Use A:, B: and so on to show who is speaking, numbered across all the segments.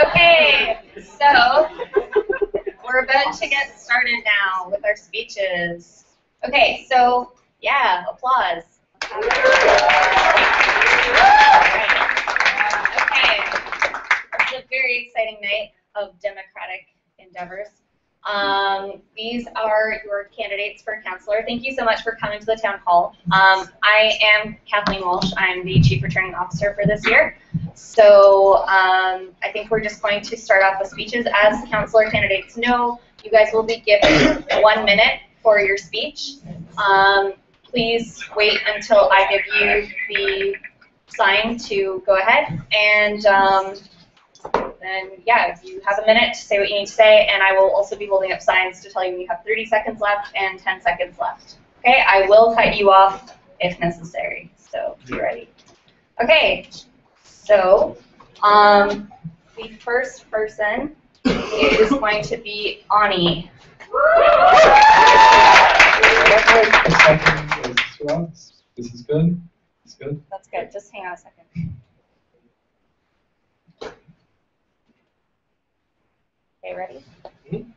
A: Okay, so we're about to get started now with our speeches. Okay, so yeah, applause. Okay, it's a very exciting night of democratic endeavors. These are your candidates for councillor. Thank you so much for coming to the town hall. I am Kathleen Walsh. I'm the Chief Returning Officer for this year. So I think we're just going to start off with speeches. As councillor candidates know, you guys will be given 1 minute for your speech. Please wait until I give you the sign to go ahead. And then, yeah, you have a minute to say what you need to say, and I will also be holding up signs to tell you when you have 30 seconds left and 10 seconds left. Okay, I will cut you off if necessary, so be ready. Okay, so the first person is going to be Ani.
B: This is good. It's good.
A: That's good. Just hang on a second. Okay, ready?
B: Mm-hmm.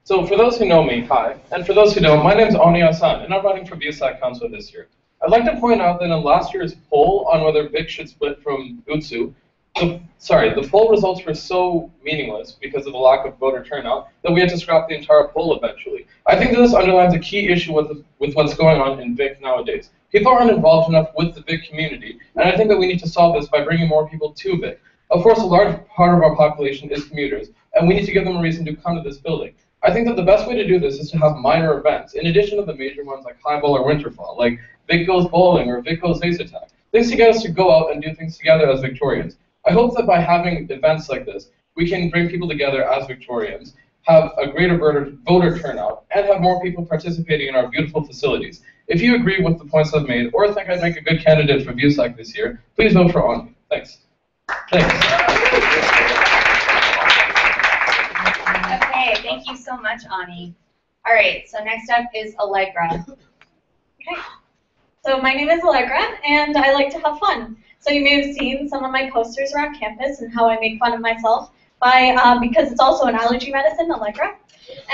B: So for those who know me, hi. And for those who don't, my name is Ani Hassan, and I'm running for VUSAC Council this year. I'd like to point out that in last year's poll on whether Vic should split from Utsu, the poll results were so meaningless because of the lack of voter turnout that we had to scrap the entire poll eventually. I think that this underlines a key issue with what's going on in Vic nowadays. People aren't involved enough with the Vic community, and I think that we need to solve this by bringing more people to Vic. Of course, a large part of our population is commuters, and we need to give them a reason to come to this building. I think that the best way to do this is to have minor events, in addition to the major ones like Highball or Winterfall, like Vic Goes Bowling or Vic Goes Ace Attack. Things to get us to go out and do things together as Victorians. I hope that by having events like this, we can bring people together as Victorians, have a greater voter turnout, and have more people participating in our beautiful facilities. If you agree with the points I've made, or think I'd make a good candidate for VUSAC this year, please vote for Ani. Thanks. Thanks.
A: Okay, thank you so much, Ani. All right, so next up is Allegra.
C: Okay, so my name is Allegra, and I like to have fun. So you may have seen some of my posters around campus and how I make fun of myself by because it's also an allergy medicine, Allegra.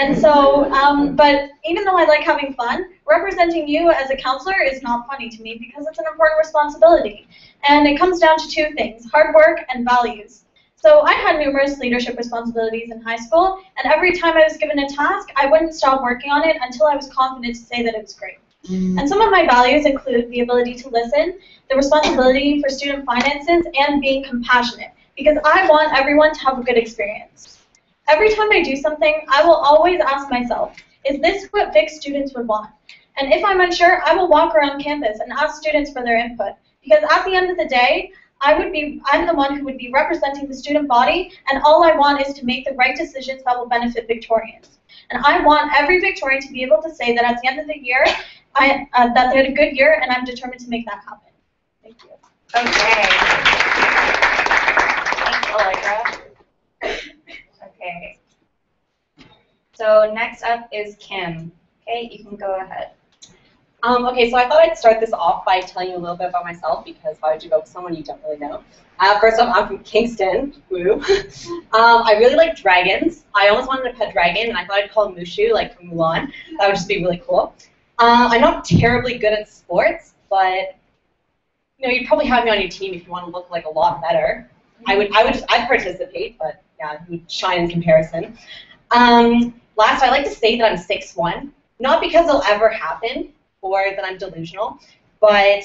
C: And so, but even though I like having fun, representing you as a counselor is not funny to me because it's an important responsibility. And it comes down to two things, hard work and values. So I had numerous leadership responsibilities in high school, and every time I was given a task, I wouldn't stop working on it until I was confident to say that it was great. And some of my values include the ability to listen, the responsibility for student finances, and being compassionate, because I want everyone to have a good experience. Every time I do something, I will always ask myself, is this what Vic students would want? And if I'm unsure, I will walk around campus and ask students for their input, because at the end of the day, I'm the one who would be representing the student body, and all I want is to make the right decisions that will benefit Victorians. And I want every Victorian to be able to say that at the end of the year, that they had a good year, and I'm determined to make that happen. Thank you.
A: Okay. Thanks, Allegra. Okay. So next up is Kim. Okay, you can go ahead.
D: Okay, so I thought I'd start this off by telling you a little bit about myself, because why would you vote for someone you don't really know? First off, I'm from Kingston. Woo. I really like dragons. I almost wanted a pet dragon, and I thought I'd call him Mushu, like from Mulan. That would just be really cool. I'm not terribly good at sports, but you know, you'd probably have me on your team if you want to look like a lot better. I'd participate, but yeah, you would shine in comparison. Last, I like to say that I'm 6'1", not because it'll ever happen or that I'm delusional, but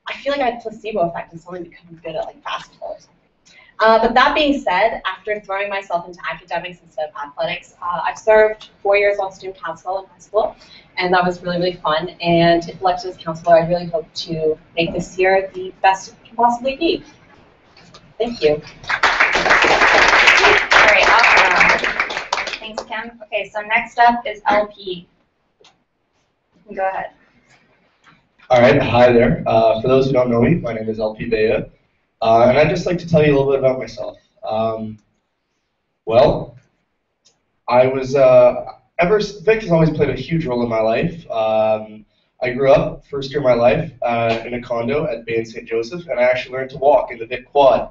D: I feel like I have placebo effect and suddenly become good at like basketball or something. But that being said, after throwing myself into academics instead of athletics, I've served 4 years on student council in high school, and that was really, really fun. And if elected as councillor, I really hope to make this year the best it can possibly be. Thank you.
A: All right, awesome. Thanks, Kim. Okay, so next up is LP. You can go ahead.
E: All right, hi there. For those who don't know me, my name is LP Bea, and I'd just like to tell you a little bit about myself. Well, I was, Vic has always played a huge role in my life. I I grew up, first year of my life, in a condo at Bay and St. Joseph, and I actually learned to walk in the Vic Quad.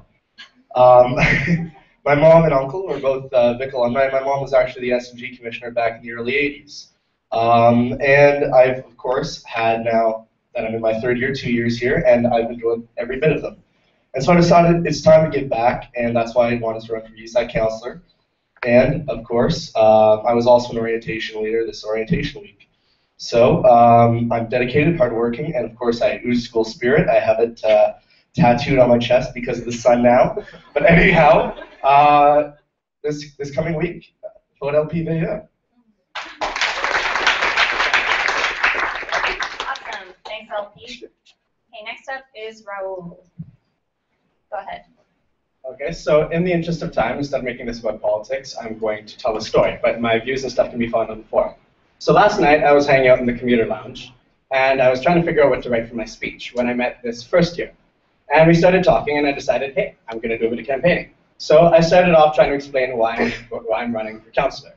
E: My mom and uncle were both Vic alumni. My mom was actually the S&G commissioner back in the early 80s. And I've, of course, had now that I'm in my third year, 2 years here, and I've enjoyed every bit of them. And so I decided it's time to give back, and that's why I wanted to run for VUSAC councillor. And, of course, I was also an orientation leader this orientation week. So I'm dedicated, hardworking, and, of course, I ooze school spirit. I have it tattooed on my chest because of the sun now. But anyhow, this coming week, vote LP VUSAC.
A: Awesome. Thanks, LP. Okay, next up is Raul. Go ahead.
F: Okay, so in the interest of time, instead of making this about politics, I'm going to tell a story, but my views and stuff can be found on the forum. So last night, I was hanging out in the commuter lounge, and I was trying to figure out what to write for my speech when I met this first year. And we started talking, and I decided, hey, I'm going to do a bit of campaigning. So I started off trying to explain why I'm running for councillor.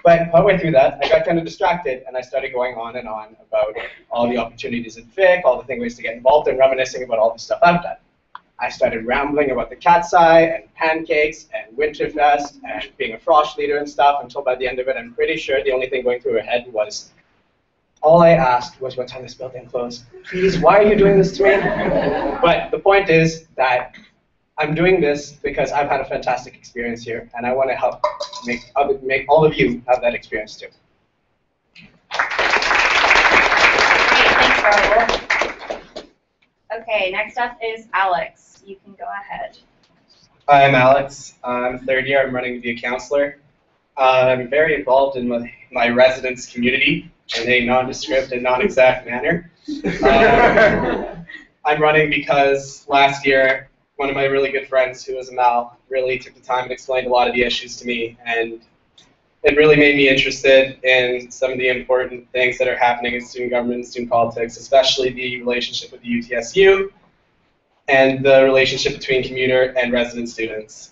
F: But partway through that, I got kind of distracted, and I started going on and on about all the opportunities at Vic, all the ways to get involved, and reminiscing about all the stuff I've done. I started rambling about the cat's eye and pancakes and Winterfest and being a frosh leader and stuff until by the end of it, I'm pretty sure the only thing going through her head was, all I asked was what time this building closed. Please, why are you doing this to me? But the point is that I'm doing this because I've had a fantastic experience here, and I want to help make all of you have that experience too.
A: Great, thanks, Raul. Okay, next up is Alex. You can go ahead.
F: Hi, I'm Alex. I'm third year. I'm running to be a councillor. I'm very involved in my residents' community in a nondescript and non-exact manner. I'm running because last year, one of my really good friends, who was a Mal, really took the time and explained a lot of the issues to me, and it really made me interested in some of the important things that are happening in student government and student politics, especially the relationship with the UTSU and the relationship between commuter and resident students.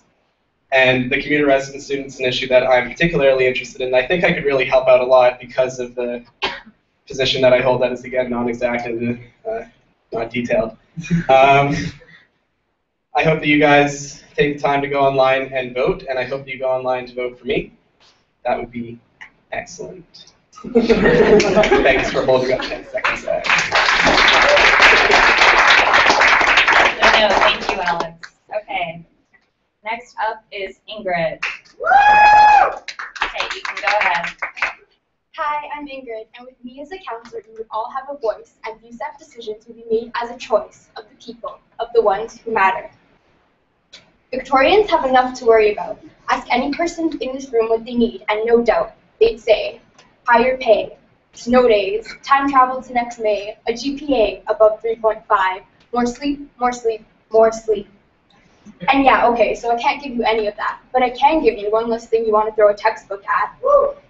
F: And the commuter resident students is an issue that I'm particularly interested in. I think I could really help out a lot because of the position that I hold that is, again, non-exact and not detailed. I hope that you guys take the time to go online and vote, and I hope that you go online to vote for me. That would be excellent. Thanks for holding up 10 seconds there.
A: No, thank you, Alex. Okay. Next up is Ingrid. Okay, you can go ahead.
G: Hi, I'm Ingrid, and with me as a counselor, we would all have a voice, and VUSAC decisions would be made as a choice of the people, of the ones who matter. Victorians have enough to worry about. Ask any person in this room what they need, and no doubt, they'd say, higher pay, snow days, time travel to next May, a GPA above 3.5, more sleep, more sleep, more sleep. And yeah, okay, so I can't give you any of that, but I can give you one less thing you want to throw a textbook at.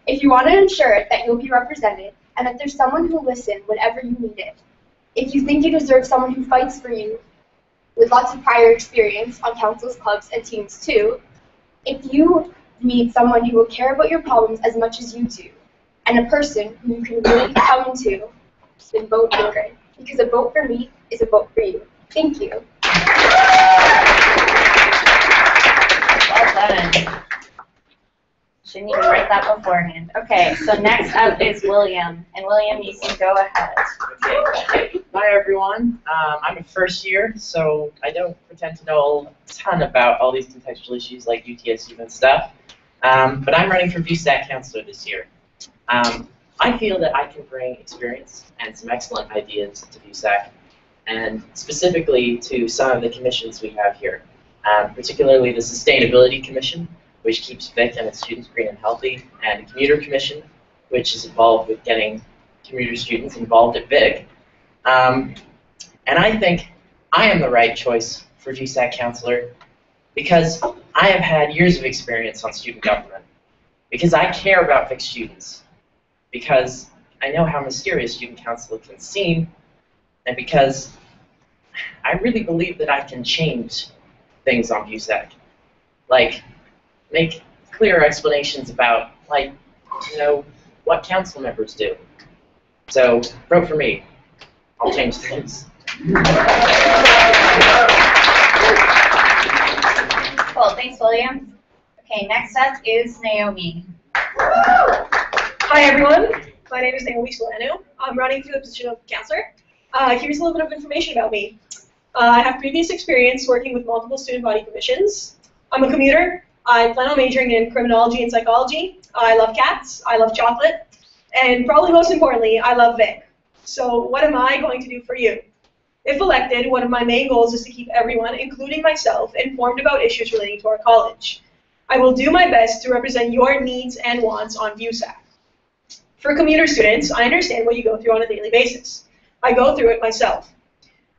G: If you want to ensure that you'll be represented, and that there's someone who'll listen whenever you need it. If you think you deserve someone who fights for you, with lots of prior experience on councils, clubs, and teams too, if you need someone who will care about your problems as much as you do, and a person who you can really come to, then vote Ingrid. Because a vote for me is a vote for you. Thank you.
A: Well done. Shouldn't even write that beforehand. Okay, so next up is William. And William, you can go ahead.
H: Okay. Hi, everyone. I'm a first year, so I don't pretend to know a ton about all these contextual issues like UTSU and stuff. But I'm running for VUSAC councillor this year. I feel that I can bring experience and some excellent ideas to VUSAC, and specifically to some of the commissions we have here, particularly the Sustainability Commission, which keeps Vic and its students green and healthy, and the Commuter Commission, which is involved with getting commuter students involved at Vic. And I think I am the right choice for VUSAC councillor because I have had years of experience on student government, because I care about Vic students, because I know how mysterious student council can seem, and because I really believe that I can change things on VUSAC. Like, make clearer explanations about, like, you know, what council members do. So, vote for me. I'll change things.
A: Cool, thanks, William. Okay, next up is Naomi.
I: Hi everyone, my name is Naomi Solano. I'm running for the position of councillor. Here's a little bit of information about me. I have previous experience working with multiple student body commissions. I'm a commuter. I plan on majoring in criminology and psychology. I love cats, I love chocolate, and probably most importantly, I love Vic. So what am I going to do for you? If elected, one of my main goals is to keep everyone, including myself, informed about issues relating to our college. I will do my best to represent your needs and wants on VUSAC. For commuter students, I understand what you go through on a daily basis. I go through it myself.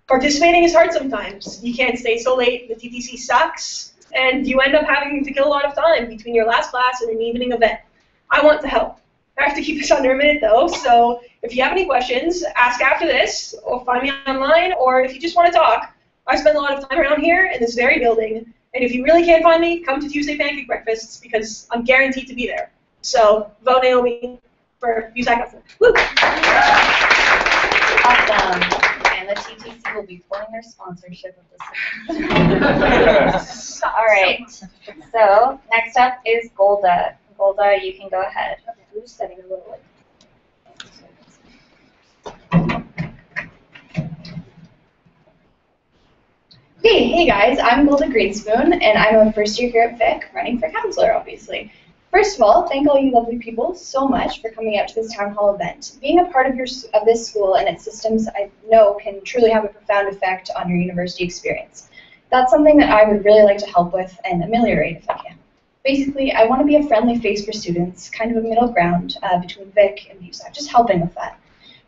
I: Participating is hard sometimes. You can't stay so late, the TTC sucks, and you end up having to kill a lot of time between your last class and an evening event. I want to help. I have to keep this under a minute though, so if you have any questions, ask after this, or find me online, or if you just want to talk. I spend a lot of time around here in this very building, and if you really can't find me, come to Tuesday pancake breakfasts because I'm guaranteed to be there. So vote Naomi for VUSAC Councillor. Woo!
A: Awesome. And the TTC will be pulling their sponsorship of this. All right. So next up is Golda. Golda, you can go ahead. I'm just setting a little like.
J: Hey guys, I'm Golda Greenspoon, and I'm a first year here at Vic, running for councillor, obviously. First of all, thank all you lovely people so much for coming out to this town hall event. Being a part of this school and its systems, I know can truly have a profound effect on your university experience. That's something that I would really like to help with and ameliorate if I can. Basically, I want to be a friendly face for students, kind of a middle ground between Vic and VUSAC, just helping with that.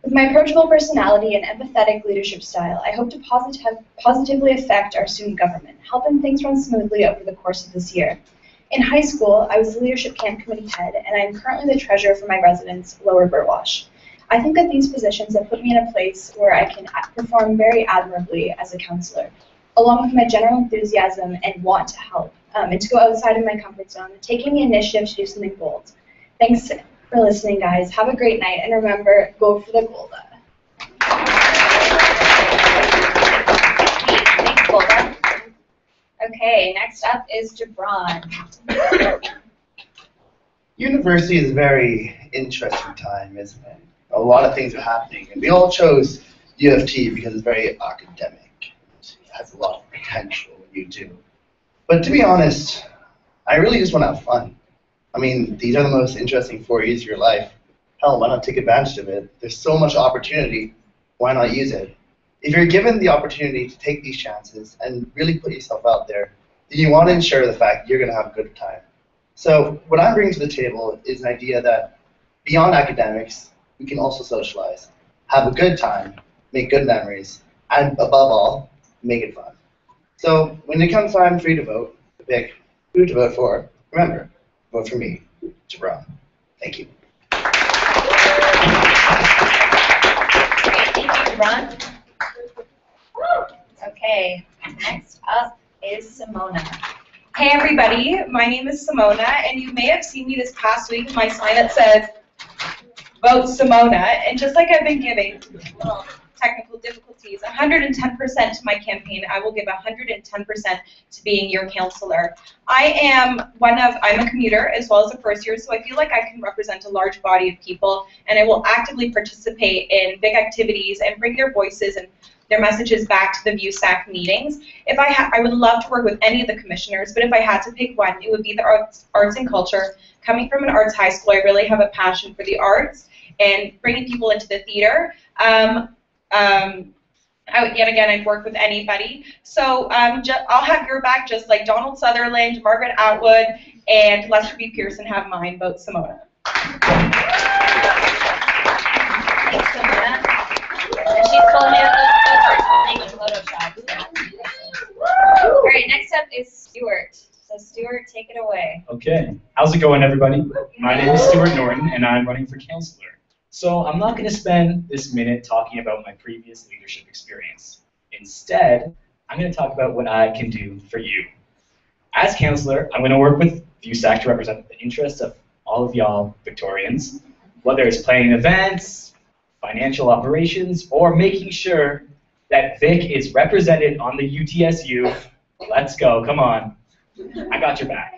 J: With my approachable personality and empathetic leadership style, I hope to positively affect our student government, helping things run smoothly over the course of this year. In high school, I was the leadership camp committee head, and I am currently the treasurer for my residence, Lower Burwash. I think that these positions have put me in a place where I can perform very admirably as a counselor, along with my general enthusiasm and want to help, and to go outside of my comfort zone, taking the initiative to do something bold. Thanks for listening, guys. Have a great night, and remember, go for the Golda.
A: Thanks, Golda. Okay, next up is Jabron.
K: University is a very interesting time, isn't it? A lot of things are happening, and we all chose U of T because it's very academic. It has a lot of potential when you do. But to be honest, I really just want to have fun. I mean, these are the most interesting 4 years of your life. Hell, why not take advantage of it? There's so much opportunity. Why not use it? If you're given the opportunity to take these chances and really put yourself out there, then you want to ensure the fact you're going to have a good time. So what I'm bringing to the table is an idea that beyond academics, we can also socialize, have a good time, make good memories, and above all, make it fun. So when it comes time for you to vote, to pick who to vote for, remember, vote for me, Jabron. Thank you.
A: Great, thank you, Jabron. Okay, next up is Simona.
L: Hey everybody, my name is Simona, and you may have seen me this past week with my sign that says, Vote Simona, and just like I've been giving technical difficulties, 110% to my campaign, I will give 110% to being your counselor. I'm a commuter as well as a first year, so I feel like I can represent a large body of people, and I will actively participate in big activities and bring their voices and their messages back to the VUSAC meetings. I would love to work with any of the commissioners, but if I had to pick one, it would be the arts and culture. Coming from an arts high school, I really have a passion for the arts and bringing people into the theater. Yet again, I'd work with anybody. So I'll have your back just like Donald Sutherland, Margaret Atwood, and Lester B. Pearson have mine. Vote Simona.
A: Thanks, Simona. And she's pulling out those Photoshop. All right, next up is Stuart. So Stuart, take it away.
M: Okay, how's it going, everybody? My name is Stuart Norton, and I'm running for councillor. So I'm not going to spend this minute talking about my previous leadership experience. Instead, I'm going to talk about what I can do for you. As councillor, I'm going to work with VUSAC to represent the interests of all of y'all Victorians, whether it's planning events, financial operations, or making sure that Vic is represented on the UTSU, let's go, come on. I got your back.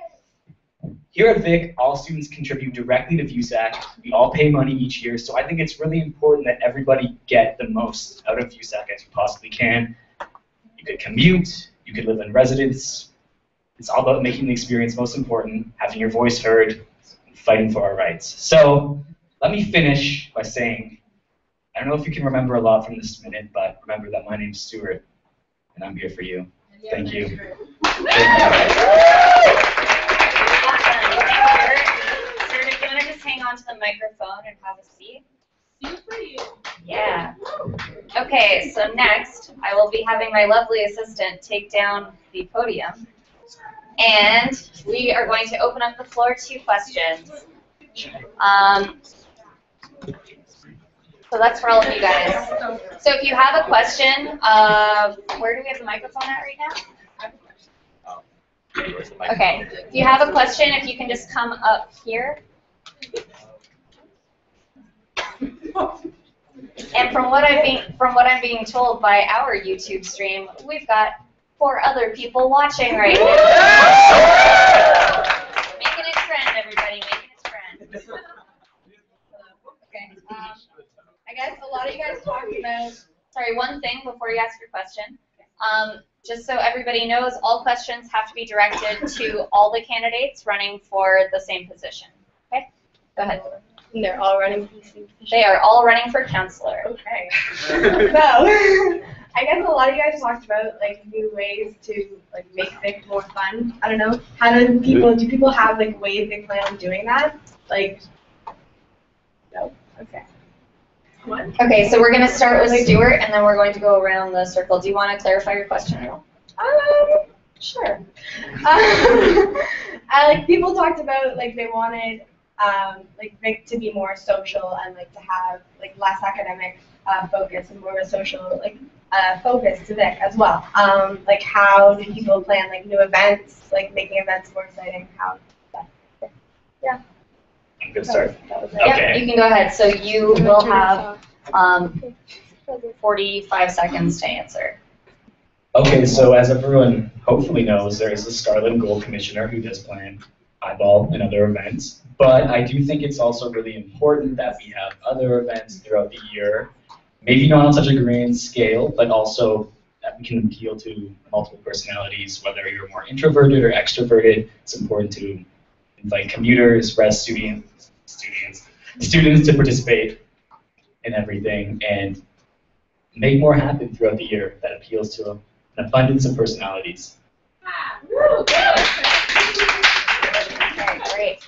M: Here at Vic, all students contribute directly to VUSAC. We all pay money each year, so I think it's really important that everybody get the most out of VUSAC as you possibly can. You could commute, you could live in residence. It's all about making the experience most important, having your voice heard, and fighting for our rights. So let me finish by saying, I don't know if you can remember a lot from this minute, but remember that my name's Stuart, and I'm here for you. Thank you.
A: Stuart, if you want to just hang on to the microphone and have a seat. Yeah. Okay, so next I will be having my lovely assistant take down the podium. And we are going to open up the floor to questions. So that's for all of you guys. So if you have a question, where do we have the microphone at right now? Okay. If you have a question, if you can just come up here. And from what I'm being told by our YouTube stream, we've got 4 other people watching right now. Making it trend, everybody, making it trend. Okay. I guess a lot of you guys talked about. Sorry, one thing before you ask your question. Just so everybody knows, all questions have to be directed to all the candidates running for the same position. Okay? Go ahead.
G: And they're all running for the same position.
A: They are all running for councillor.
G: Okay. So, I guess a lot of you guys talked about like new ways to like make Vic more fun. I don't know. How do people have like ways they plan on doing that? Like, no. Okay. What?
A: Okay, so we're going to start with Stuart, and then we're going to go around the circle. Do you want to clarify your question at all?
G: Sure. Like people talked about like they wanted like Vic to be more social and like to have like less academic focus and more of a social like focus to Vic as well. Like how do people plan like new events, like making events more exciting? How? Yeah.
M: I'm going to start.
A: Okay. Yep, you can go ahead. So you will have 45 seconds to answer.
M: Okay, so as everyone hopefully knows, there is a Starland Gold Commissioner who does plan eyeball and other events. But I do think it's also really important that we have other events throughout the year, maybe not on such a grand scale, but also that we can appeal to multiple personalities, whether you're more introverted or extroverted. It's important to invite commuters, students to participate in everything and make more happen throughout the year that appeals to an abundance of personalities.
A: Okay, great.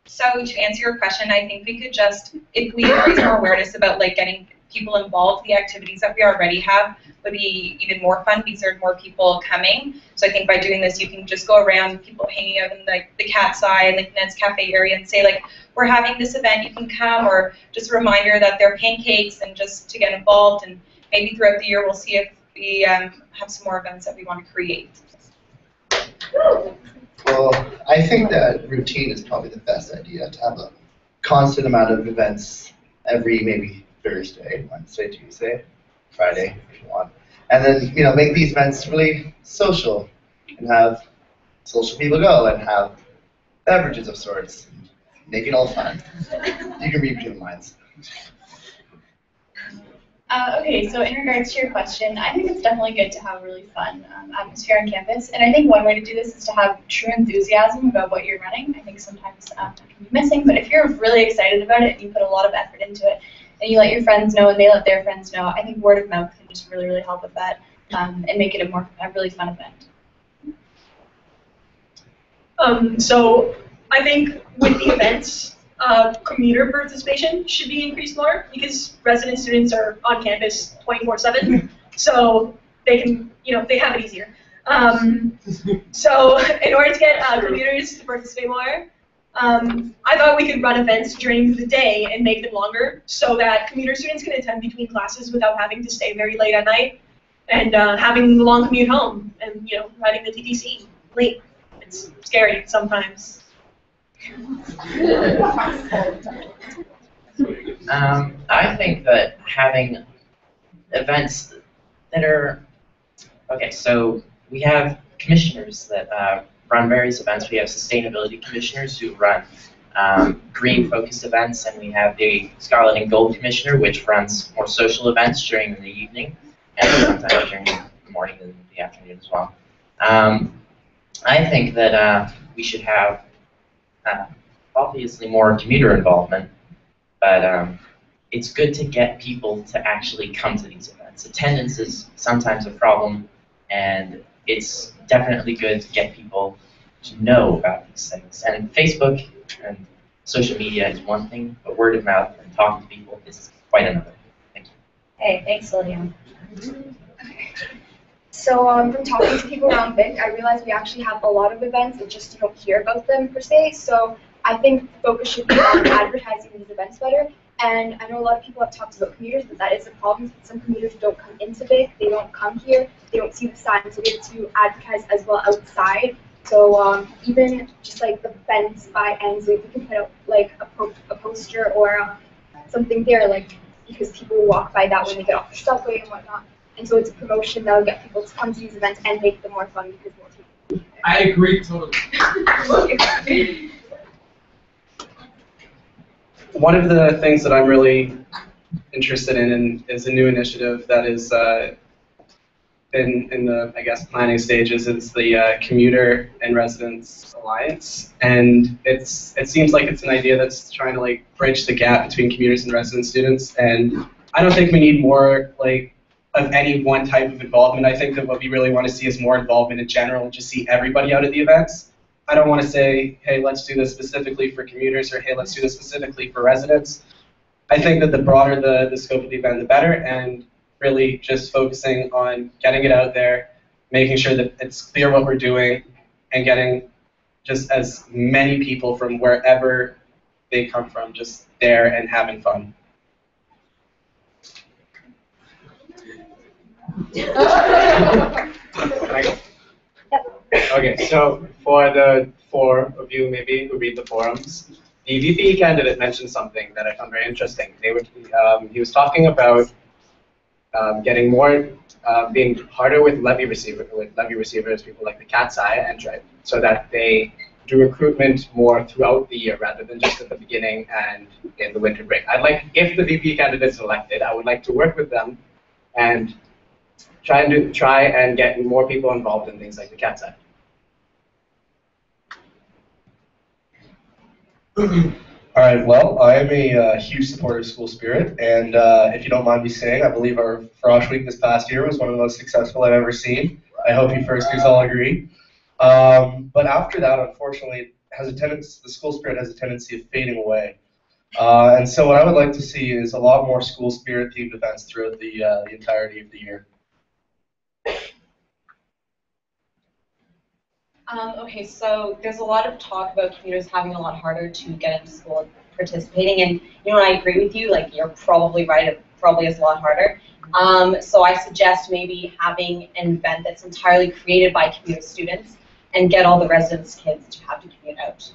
L: So to answer your question, I think we could just, if we raise more awareness about like getting people involved, the activities that we already have would be even more fun because there are more people coming. So I think by doing this, you can just go around, people hanging out in like the cat's eye and like Ned's Cafe area and say like, we're having this event, you can come, or just a reminder that there are pancakes and just to get involved. And maybe throughout the year, we'll see if we have some more events that we want to create.
K: Well, I think that routine is probably the best idea, to have a constant amount of events every maybe Thursday, Wednesday, Tuesday, Friday, if you want. And then, make these events really social and have social people go and have beverages of sorts. Make it all fun. You can read between the lines.
J: Okay, so in regards to your question, I think it's definitely good to have a really fun atmosphere on campus. And I think one way to do this is to have true enthusiasm about what you're running. I think sometimes that can be missing, but if you're really excited about it and you put a lot of effort into it, and you let your friends know and they let their friends know, I think word of mouth can just really, really help with that and make it a really fun event.
I: So I think with the events, commuter participation should be increased more because resident students are on campus 24/7, so they can, they have it easier. So in order to get commuters to participate more, I thought we could run events during the day and make them longer so that commuter students can attend between classes without having to stay very late at night and having the long commute home and, riding the TTC late. It's scary sometimes.
H: I think that having events that are, okay, so we have commissioners that run various events. We have sustainability commissioners who run green-focused events, and we have the Scarlet and Gold Commissioner, which runs more social events during the evening, and sometimes during the morning and the afternoon as well. I think that we should have obviously more commuter involvement, but it's good to get people to actually come to these events. Attendance is sometimes a problem, and it's definitely good to get people to know about these things. And Facebook and social media is one thing, but word of mouth and talking to people is quite another. Thank you.
A: Hey, thanks, Lillian.
G: So from talking to people around Vic, I realized we actually have a lot of events that just you don't hear about them per se. So I think the focus should be on advertising these events better. And I know a lot of people have talked about commuters, but that is a problem. Some commuters don't come into Vic, they don't come here, they don't see the signs, so we have to advertise as well outside. So even just like the fence by Ansley, we can put out like a poster or something there, like because people walk by that when they get off the subway and whatnot. And so it's a promotion that will get people to come to these events and make them more fun because more people.
B: I agree totally.
F: One of the things that I'm really interested in is a new initiative that is in the, I guess, planning stages. Is the Commuter and Residents Alliance, and it seems like it's an idea that's trying to like bridge the gap between commuters and resident students. And I don't think we need more like of any one type of involvement. I think that what we really want to see is more involvement in general, and just see everybody out at the events. I don't want to say, hey, let's do this specifically for commuters, or hey, let's do this specifically for residents. I think that the broader the scope of the event, the better, and really just focusing on getting it out there, making sure that it's clear what we're doing, and getting just as many people from wherever they come from just there and having fun. Okay, so for the four of you maybe who read the forums, the VP candidate mentioned something that I found very interesting. He was talking about getting more, being harder with levy receivers, people like the Cat's Eye and Tribe, so that they do recruitment more throughout the year rather than just at the beginning and in the winter break. I'd like, if the VP candidate is elected, I would like to work with them and try and get more people involved in things like the Cat's Eye.
E: All right, well, I am a huge supporter of school spirit, and if you don't mind me saying, I believe our Frosh Week this past year was one of the most successful I've ever seen. I hope you first years all agree. But after that, unfortunately, the school spirit has a tendency of fading away. And so what I would like to see is a lot more school spirit themed events throughout the entirety of the year.
D: Okay, so there's a lot of talk about commuters having a lot harder to get into school and participating, and you know, I agree with you, like you're probably right, it probably is a lot harder. So I suggest maybe having an event that's entirely created by commuter students and get all the residents' kids to have to commute out.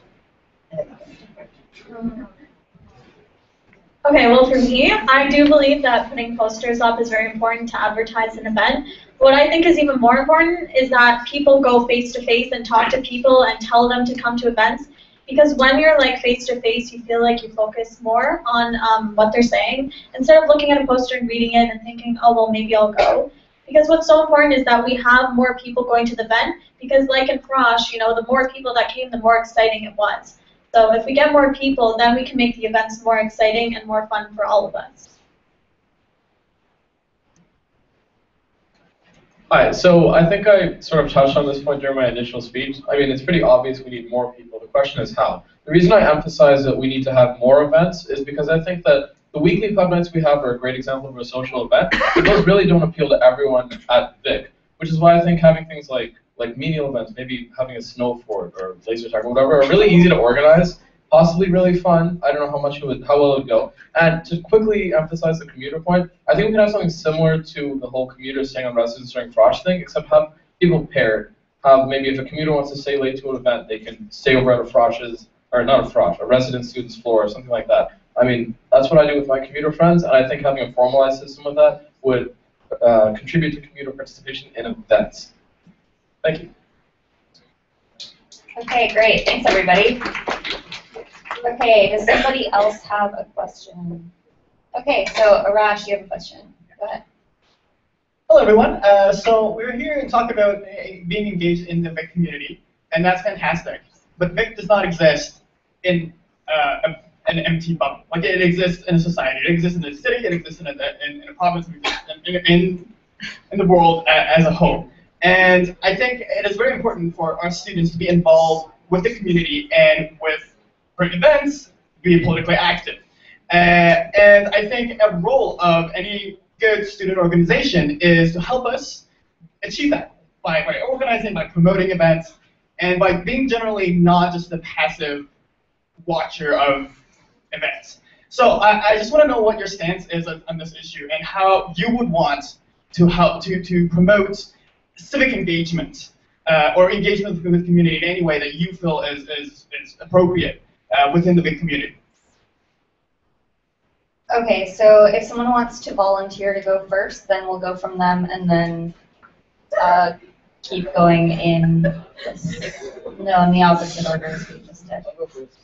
C: Okay, well for me, I do believe that putting posters up is very important to advertise an event. What I think is even more important is that people go face to face and talk to people and tell them to come to events. Because when you're like face to face, you feel like you focus more on what they're saying instead of looking at a poster and reading it and thinking, oh well, maybe I'll go. Because what's so important is that we have more people going to the event. Because like in Frosh, you know, the more people that came, the more exciting it was. So if we get more people, then we can make the events more exciting and more fun for all of us.
B: Hi, so I think I sort of touched on this point during my initial speech. I mean, it's pretty obvious we need more people. The question is how. The reason I emphasize that we need to have more events is because I think that the weekly pub nights we have are a great example of a social event, but those really don't appeal to everyone at Vic, which is why I think having things like menial events, maybe having a snow fort or laser tag or whatever, are really easy to organize, possibly really fun. I don't know how well it would go. And to quickly emphasize the commuter point, I think we could have something similar to the whole commuter staying on residence during Frosh thing, except have people paired. Maybe if a commuter wants to stay late to an event, they can stay over at a Frosh's, or not a Frosh, a resident student's floor or something like that. I mean, that's what I do with my commuter friends, and I think having a formalized system of that would contribute to commuter participation in events. Thank you.
A: Okay, great. Thanks, everybody. Okay, does somebody else have a question? Okay, so Arash, you have a question. Go ahead.
N: Hello, everyone. So we're here to talk about being engaged in the VIC community, and that's fantastic. But VIC does not exist in an empty bubble. Like, it exists in a society. It exists in a city. It exists in a province. In the world as a whole. And I think it is very important for our students to be involved with the community and with great events, be politically active. And I think a role of any good student organization is to help us achieve that by organizing, by promoting events, and by being generally not just the passive watcher of events. So I just want to know what your stance is on this issue and how you would want to help to promote civic engagement or engagement with the community in any way that you feel is appropriate within the big community.
A: Okay, so if someone wants to volunteer to go first, then we'll go from them and then keep going in the opposite order as we just did.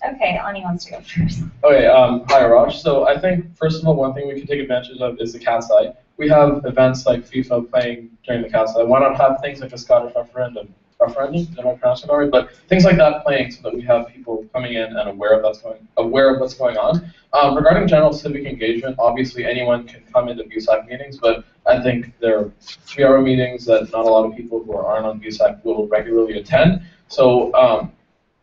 A: Okay, Ani wants to go first.
B: Okay, hi Arash. So I think, first of all, one thing we can take advantage of is the cat's eye. We have events like FIFA playing during the cat's eye. Why not have things like a Scottish referendum? Did I pronounce it already? But things like that playing so that we have people coming in and aware of what's going on. Regarding general civic engagement, obviously anyone can come into VUSAC meetings, but I think there are 3-hour meetings that not a lot of people who aren't on VUSAC will regularly attend. So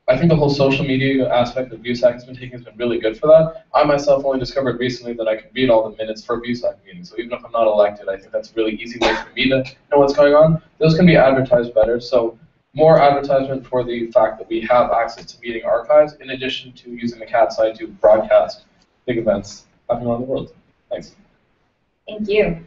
B: I think the whole social media aspect that VUSAC has been taking has been really good for that. I myself only discovered recently that I can read all the minutes for VUSAC meetings, so even if I'm not elected, I think that's a really easy way for me to know what's going on. Those can be advertised better, so more advertisement for the fact that we have access to meeting archives, in addition to using the CAT site to broadcast big events happening around the world. Thanks.
A: Thank you.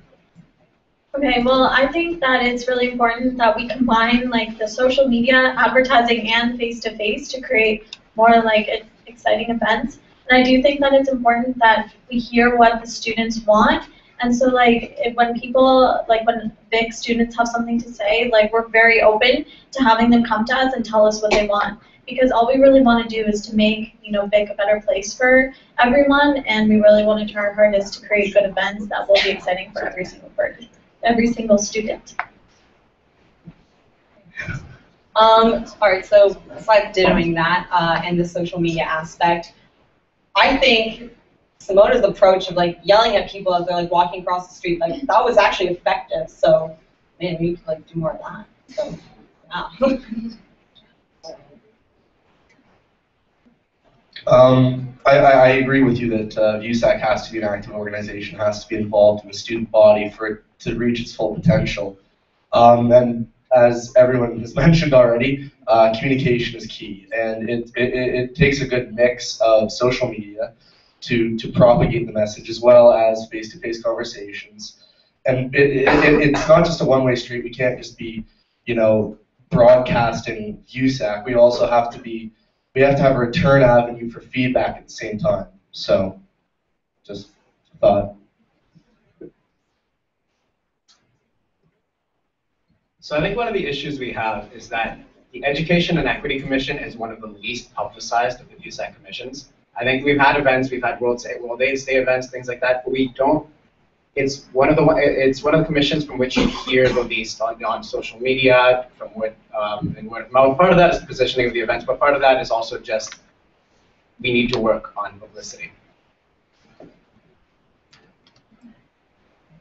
C: Okay, well, I think that it's really important that we combine like the social media, advertising, and face-to-face to create more like exciting events. And I do think that it's important that we hear what the students want. And so like when VIC students have something to say, like we're very open to having them come to us and tell us what they want. Because all we really want to do is to make VIC a better place for everyone, and we really want to try our hardest to create good events that will be exciting for every single person. Every single student.
D: Alright, so besides doing that and the social media aspect, I think Simona's approach of like yelling at people as they're like walking across the street, like that was actually effective. So man, we could like do more of that. So
E: I agree with you that VUSAC has to be an active organization, has to be involved in the student body for it to reach its full potential. And as everyone has mentioned already, communication is key, and it takes a good mix of social media to propagate the message, as well as face-to-face conversations. And it's not just a one-way street. We can't just be, broadcasting VUSAC. We also have to have a return avenue for feedback at the same time. So, just a thought.
F: So I think one of the issues we have is that the Education and Equity Commission is one of the least publicized of the VUSAC commissions. I think we've had events, we've had World Days Day events, things like that, but we don't. It's one of the commissions from which you hear the least on social media, from word of mouth. Part of that is the positioning of the events, but part of that is also just we need to work on publicity.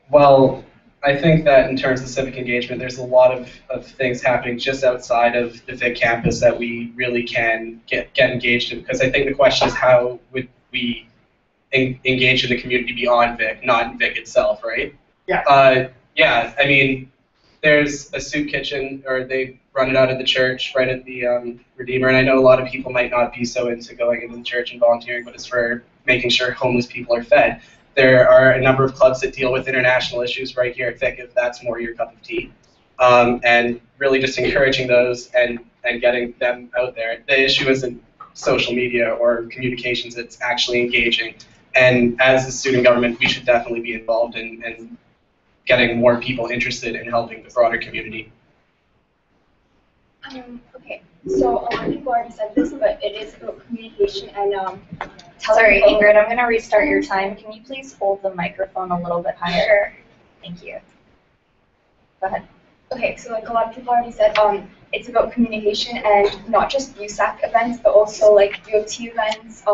F: Well, I think that in terms of civic engagement, there's a lot of things happening just outside of the VIC campus that we really can get engaged in. Because I think the question is, how would we engage in the community beyond VIC, not in VIC itself, right? Yeah. Yeah. I mean, there's a soup kitchen, or they run it out of the church, right at the Redeemer. And I know a lot of people might not be so into going into the church and volunteering, but it's for making sure homeless people are fed. There are a number of clubs that deal with international issues right here at VIC, if that's more your cup of tea. And really just encouraging those and getting them out there. The issue isn't social media or communications, it's actually engaging And as the student government, we should definitely be involved in getting more people interested in helping the broader community.
G: Okay, so a lot of people already said this, but it is about communication and
A: Sorry, Ingrid, I'm going to restart your time. Can you please hold the microphone a little bit higher? Sure. Thank you. Go ahead.
G: Okay, so like a lot of people already said, it's about communication and not just VUSAC events, but also like UT events,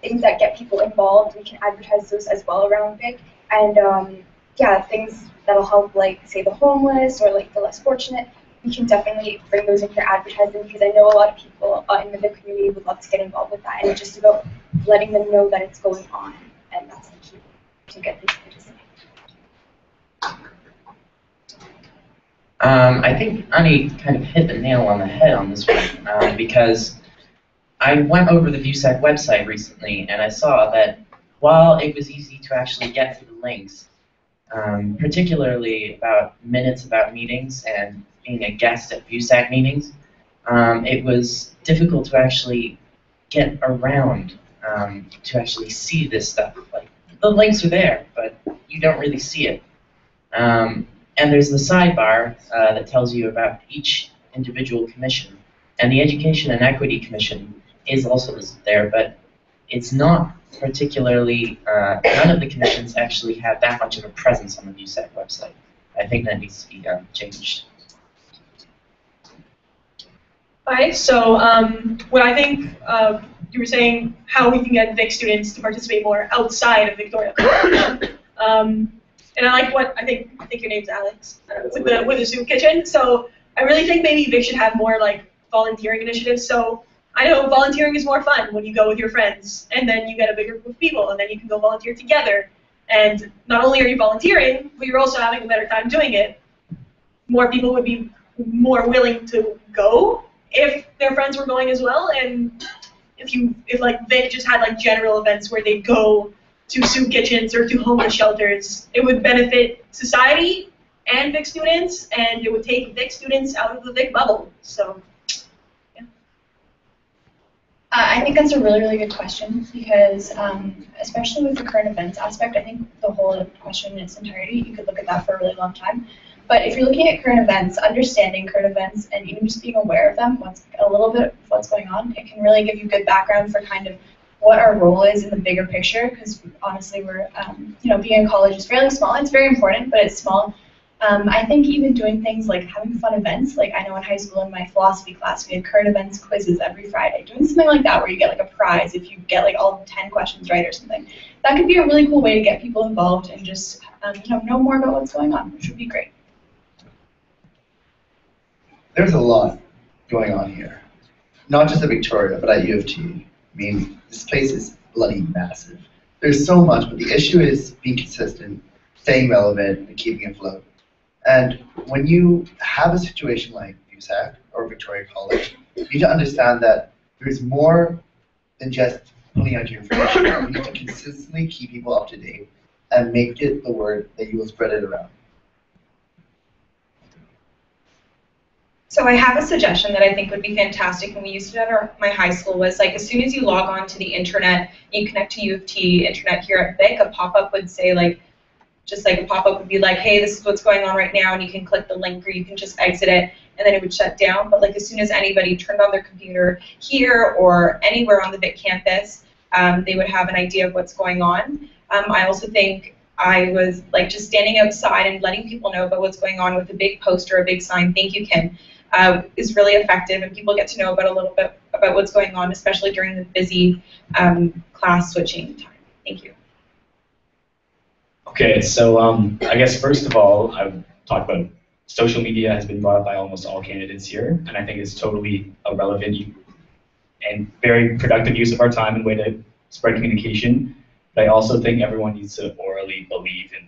G: things that get people involved. We can advertise those as well around VIC, and yeah, things that'll help, like say the homeless or like the less fortunate. We can definitely bring those in for advertising, because I know a lot of people in the VIC community would love to get involved with that, and it's just about letting them know that it's going on, and that's the key to get these participants.
H: I think Ani kind of hit the nail on the head on this one, because I went over the VUSAC website recently and I saw that while it was easy to actually get to the links, particularly about minutes about meetings and being a guest at VUSAC meetings, it was difficult to actually get around to actually see this stuff. Like, the links are there, but you don't really see it. And there's the sidebar that tells you about each individual commission. And the Education and Equity Commission is also listed there, but it's not particularly, none of the commissions actually have that much of a presence on the VUSAC website. I think that needs to be changed.
I: Hi, so what I think you were saying how we can get VIC students to participate more outside of Victoria. And I like what I think your name's Alex with the soup kitchen. So I really think maybe VIC should have more like volunteering initiatives. So I know volunteering is more fun when you go with your friends, and then you get a bigger group of people, and then you can go volunteer together. And not only are you volunteering, but you're also having a better time doing it. More people would be more willing to go if their friends were going as well. And if like VIC just had like general events where they go to soup kitchens or to homeless shelters, it would benefit society and VIC students, and it would take VIC students out of the VIC bubble. So, yeah.
J: I think that's a really, really good question, because especially with the current events aspect, I think the whole question in its entirety, you could look at that for a really long time. But if you're looking at current events, understanding current events, and even just being aware of them, a little bit of what's going on, it can really give you good background for kind of what our role is in the bigger picture, because honestly we're, being in college is fairly small. It's very important, but it's small. I think even doing things like having fun events, like I know in high school in my philosophy class we had current events quizzes every Friday. Doing something like that where you get like a prize if you get like all 10 questions right or something. That could be a really cool way to get people involved and just know more about what's going on, which would be great.
K: There's a lot going on here. Not just at Victoria, but at U of T. I mean, this place is bloody massive. There's so much, but the issue is being consistent, staying relevant, and keeping it afloat. And when you have a situation like VUSAC or Victoria College, you need to understand that there's more than just putting out your information. You need to consistently keep people up to date and make it the word that you will spread it around.
L: So I have a suggestion that I think would be fantastic, and we used it at my high school, was like as soon as you log on to the internet, you connect to U of T internet here at VIC, a pop-up would say like, just like a pop-up would be like, hey, this is what's going on right now, and you can click the link or you can just exit it, and then it would shut down. But like as soon as anybody turned on their computer here or anywhere on the VIC campus, they would have an idea of what's going on. I also think I was like just standing outside and letting people know about what's going on with a big poster, a big sign, thank you, Kim, is really effective, and people get to know about a little bit about what's going on, especially during the busy class switching time. Thank you.
M: Okay, so I guess first of all, I would talk about social media has been brought up by almost all candidates here, and I think it's totally a relevant and very productive use of our time and way to spread communication. But I also think everyone needs to orally believe in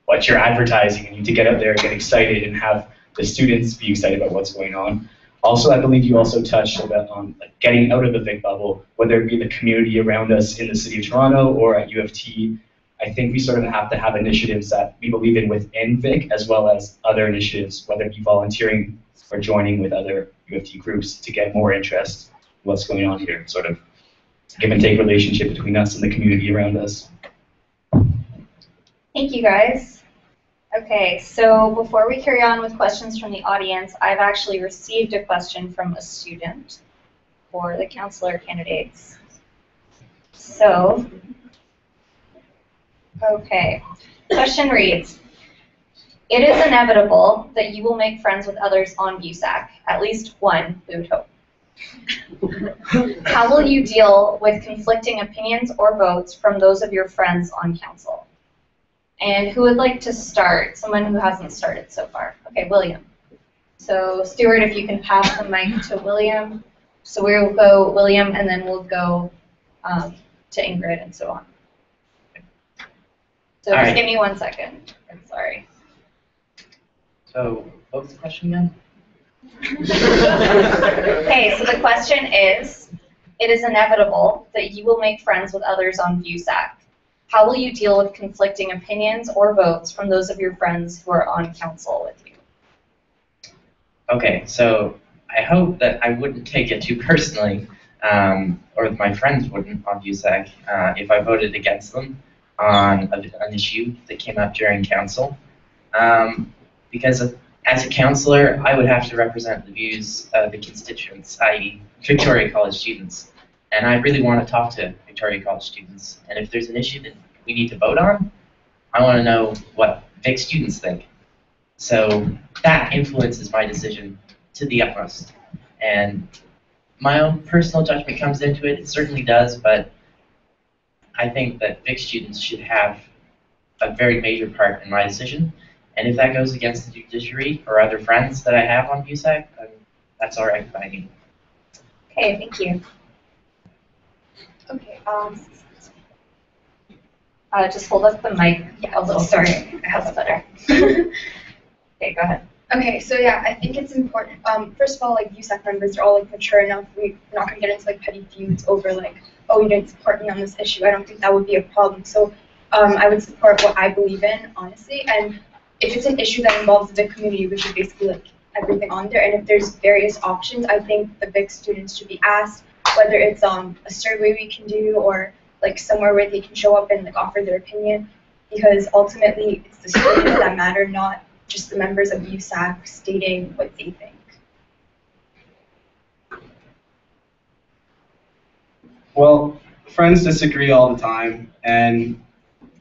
M: what you're advertising, and you need to get out there and get excited and have the students be excited about what's going on. Also, I believe you also touched on like getting out of the VIC bubble, whether it be the community around us in the city of Toronto or at U of T. I think we sort of have to have initiatives that we believe in within VIC, as well as other initiatives, whether it be volunteering or joining with other U of T groups to get more interest in what's going on here, sort of give and take relationship between us and the community around us.
A: Thank you, guys. Okay, so before we carry on with questions from the audience, I've actually received a question from a student for the counselor candidates. So, okay, question reads, it is inevitable that you will make friends with others on VUSAC, at least one, we would hope. How will you deal with conflicting opinions or votes from those of your friends on council? And who would like to start? Someone who hasn't started so far. Okay, William. So, Stuart, if you can pass the mic to William. So we'll go William, and then we'll go to Ingrid, and so on. So just give me 1 second. I'm sorry.
H: So, what was the question again?
A: Okay, so the question is, it is inevitable that you will make friends with others on VUSAC. How will you deal with conflicting opinions or votes from those of your friends who are on council with you?
H: Okay, so I hope that I wouldn't take it too personally, or my friends wouldn't on VUSAC, if I voted against them on an issue that came up during council. Because as a councillor, I would have to represent the views of the constituents, i.e. Victoria College students. And I really want to talk to Victoria College students. And if there's an issue that we need to vote on, I want to know what Vic students think. So that influences my decision to the utmost. And my own personal judgment comes into it. It certainly does, but I think that Vic students should have a very major part in my decision. And if that goes against the judiciary or other friends that I have on VUSAC, that's all right by me.
A: Okay, thank you.
J: Okay,
A: just hold up the mic a little. Sorry, I have a better. Okay, go ahead.
J: Okay, so yeah, I think it's important. First of all, like VUSAC members are all like mature enough. We're not gonna get into like petty feuds over like, oh, you didn't support me on this issue. I don't think that would be a problem. So I would support what I believe in, honestly. And if it's an issue that involves the community, we should basically like everything on there. And if there's various options, I think the Vic students should be asked whether it's a survey we can do or like somewhere where they can show up and like offer their opinion, because ultimately it's the students that matter, not just the members of VUSAC stating what they think.
F: Well, friends disagree all the time, and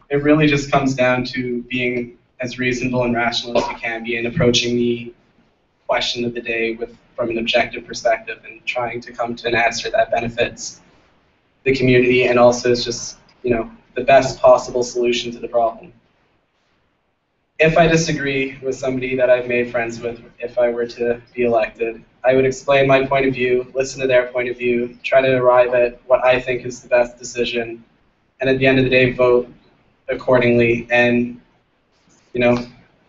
F: it really just comes down to being as reasonable and rational as you can be in approaching the question of the day from an objective perspective and trying to come to an answer that benefits the community and also is just, the best possible solution to the problem. If I disagree with somebody that I've made friends with, if I were to be elected, I would explain my point of view, listen to their point of view, try to arrive at what I think is the best decision, and at the end of the day, vote accordingly, and,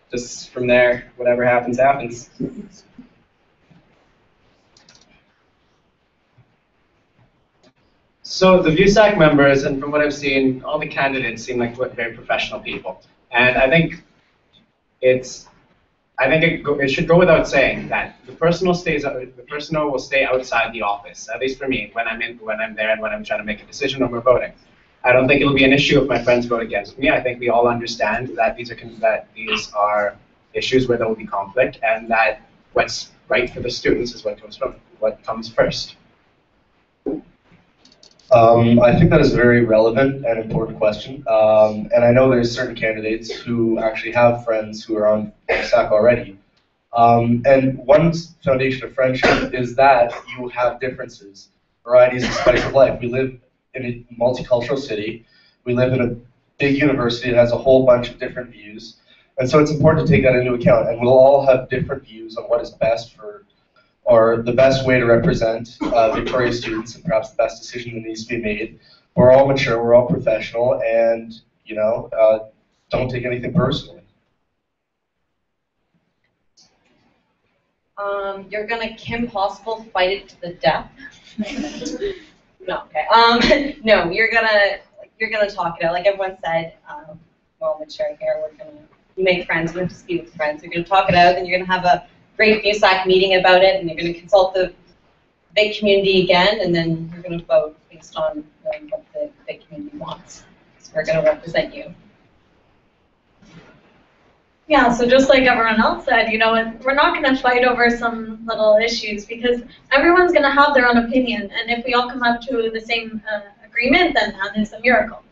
F: just from there, whatever happens, happens.
N: So the VUSAC members, and from what I've seen, all the candidates seem like very professional people. And I think it should go without saying that the personal will stay outside the office, at least for me, when I'm there and when I'm trying to make a decision or we're voting. I don't think it'll be an issue if my friends vote against me. I think we all understand that these are issues where there will be conflict, and that what's right for the students is what comes first.
E: I think that is a very relevant and important question. And I know there's certain candidates who actually have friends who are on VUSAC already. And one foundation of friendship is that you have differences. Variety is the spice of life. We live in a multicultural city. We live in a big university that has a whole bunch of different views. And so it's important to take that into account. And we'll all have different views on what is best for, or the best way to represent Victoria students, and perhaps the best decision that needs to be made. We're all mature, we're all professional, and don't take anything personally.
D: You're gonna Kim Possible fight it to the death? No, okay. No, you're gonna talk it out. Like everyone said, we're all mature here. We're gonna make friends. We're just be with friends. You're gonna talk it out, and you're gonna have a great VUSAC meeting about it, and you're gonna consult the big community again, and then you're gonna vote.
L: based on what the community wants. So we're going to represent you.
C: Yeah, so just like everyone else said, we're not going to fight over some little issues because everyone's going to have their own opinion, and if we all come up to the same agreement, then that is a miracle.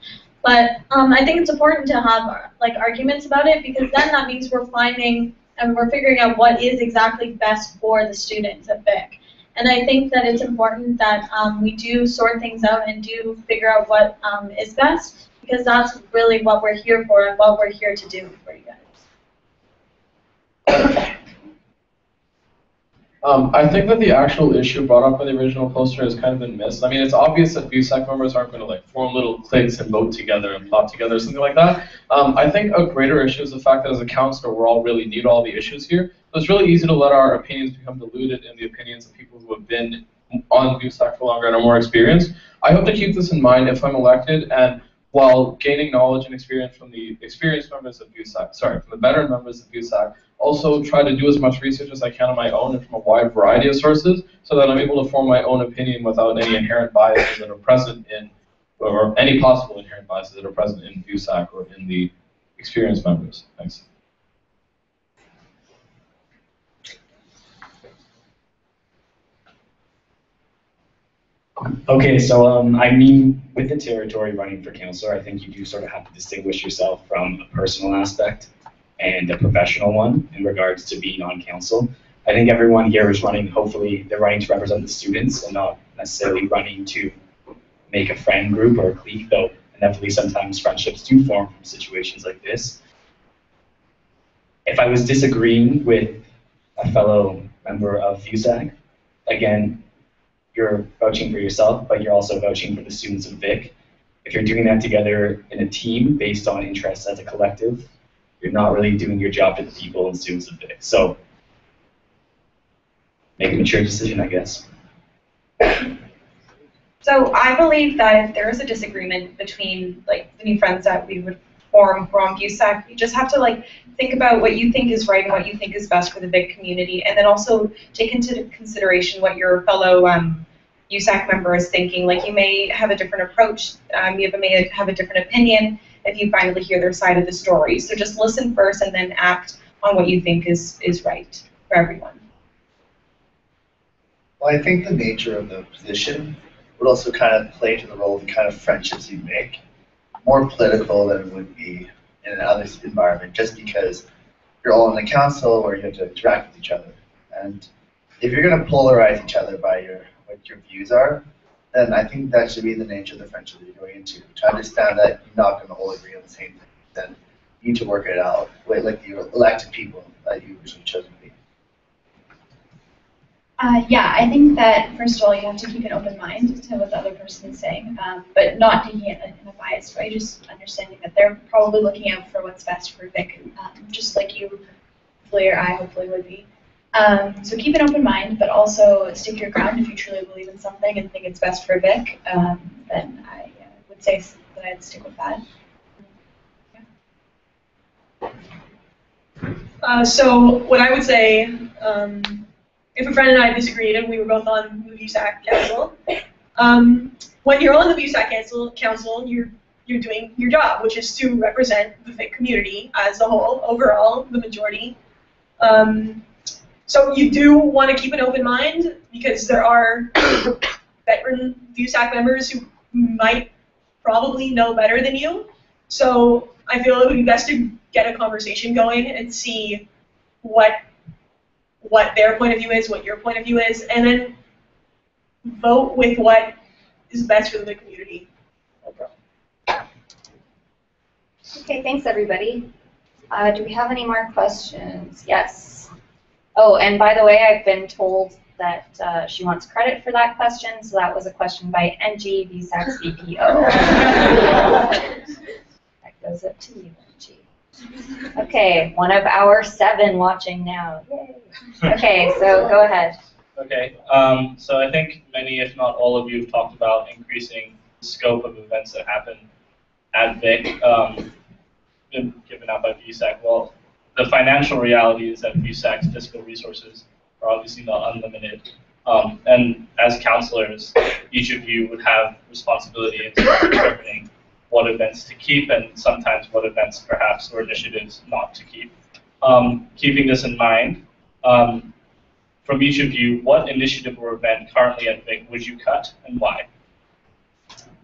C: But I think it's important to have arguments about it because then that means we're finding and we're figuring out what is exactly best for the students at VIC. And I think that it's important that we do sort things out and do figure out what is best because that's really what we're here for and what we're here to do for you guys.
B: I think that the actual issue brought up by the original poster has kind of been missed. I mean, it's obvious that VUSAC members aren't going to form little cliques and vote together and plot together or something like that. I think a greater issue is the fact that as a councillor, we all really need all the issues here. So it's really easy to let our opinions become diluted in the opinions of people who have been on VUSAC for longer and are more experienced. I hope to keep this in mind if I'm elected, and while gaining knowledge and experience from the experienced members of VUSAC, from the veteran members of VUSAC, also try to do as much research as I can on my own and from a wide variety of sources so that I'm able to form my own opinion without any inherent biases that are present in, or any possible inherent biases that are present in VUSAC or in the experienced members. Thanks.
M: Okay, so I mean, with the territory running for councillor, I think you do sort of have to distinguish yourself from a personal aspect and a professional one in regards to being on council. I think everyone here is running, hopefully they're running to represent the students and not necessarily running to make a friend group or a clique, though inevitably sometimes friendships do form from situations like this. If I was disagreeing with a fellow member of VUSAC, again, you're vouching for yourself, but you're also vouching for the students of VIC. If you're doing that together in a team based on interests as a collective, you're not really doing your job to the people and students of VIC. So make a mature decision, I guess.
L: So I believe that if there is a disagreement between the new friends that we would form from VUSAC, you just have to think about what you think is right and what you think is best for the VIC community, and then also take into consideration what your fellow VUSAC member is thinking. You may have a different approach, you may have a different opinion if you finally hear their side of the story. So just listen first and then act on what you think is right for everyone.
K: Well, I think the nature of the position would also kind of play to the role of the kind of friendships you make. More political than it would be in another environment, just because you're all in the council where you have to interact with each other. And if you're going to polarize each other by what your views are, then I think that should be the nature of the friendship that you're going into. To understand that you're not going to all agree on the same thing, then you need to work it out with the elected people that you originally chosen to be.
J: Yeah, I think that first of all you have to keep an open mind to what the other person is saying, but not taking it in a biased way, just understanding that they're probably looking out for what's best for VIC, just like you, hopefully, or I hopefully would be. So keep an open mind, but also stick your ground if you truly believe in something and think it's best for VIC, then I would say that I'd stick with that.
I: Yeah. So what I would say, if a friend and I disagreed and we were both on the VUSAC council, when you're on the VUSAC council, you're doing your job, which is to represent the VIC community as a whole, overall, the majority. So you do want to keep an open mind because there are veteran VUSAC members who might probably know better than you. So I feel it would be best to get a conversation going and see what their point of view is, what your point of view is, and then vote with what is best for the community. No problem.
A: Okay, thanks everybody. Do we have any more questions? Yes. Oh, and by the way, I've been told that she wants credit for that question, so that was a question by NG, VUSAC's VPO. That goes up to you, NG. Okay, one of our 7 watching now. Yay. Okay, so go ahead.
O: Okay, so I think many, if not all of you, have talked about increasing the scope of events that happen at VIC, given out by VUSAC. Well, the financial reality is that VUSAC's fiscal resources are obviously not unlimited. And as counselors, each of you would have responsibility in determining what events to keep and sometimes what events perhaps or initiatives not to keep. Keeping this in mind, from each of you, what initiative or event currently at VIC would you cut and why?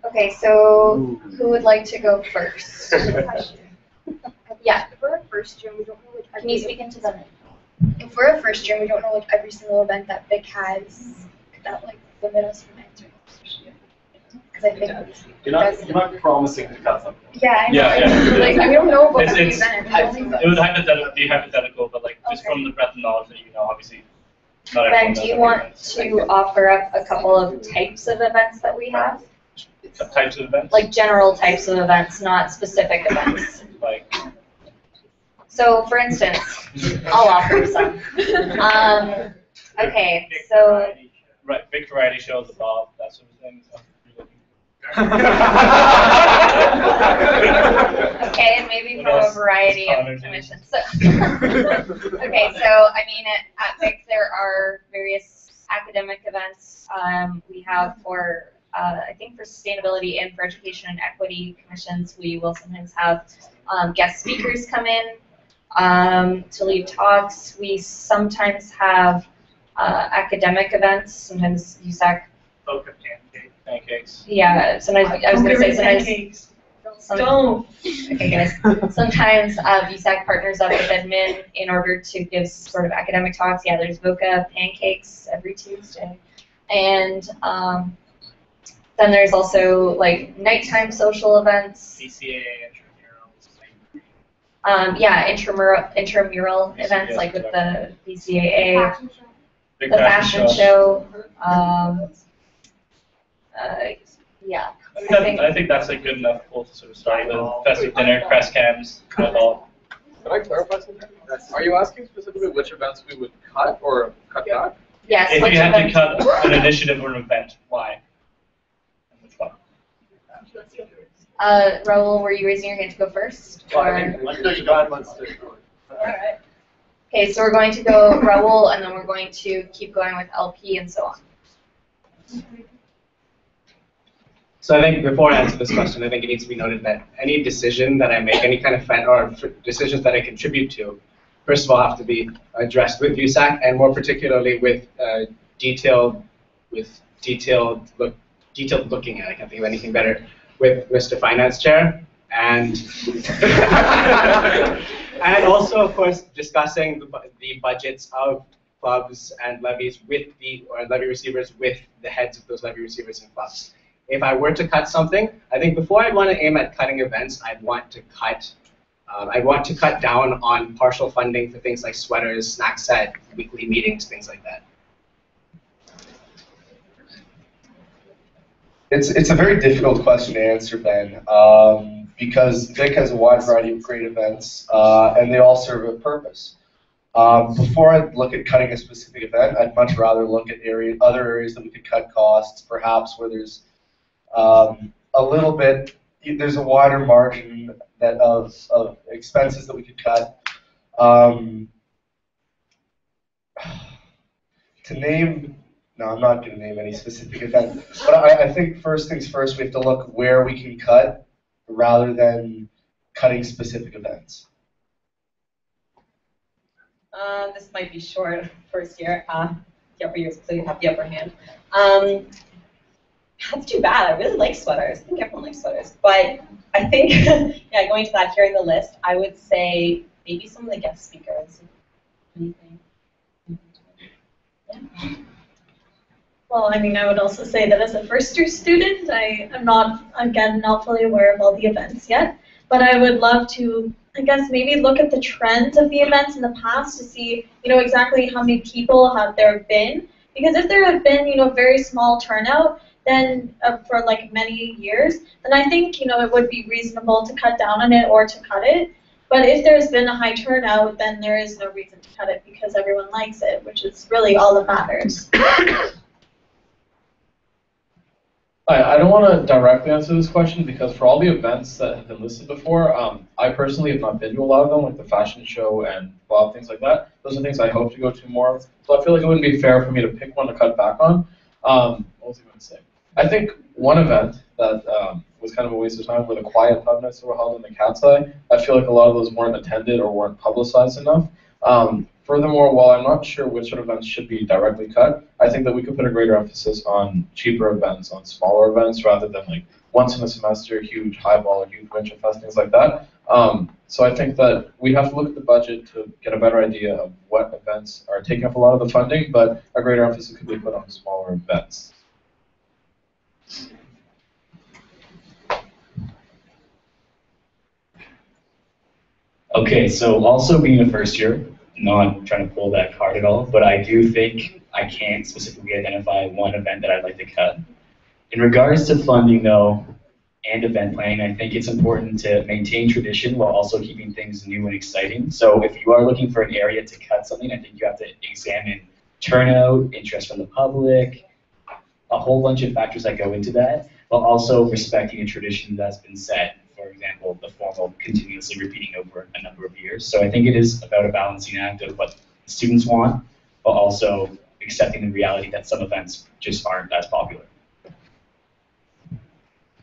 J: Okay, so who would like to go first? Yeah.
G: If we're a first year, we don't know like
J: Can you speak into the mic?
G: If we're a first year, we don't know like every single event that Vic has. Could that like limit us from entering? Because I think
M: You're not promising to cut something.
G: Yeah, I know.
O: Yeah.
G: Like we don't know about every
O: It's-
G: event.
O: It would be hypothetical, but like just from the breadth of knowledge that you know, obviously. Not
J: Ben,
O: everyone
J: do
O: knows
J: you
O: every
J: want
O: event.
J: to offer up a couple of types of events that we have?
O: Types of events?
J: Like general types of events, not specific events.
O: Like,
J: So, for instance, I'll offer some. Okay, so
O: right, big variety shows above, that sort of thing. So you're looking-
J: okay, and maybe
O: What
J: from a
O: else?
J: variety of
O: Honor
J: commissions. So, okay, so I mean, at VIC there are various academic events. We have for I think for sustainability and for education and equity commissions, we will sometimes have guest speakers come in to lead talks. We sometimes have academic events. Sometimes VUSAC.
O: Okay, pancakes.
J: Yeah, sometimes I was going to say sometimes.
I: Pancakes.
J: Some,
I: Don't.
J: Okay, guys. Sometimes VUSAC partners up with admin in order to give sort of academic talks. Yeah, there's VOCA pancakes every Tuesday, and then there's also like nighttime social events.
O: CCA, intramurals.
J: Yeah, intramural events like with the BCAA,
O: Big
J: the fashion show. Yeah.
O: I think that's a good enough goal to sort of start with. Festive dinner, press cams, kind of all.
B: Can I clarify something? Are you asking specifically which events we would cut or cut back?
J: Yes.
O: If
J: which
O: you had to
J: event?
O: cut an initiative or an event, why? And which one?
J: Raul, were you raising your hand to go first? Or?
I: Alright.
J: Okay, so we're going to go Raul, and then we're going to keep going with LP and so on.
F: So I think before I answer this question, I think it needs to be noted that any decision that I make, any kind of decisions that I contribut to, first of all, have to be addressed with VUSAC, and more particularly with detailed looking at. I can't think of anything better with Mr. Finance Chair, and and also, of course, discussing the budgets of clubs and levies with levy receivers with the heads of those levy receivers and clubs. If I were to cut something, I think before I'd want to aim at cutting events, I'd want to cut down on partial funding for things like sweaters, snack set, weekly meetings, things like that.
E: It's a very difficult question to answer, Ben, because VIC has a wide variety of great events, and they all serve a purpose. Before I look at cutting a specific event, I'd much rather look at other areas that we could cut costs, perhaps where there's there's a wider margin of expenses that we could cut. No, I'm not going to name any specific event, but I think first things first, we have to look where we can cut rather than cutting specific events.
D: This might be short first year. The upper years, so you have the upper hand. That's too bad. I really like sweaters. I think everyone likes sweaters. But I think, yeah, going to that, hearing the list, I would say maybe some of the guest speakers. Anything? Yeah.
C: Well, I mean, I would also say that as a first-year student, I'm not, again, not fully aware of all the events yet, but I would love to, I guess, maybe look at the trends of the events in the past to see, exactly how many people have there been. Because if there have been, very small turnout, then for like many years, then I think, it would be reasonable to cut down on it or to cut it. But if there's been a high turnout, then there is no reason to cut it because everyone likes it, which is really all that matters.
B: I don't want to directly answer this question because for all the events that have been listed before, I personally have not been to a lot of them, like the fashion show and things like that. Those are things I hope to go to more of. So I feel like it wouldn't be fair for me to pick one to cut back on. What was I going to say? I think one event that was kind of a waste of time were the quiet pub nights that were held in the Cat's Eye. I feel like a lot of those weren't attended or weren't publicized enough. Furthermore, while I'm not sure which sort of events should be directly cut, I think that we could put a greater emphasis on cheaper events, on smaller events, rather than like once in a semester, huge highball, huge winter fest, things like that. So I think that we have to look at the budget to get a better idea of what events are taking up a lot of the funding, but a greater emphasis could be put on smaller events.
M: Okay, so also being a first year, not trying to pull that card at all, but I do think I can't specifically identify one event that I'd like to cut. In regards to funding though, and event planning, I think it's important to maintain tradition while also keeping things new and exciting. So if you are looking for an area to cut something, I think you have to examine turnout, interest from the public, a whole bunch of factors that go into that, while also respecting a tradition that's been set. For example, the formal continuously repeating over a number of years. So I think it is about a balancing act of what students want, while also accepting the reality that some events just aren't as popular.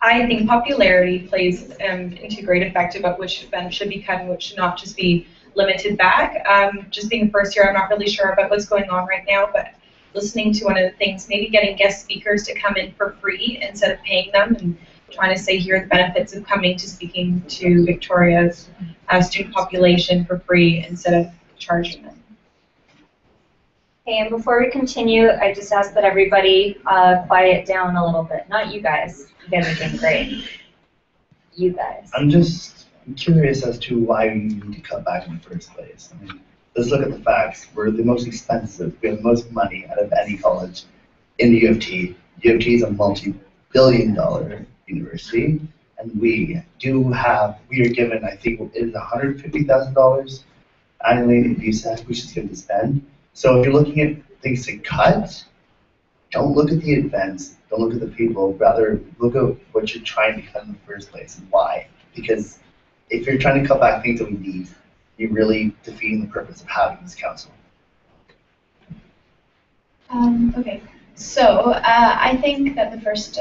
L: I think popularity plays into great effect about which events should be cut and which should not just be limited back. Just being first year, I'm not really sure about what's going on right now, but listening to one of the things, maybe getting guest speakers to come in for free instead of paying them, and trying to say here are the benefits of coming to speaking to Victoria's student population for free instead of charging them.
A: Okay, and before we continue, I just ask that everybody quiet down a little bit. Not you guys. You guys are doing great. You guys.
K: I'm curious as to why we need to cut back in the first place. I mean, let's look at the facts. We're the most expensive. We have the most money out of any college in the U of T. U of T is a multi-billion-dollar university, and we are given, I think it is $150,000 annually in VUSAC, which is good to spend. So if you're looking at things to cut, don't look at the events, don't look at the people, rather look at what you're trying to cut in the first place and why. Because if you're trying to cut back things that we need, you're really defeating the purpose of having this council.
J: Okay, so I think that the first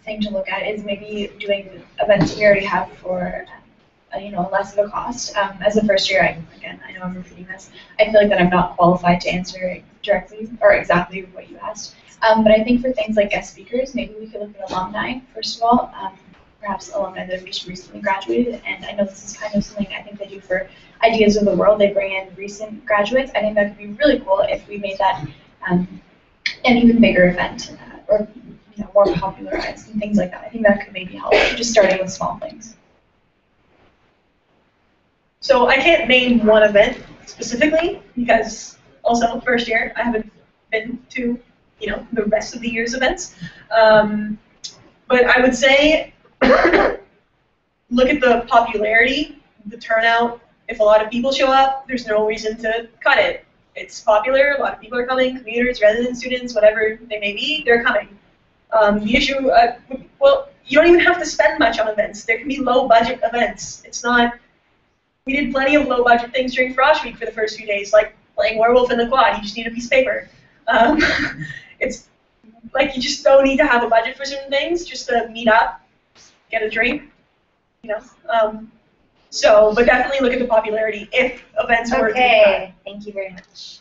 J: thing to look at is maybe doing events that we already have for less of a cost. As a first year, I know I'm repeating this, I feel like that I'm not qualified to answer directly or exactly what you asked. But I think for things like guest speakers, maybe we could look at alumni, first of all, perhaps alumni that have just recently graduated. And I know this is kind of something I think they do for Ideas of the World. They bring in recent graduates. I think that could be really cool if we made that an even bigger event, or more popularized and things like that. I think that could maybe help, just starting with small things.
I: So I can't name one event specifically because also first year I haven't been to the rest of the year's events. But I would say look at the popularity, the turnout. If a lot of people show up, there's no reason to cut it. It's popular, a lot of people are coming, commuters, resident students, whatever they may be, they're coming. The issue, well, you don't even have to spend much on events. There can be low-budget events. It's not. We did plenty of low-budget things during Frosh Week for the first few days, like playing Werewolf in the Quad. You just need a piece of paper. It's like you just don't need to have a budget for certain things, just to meet up, get a drink, So, but definitely look at the popularity if events were to be cut.
A: Thank you very much.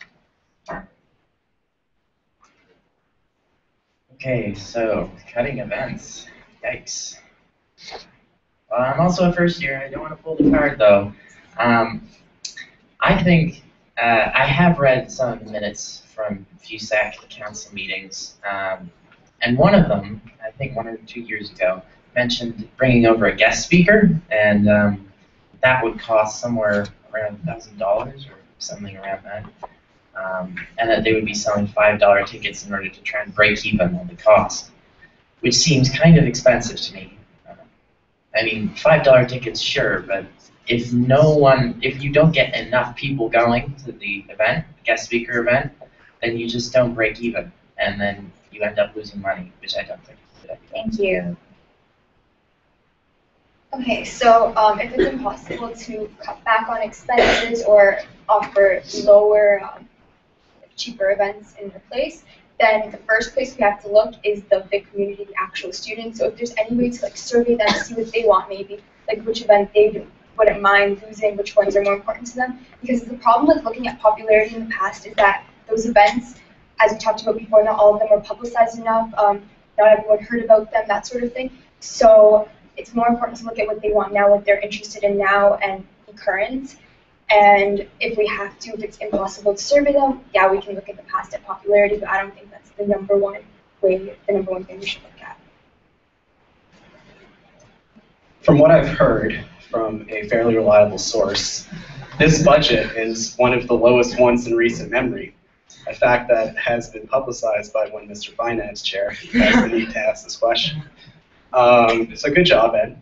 H: Okay, so cutting events. Yikes. Well, I'm also a first year. I don't want to pull the card though. I think I have read some of the minutes from VUSAC council meetings, and one of them, I think 1 or 2 years ago, mentioned bringing over a guest speaker, and that would cost somewhere around $1,000 or something around that. And that they would be selling $5 tickets in order to try and break even on the cost, which seems kind of expensive to me. I mean, $5 tickets, sure, but if you don't get enough people going to the event, guest speaker event, then you just don't break even, and then you end up losing money, which I don't think is
A: Thank you.
J: Okay, so if it's impossible to cut back on expenses or offer lower, cheaper events in their place, then the first place we have to look is the big community, the actual students. So if there's any way to like survey them, see what they want, maybe like which event they wouldn't mind losing, which ones are more important to them. Because the problem with looking at popularity in the past is that those events, as we talked about before, not all of them were publicized enough. Not everyone heard about them, that sort of thing. So it's more important to look at what they want now, what they're interested in now, and the current. And if we have to, if it's impossible to survey them, yeah, we can look at the past at popularity, but I don't think that's the number one thing we should look at.
F: From what I've heard from a fairly reliable source, this budget is one of the lowest ones in recent memory. A fact that has been publicized by one Mr. Finance Chair, who has the need to ask this question. So good job, Ed.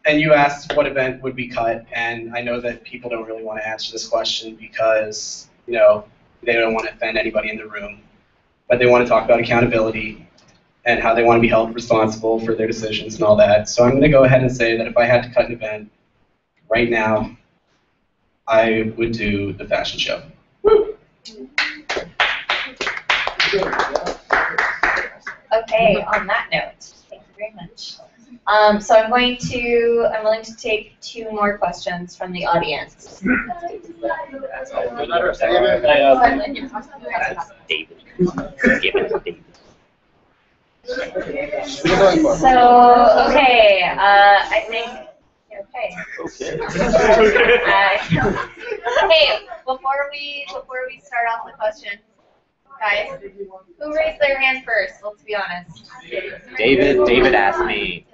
F: And you asked what event would be cut, and I know that people don't really want to answer this question because, you know, they don't want to offend anybody in the room, but they want to talk about accountability and how they want to be held responsible for their decisions and all that. So I'm going to go ahead and say that if I had to cut an event right now, I would do the fashion show.
A: Okay, on that note, thank you very much. So I'm willing to take 2 more questions from the audience. So, okay, I think, okay. Hey, before we start off the questions, guys, who raised their hand first? Let's be honest.
P: David asked me.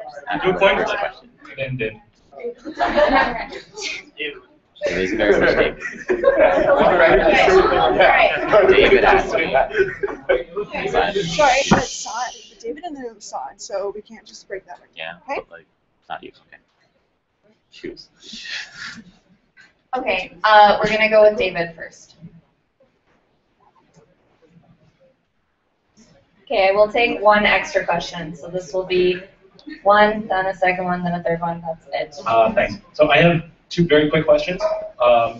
O: Good question. Did.
P: It is very much David.
A: David
P: asked me.
Q: Sorry, but saw it. But David in the room saw it, so we can't just break that.
P: Yeah,
Q: okay?
P: But like, not you. Okay. Choose.
A: Okay, we're gonna go with David first. Okay, I will take 1 extra question. So this will be 1, then a second one, then a third one. That's it.
O: Thanks. So I have 2 very quick questions.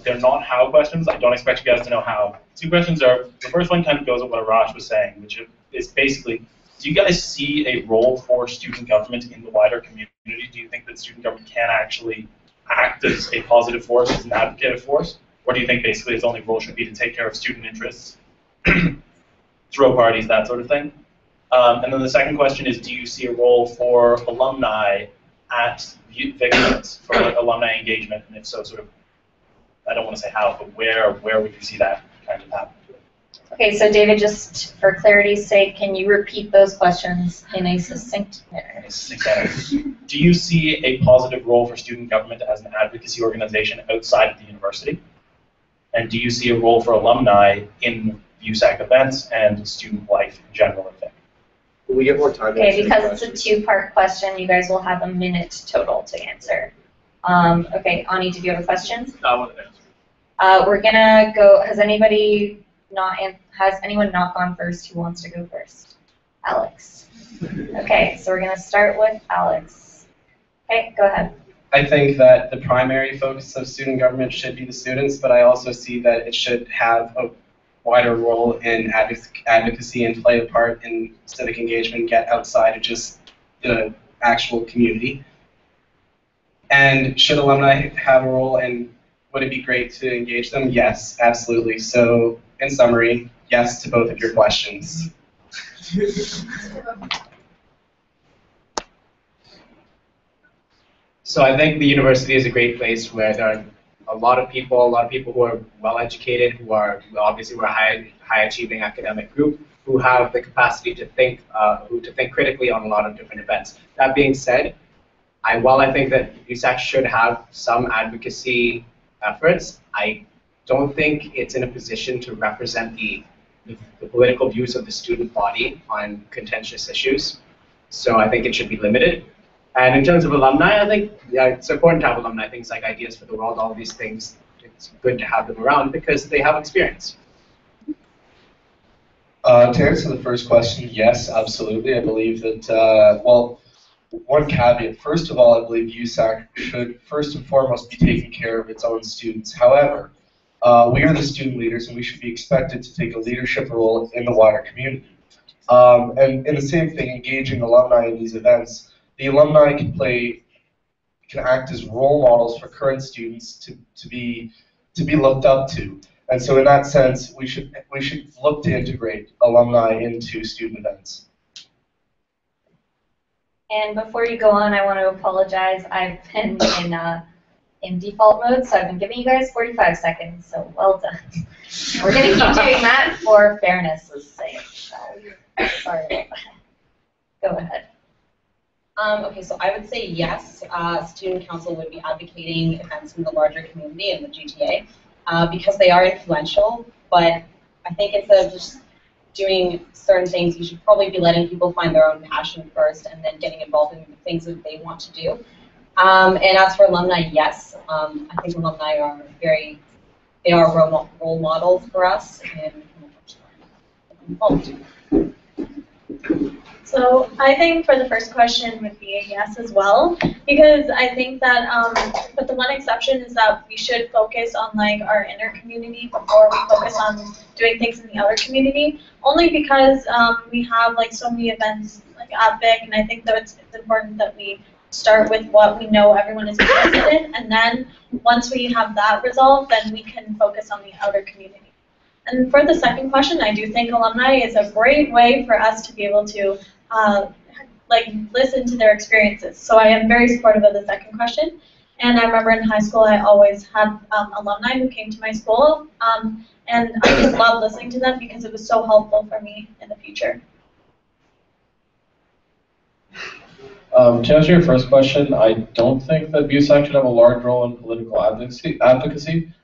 O: They're not how questions. I don't expect you guys to know how. 2 questions are, the first one kind of goes with what Arash was saying, which is basically, do you guys see a role for student government in the wider community? Do you think that student government can actually act as a positive force, as an advocative force? Or do you think basically its only role should be to take care of student interests, throw parties, that sort of thing? And then the second question is, do you see a role for alumni at Vacancies, for alumni engagement? And if so, sort of, I don't want to say how, but where would you see that kind of happen?
A: Okay, so David, just for clarity's sake, can you repeat those questions in a succinct manner?
O: Do you see a positive role for student government as an advocacy organization outside of the university? And do you see a role for alumni in VUSAC events and student life in general, I think?
R: Will we get more time?
A: Okay, because it's a 2-part question, you guys will have a minute total to answer. Okay, Ani, did you have a question?
O: I want to answer.
A: We're gonna go, has anyone not gone first who wants to go first? Alex. Okay, so we're gonna start with Alex. Okay, go ahead.
F: I think that the primary focus of student government should be the students, but I also see that it should have a wider role in advocacy and play a part in civic engagement, get outside of just the actual community. And should alumni have a role, and would it be great to engage them? Yes, absolutely. So in summary, yes to both of your questions.
S: So I think the university is a great place where there are a lot of people who are well educated, who are obviously we're a high achieving academic group, who have the capacity to think critically on a lot of different events. That being said, while I think that VUSAC should have some advocacy efforts, I don't think it's in a position to represent the political views of the student body on contentious issues. So I think it should be limited. And in terms of alumni, I think it's important to have alumni, things like Ideas for the World, all of these things. It's good to have them around because they have experience.
E: To answer the first question, yes, absolutely. I believe that, well, one caveat. First of all, I believe USAC should first and foremost be taking care of its own students. However, we are the student leaders and we should be expected to take a leadership role in the wider community. And in the same thing, engaging alumni in these events, the alumni can act as role models for current students to be looked up to. And so in that sense, we should look to integrate alumni into student events.
A: And before you go on, I want to apologize. I've been in default mode, so I've been giving you guys 45 seconds, so well done. We're going to keep doing that for fairness' sake. So, sorry about that. Go ahead.
D: Okay, so I would say yes, student council would be advocating events in the larger community in the GTA because they are influential, but I think instead of just doing certain things, you should probably be letting people find their own passion first and then getting involved in the things that they want to do. And as for alumni, yes, I think alumni are they are role models for us and involved.
C: So I think for the first question would be a yes as well, because I think that, but the one exception is that we should focus on like our inner community before we focus on doing things in the outer community, only because we have like so many events like at VIC, and I think that it's important that we start with what we know everyone is interested in, and then once we have that resolved, then we can focus on the outer community. And for the second question, I do think alumni is a great way for us to be able to like listen to their experiences. So I am very supportive of the second question. And I remember in high school, I always had alumni who came to my school, and I just loved listening to them because it was so helpful for me in the future.
B: To answer your first question, I don't think that VUSAC should have a large role in political advocacy.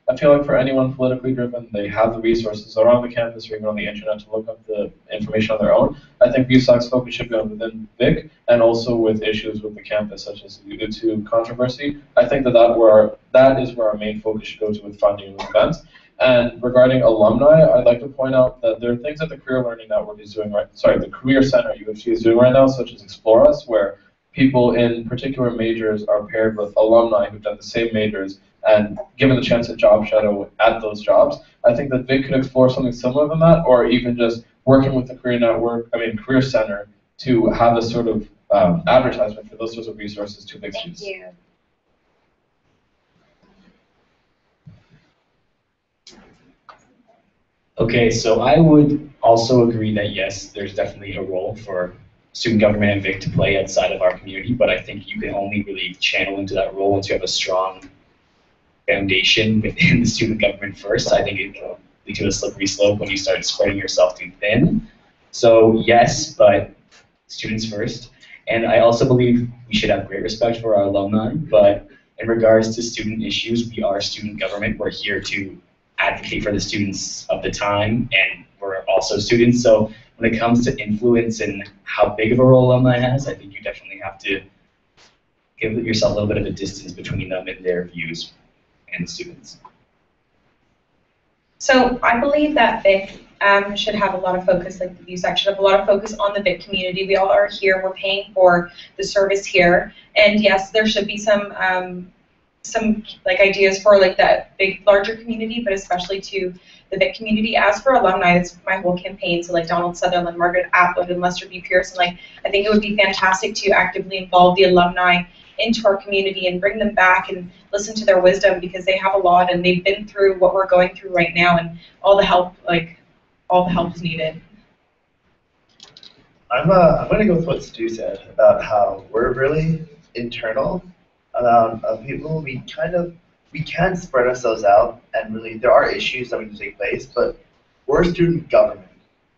B: I feel like for anyone politically driven, they have the resources around the campus or even on the internet to look up the information on their own. I think VUSAC's focus should be on within VIC and also with issues with the campus, such as the U2 controversy. I think that is where our main focus should go to with funding of events. And regarding alumni, I'd like to point out that there are things that the Career Learning Network is doing the Career Center at UFG is doing right now, such as Explore Us, where people in particular majors are paired with alumni who've done the same majors and given the chance to job shadow at those jobs. I think that VIC could explore something similar than that, or even just working with the Career Center to have a sort of advertisement for those sorts of resources to VIC students.
A: Thank you.
M: Okay, so I would also agree that yes, there's definitely a role for student government and VIC to play outside of our community, but I think you can only really channel into that role once you have a strong foundation within the student government first. I think it can lead to a slippery slope when you start spreading yourself too thin. So yes, but students first. And I also believe we should have great respect for our alumni, but in regards to student issues, we are student government. We're here to advocate for the students of the time, and we're also students. So when it comes to influence and how big of a role alumni has, I think you definitely have to give yourself a little bit of a distance between them and their views and the students.
L: So I believe that VIC should have a lot of focus, like the VUSAC should have a lot of focus on the VIC community. We all are here, we're paying for the service here, and yes, there should be some like ideas for like that big, larger community, but especially to the VIC community. As for alumni, that's my whole campaign. So like Donald Sutherland, Margaret Atwood, and Lester B. Pearson. Like I think it would be fantastic to actively involve the alumni into our community and bring them back and listen to their wisdom, because they have a lot and they've been through what we're going through right now, and all the help is needed.
K: I'm going to go with what Stu said about how we're really internal amount of people. We can spread ourselves out, and really there are issues that we can take place, but we're student government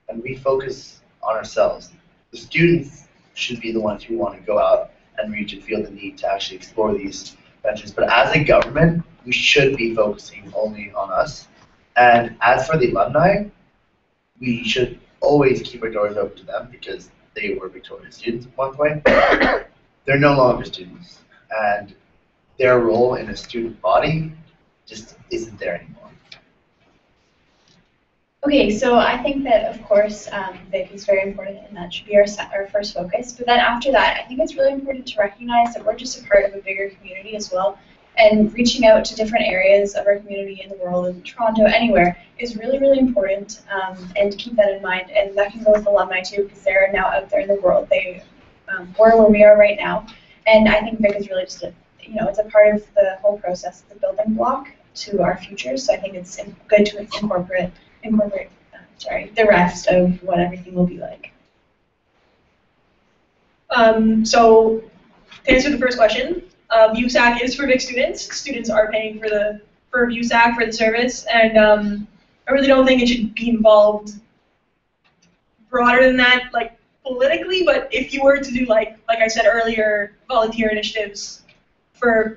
K: and we focus on ourselves. The students should be the ones who want to go out and reach and feel the need to actually explore these ventures. But as a government, we should be focusing only on us. And as for the alumni, we should always keep our doors open to them, because they were Victoria students at one point. They're no longer students, and their role in a student body just isn't there anymore.
J: Okay, so I think that, of course, VIC is very important, and that should be our first focus. But then after that, I think it's really important to recognize that we're just a part of a bigger community as well. And reaching out to different areas of our community in the world, in Toronto, anywhere, is really, really important. And to keep that in mind. And that can go with alumni too, because they're now out there in the world. They were where we are right now. And I think VIC is really just it's a part of the whole process, the building block to our future. So I think it's good to incorporate the rest of what everything will be like.
I: So to answer the first question, VUSAC is for VIC students. Students are paying for VUSAC for the service, and I really don't think it should be involved broader than that, like politically. But if you were to do like I said earlier, volunteer initiatives for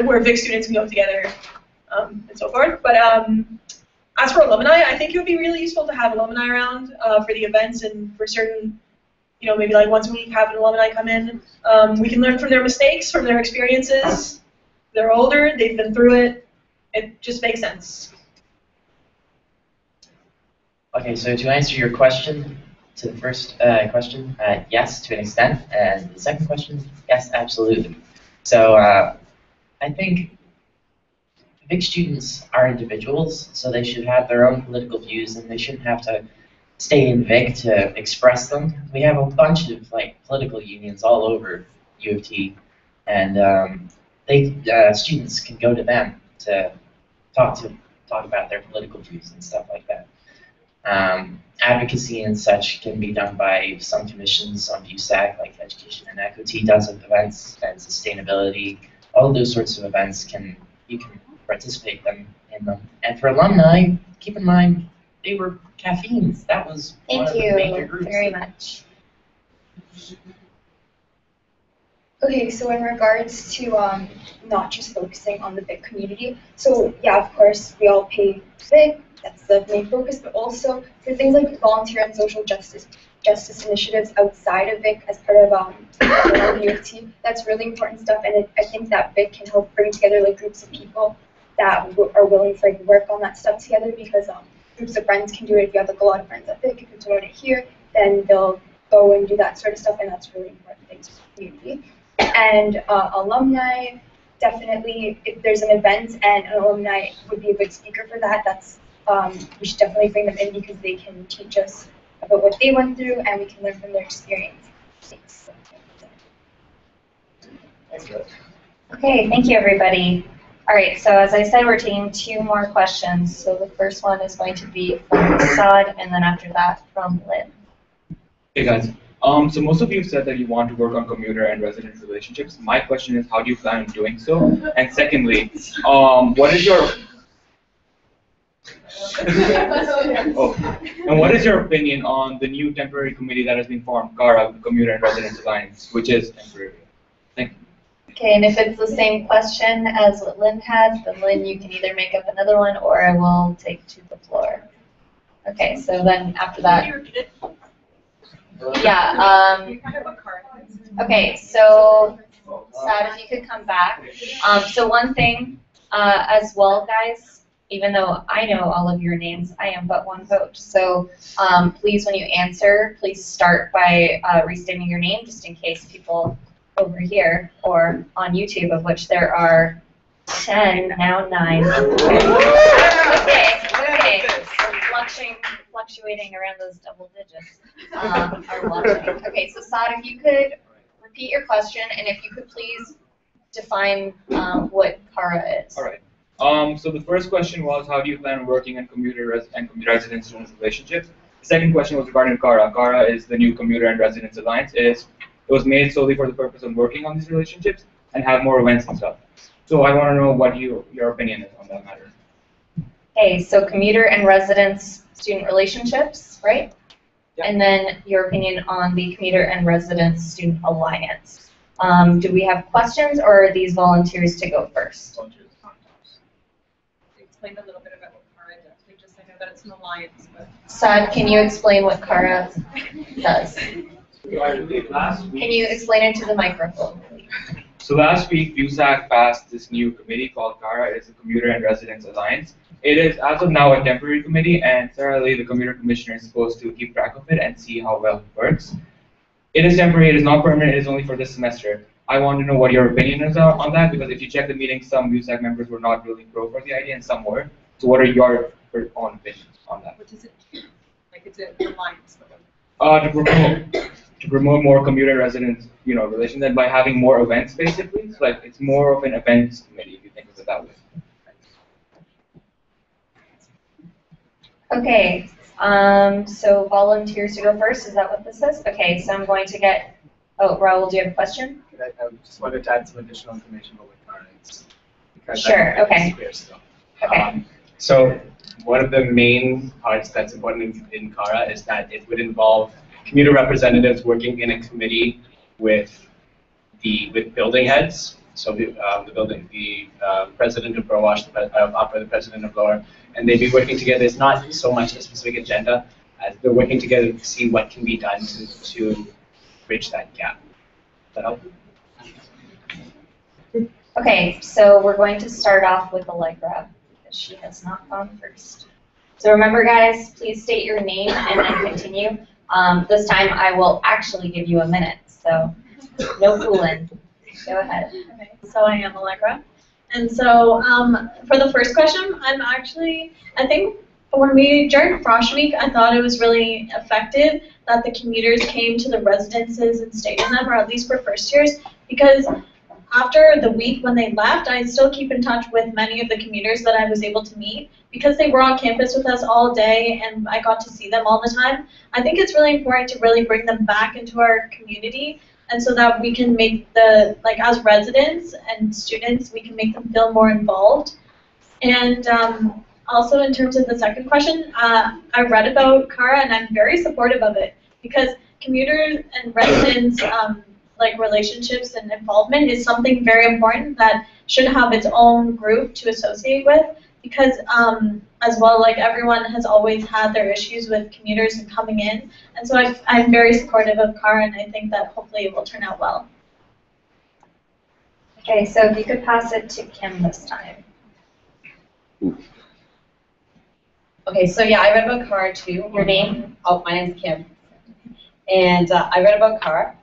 I: where VIC students can go together and so forth. But as for alumni, I think it would be really useful to have alumni around for the events and for certain, maybe like once a week have an alumni come in. We can learn from their mistakes, from their experiences. They're older, they've been through it. It just makes sense.
H: Okay, so to answer your question, to the first question, yes, to an extent, and the second question, yes, absolutely. So I think VIC students are individuals, so they should have their own political views, and they shouldn't have to stay in VIC to express them. We have a bunch of political unions all over U of T, and students can go to them to talk about their political views and stuff like that. Advocacy and such can be done by some commissions on VUSAC, like Education and Equity does at events and sustainability. All those sorts of events you can participate in them. And for alumni, keep in mind they were caffeines. That was one of the major groups.
J: Thank you very much. Okay, so in regards to not just focusing on the VIC community, so yeah, of course, we all pay VIC, that's the main focus, but also for things like volunteer and social justice initiatives outside of VIC as part of the U of T, that's really important stuff, and I think that VIC can help bring together groups of people that are willing to work on that stuff together, because groups of friends can do it. If you have a lot of friends at VIC, if you're doing it here, then they'll go and do that sort of stuff, and that's really important things for the community. And alumni, definitely, if there's an event and an alumni would be a good speaker for that, that's we should definitely bring them in, because they can teach us about what they went through, and we can learn from their experience. Thanks.
A: Okay, thank you, everybody. All right, so as I said, we're taking 2 more questions. So the first one is going to be from Saad, and then after that, from Lynn.
T: Hey guys, so most of you said that you want to work on commuter and resident relationships. My question is, how do you plan on doing so? And secondly, what is your what is your opinion on the new temporary committee that has been formed, CARA, the Commuter and Residents Alliance, which is temporary? Thank you.
A: Okay, and if it's the same question as what Lynn had, then Lynn, you can either make up another one, or I will take to the floor. Okay, so then after that. Yeah. Okay, so Sad, if you could come back. So one thing as well, guys. Even though I know all of your names, I am but one vote. So please, when you answer, please start by restating your name, just in case people over here or on YouTube, of which there are 10, now 9. Okay. Fluctuating around those double digits are watching. Okay, so Saad, if you could repeat your question, and if you could please define what CARA is.
T: All right. So the first question was, how do you plan on working in commuter and resident student relationships? The second question was regarding CARA. CARA is the new Commuter and Residents Alliance. It was made solely for the purpose of working on these relationships and have more events and stuff. So I want to know what your opinion is on that matter.
A: Okay, so commuter and residents student relationships, right? Yep. And then your opinion on the Commuter and Residents Student Alliance. Do we have questions, or are these volunteers to go first?
S: Explain a little bit about what CARA does. We just know that it's an alliance. But
A: Sad, can you explain what CARA does? Can you explain it to the microphone, please?
T: So last week, VUSAC passed this new committee called CARA. It is the Commuter and Residents Alliance. It is, as of now, a temporary committee, and Sarah Lee, the Commuter Commissioner, is supposed to keep track of it and see how well it works. It is temporary, it is not permanent, it is only for this semester. I want to know what your opinion is on that, because if you check the meeting, some VUSAC members were not really pro for the idea, and some were. So what are your own opinions on that?
L: What is it? Like, it's an alliance.
T: To promote more commuter residents, relations, and by having more events, basically. So, like, it's more of an events committee, if you think of it that way.
A: Okay, so volunteers to go first, is that what this is? Okay, so I'm going to get, Raul, do you have a question?
S: I just wanted to add some additional information about what CARA is.
A: Sure, okay.
S: Okay. So one of the main parts that's important in CARA is that it would involve commuter representatives working in a committee with building heads. So the president of Burwash, the president of Lower, and they'd be working together. It's not so much a specific agenda as they're working together to see what can be done to bridge that gap. Does that help?
A: Okay, so we're going to start off with Allegra, because she has not gone first. So remember, guys, please state your name and then continue. This time I will actually give you a minute, so no fooling. Go ahead.
C: Okay, so I am Allegra. And so for the first question, I think when during Frosh Week, I thought it was really effective that the commuters came to the residences and stayed in them, or at least for first years, because after the week when they left, I still keep in touch with many of the commuters that I was able to meet because they were on campus with us all day and I got to see them all the time. I think it's really important to really bring them back into our community, and so that we can make as residents and students, we can make them feel more involved. And also in terms of the second question, I read about CARA and I'm very supportive of it because commuters and residents relationships and involvement is something very important that should have its own group to associate with, because as well, everyone has always had their issues with commuters and coming in, and so I'm very supportive of CARA, and I think that hopefully it will turn out well.
A: Okay, so if you could pass it to Kim this time.
D: Okay, so yeah, I read about CARA too.
A: Your name?
D: Oh, my name's Kim, and I read about CARA.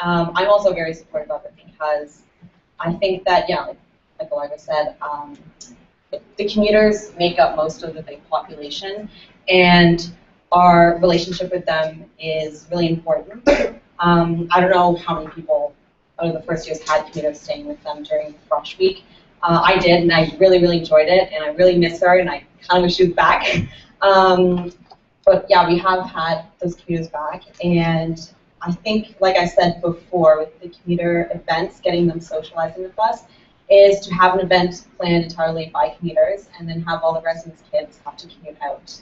D: I'm also very supportive of it because I think that, like Allegra said, the commuters make up most of the big population, and our relationship with them is really important. I don't know how many people out of the first years had commuters staying with them during Frosh Week. I did, and I really, really enjoyed it, and I really miss her, and I kind of wish she was back. But yeah, we have had those commuters back, and I think, like I said before, with the commuter events, getting them socializing with us, is to have an event planned entirely by commuters and then have all the residents' kids have to commute out.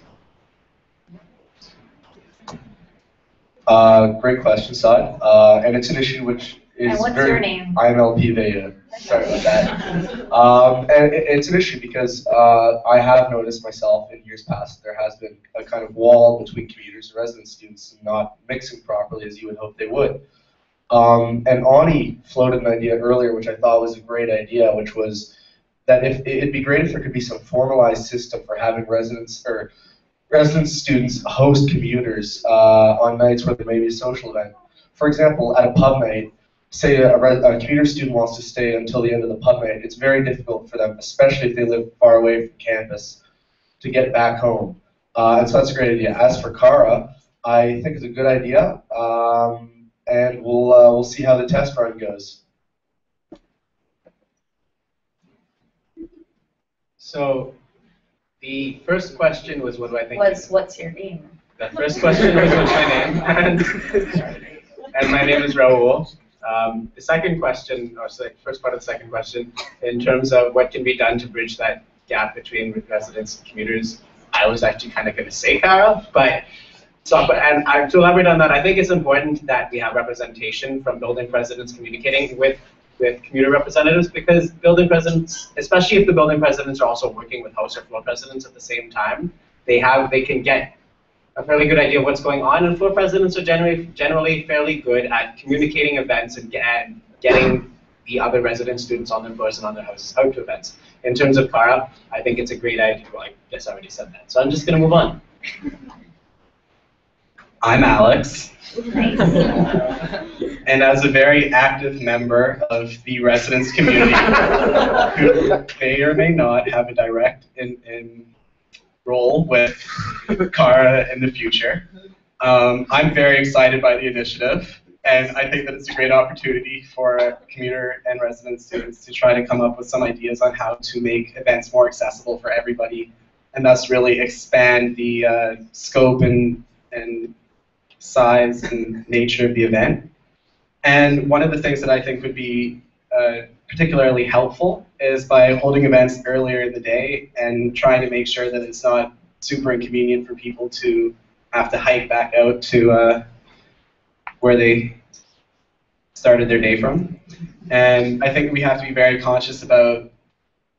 E: Great question, Saad. And it's an issue which is
A: and what's your name?
E: I'm LP Vega. Sorry about that. And it's an issue because I have noticed myself in years past there has been a kind of wall between commuters and resident students not mixing properly as you would hope they would. And Ani floated an idea earlier which I thought was a great idea, which was that it'd be great if there could be some formalized system for having resident students host commuters on nights where there may be a social event. For example, at a pub night, say a commuter student wants to stay until the end of the pub night, it's very difficult for them, especially if they live far away from campus, to get back home. And so that's a great idea. As for CARA, I think it's a good idea, and we'll see how the test run goes.
S: So the first question was, what do I think?
A: What's your name?
S: The first question was, what's my name? And my name is Raul. The second question, or first part of the second question, in terms of what can be done to bridge that gap between residents and commuters, I was actually kind of going to say CARA, but to elaborate on that, I think it's important that we have representation from building presidents communicating with commuter representatives, because building presidents, especially if the building presidents are also working with house or floor presidents at the same time, they can get a fairly good idea of what's going on, and floor presidents are generally fairly good at communicating events and getting the other resident students on their floors and on their houses out to events. In terms of Cara, I think it's a great idea. Well, I guess I already said that. So I'm just going to move on. I'm Alex. And as a very active member of the residents community, who may or may not have a direct role with Cara in the future, I'm very excited by the initiative. And I think that it's a great opportunity for commuter and resident students to try to come up with some ideas on how to make events more accessible for everybody, and thus really expand the scope and size and nature of the event. And one of the things that I think would be particularly helpful is by holding events earlier in the day and trying to make sure that it's not super inconvenient for people to have to hike back out to where they started their day from. And I think we have to be very conscious about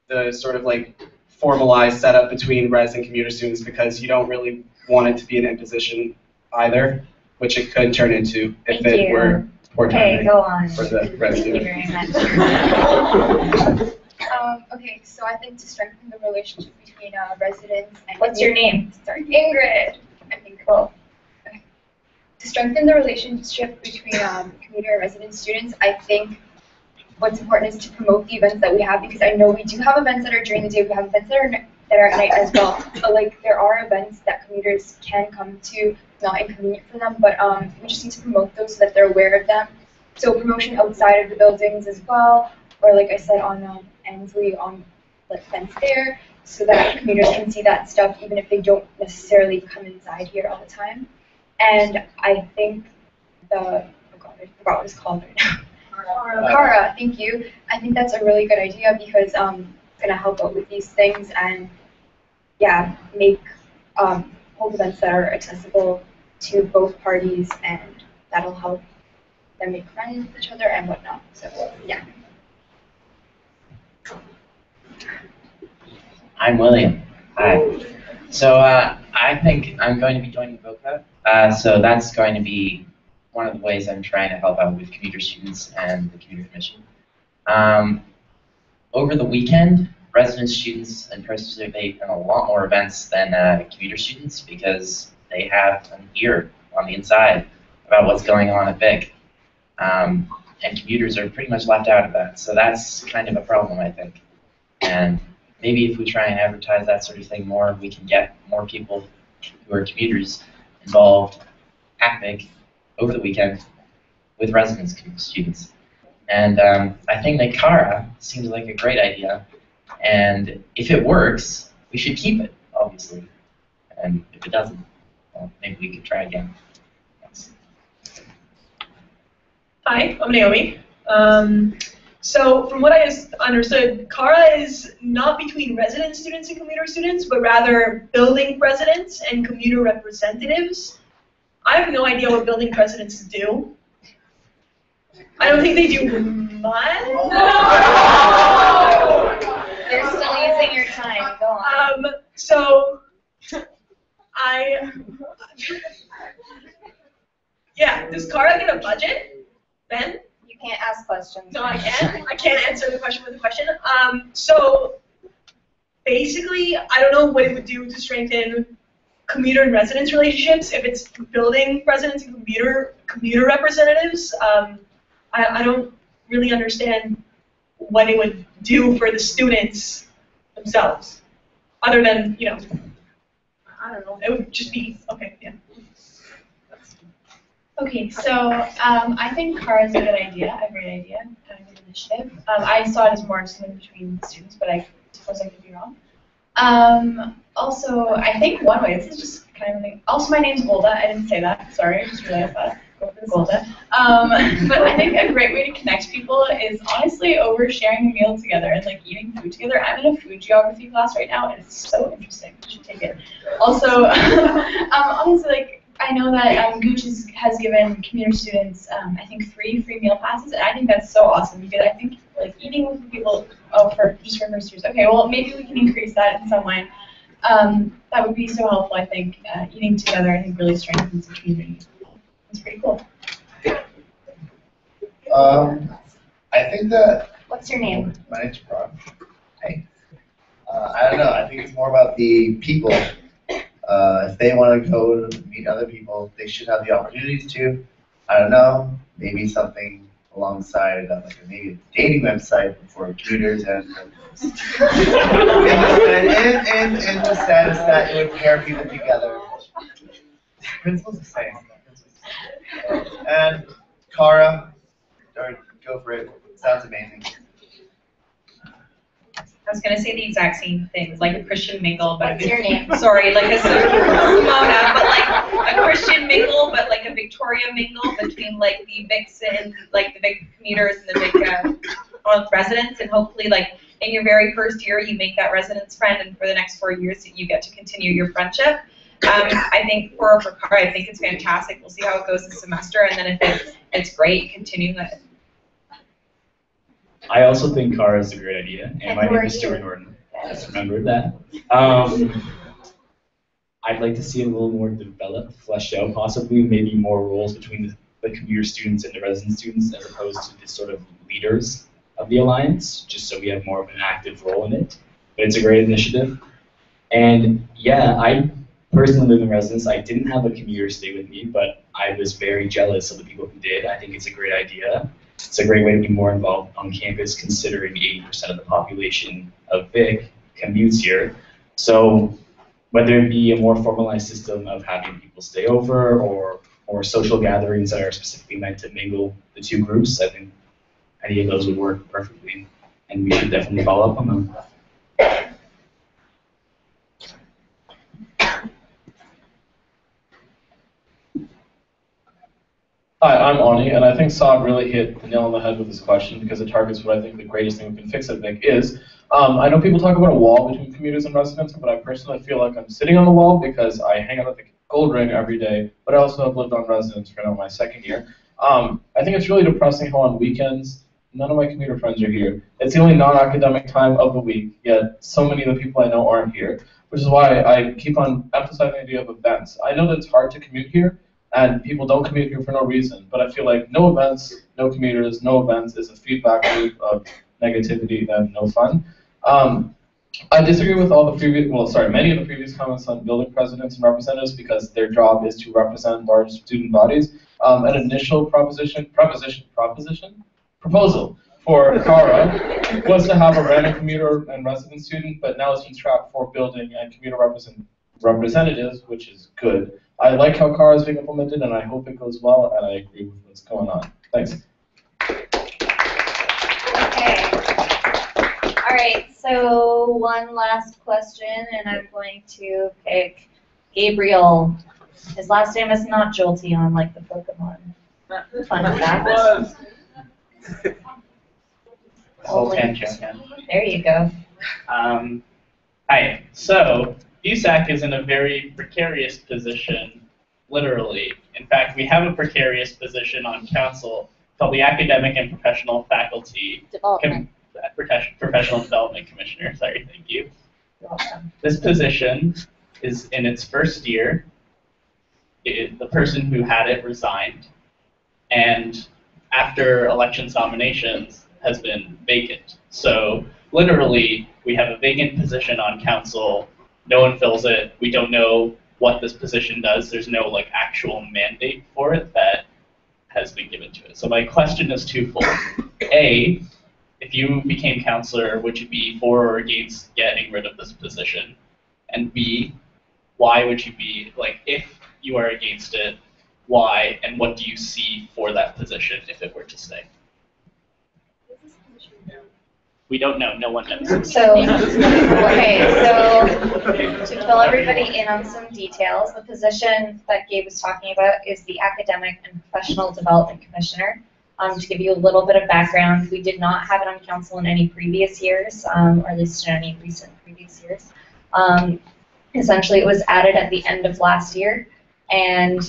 S: the sort of like formalized setup between res and commuter students, because you don't really want it to be an imposition either, which it could turn into if it were poor timing for the res student.
A: Thank you very much.
G: Okay, so I think to strengthen the relationship between residents and...
A: What's your name?
G: Sorry, Ingrid. I'm Ingrid. Cool. Okay. To strengthen the relationship between commuter and resident students, I think what's important is to promote the events that we have, because I know we do have events that are during the day, we have events that are at night as well. But like there are events that commuters can come to, not inconvenient for them, but we just need to promote those so that they're aware of them. So promotion outside of the buildings as well, or like I said on Ansley, on the fence there, so that commuters can see that stuff even if they don't necessarily come inside here all the time. And I think oh God, I forgot what it's called right now. Cara, thank you. I think that's a really good idea, because it's going to help out with these things and, yeah, make hold events that are accessible to both parties, and that'll help them make friends with each other and whatnot. So, yeah.
H: I'm William. Hi. So I think I'm going to be joining VOCA. So that's going to be one of the ways I'm trying to help out with commuter students and the commuter commission. Over the weekend, resident students and participate in a lot more events than commuter students, because they have an ear on the inside about what's going on at VIC. And commuters are pretty much left out of that. So that's kind of a problem, I think. And maybe if we try and advertise that sort of thing more, we can get more people who are commuters involved at VIC over the weekend with residents students. And I think that Cara seems like a great idea. And if it works, we should keep it, obviously. And if it doesn't, well, maybe we could try again. Thanks.
I: Hi, I'm Naomi. So from what I understood, Cara is not between resident students and commuter students, but rather building presidents and commuter representatives. I have no idea what building presidents do. I don't think they do much.
A: They're still using your time. Go on.
I: So yeah, does Cara get a budget, Ben?
A: You can't ask questions.
I: No, I can't. I can't answer the question with a question. So basically, I don't know what it would do to strengthen commuter and residents relationships. If it's building residents and commuter representatives, I don't really understand what it would do for the students themselves, other than, you know, I don't know. It would just be okay. Yeah.
J: Okay, so I think Cara is a good idea, a great idea, a good initiative. I saw it as more something between students, but I suppose I could be wrong. Also, I think one way, this is just kind of like, also my name's Golda, I didn't say that, sorry, I just realized that. Go for the Golda. But I think a great way to connect people is honestly over sharing a meal together and like eating food together. I'm in a food geography class right now, and it's so interesting. You should take it. Also, honestly, like, I know that Gooch has given commuter students, I think 3 free meal passes, and I think that's so awesome, because I think like eating with people, for first years. Okay, well maybe we can increase that in some way. That would be so helpful, I think. Eating together, I think, really strengthens the community. It's pretty cool.
K: I I think that.
A: What's your name?
K: My name's Rob. Hey. I don't know. I think it's more about the people. If they want to go to meet other people, they should have the opportunities to. I don't know. Maybe something alongside, like maybe a dating website for commuters and in the sense that it would pair people together. Principles the same. And Cara, go for it. Sounds amazing.
S: I was gonna say the exact same things, like a Christian mingle, but
A: What's your name?
S: Sorry, like a Simona, but like a Christian mingle, but like a Victoria mingle between like the Vixen, like the big commuters and the big residents, and hopefully like in your very first year you make that residence friend, and for the next 4 years you get to continue your friendship. I think for Cara, I think it's fantastic. We'll see how it goes this semester, and then if it's great, continue it.
M: I also think Cara is a great idea, and my name is Stuart Norton. Just remembered that. I'd like to see it a little more developed, fleshed out, possibly maybe more roles between the commuter students and the resident students as opposed to the sort of leaders of the alliance, just so we have more of an active role in it. But it's a great initiative. And yeah, I personally live in residence. I didn't have a commuter stay with me, but I was very jealous of the people who did. I think it's a great idea. It's a great way to be more involved on campus, considering 80% of the population of Vic commutes here. So whether it be a more formalized system of having people stay over or social gatherings that are specifically meant to mingle the two groups, I think any of those would work perfectly, and we should definitely follow up on them.
B: Hi, I'm Ani, and I think Saab really hit the nail on the head with this question because it targets what I think the greatest thing we can fix at Vic is. I know people talk about a wall between commuters and residents, but I personally feel like I'm sitting on the wall because I hang out at the Gold Ring every day, but I also have lived on residence for now my second year. I think it's really depressing how on weekends, none of my commuter friends are here. It's the only non-academic time of the week, yet so many of the people I know aren't here, which is why I keep on emphasizing the idea of events. I know that it's hard to commute here, and people don't commute here for no reason, but I feel like no events, no commuters, no events is a feedback loop of negativity and no fun. I disagree with all the previous, many of the previous comments on building presidents and representatives because their job is to represent large student bodies. An initial proposal for Cara was to have a random commuter and resident student, but now it's been scrapped for building and commuter representatives, which is good. I like how Cara is being implemented, and I hope it goes well, and I agree with what's going on. Thanks.
A: Okay. All right, so one last question, and I'm going to pick Gabriel. His last name is not Jolteon like the Pokemon. Fun fact. There you go.
U: Hi. So VUSAC is in a very precarious position, literally. In fact, we have a precarious position on council called the Academic and Professional Faculty Professional Development Commissioner. Sorry, thank you.
A: You're welcome.
U: This position is in its first year. The person who had it resigned, and after elections nominations has been vacant. So literally, we have a vacant position on council. No one fills it. We don't know what this position does. There's no like actual mandate for it that has been given to it. So my question is twofold. A, if you became councillor, would you be for or against getting rid of this position? And B, why would you be, like, if you are against it, why, and what do you see for that position if it were to stay? We don't know. No one knows.
A: So, okay, so to fill everybody in on some details, the position that Gabe was talking about is the Academic and Professional Development Commissioner. To give you a little bit of background, we did not have it on council in any previous years, or at least in any recent previous years. Essentially, it was added at the end of last year, and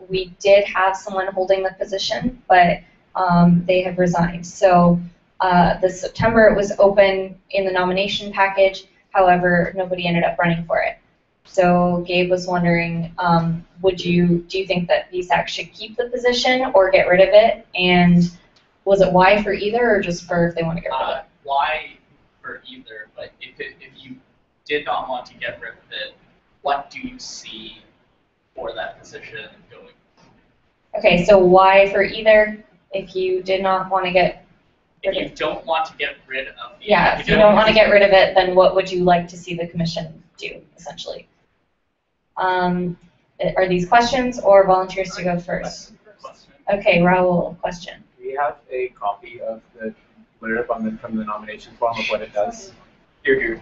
A: we did have someone holding the position, but they have resigned. So this September it was open in the nomination package, however, nobody ended up running for it. So Gabe was wondering, do you think that VUSAC should keep the position or get rid of it? And Was it why for either, or just for if they want to get rid of it?
U: Why for either, but if you did not want to get rid of it, what do you see for that position going?
A: Okay, so why for either if you did not want to get rid
U: If you
A: of it?
U: don't want to get rid of the
A: Yeah, if you don't want to get rid of it, then what would you like to see the commission do, essentially? Are these questions or volunteers to go first? Okay, Raul, question.
S: Do we have a copy of the blurb from the nomination form of what it does?
U: Here.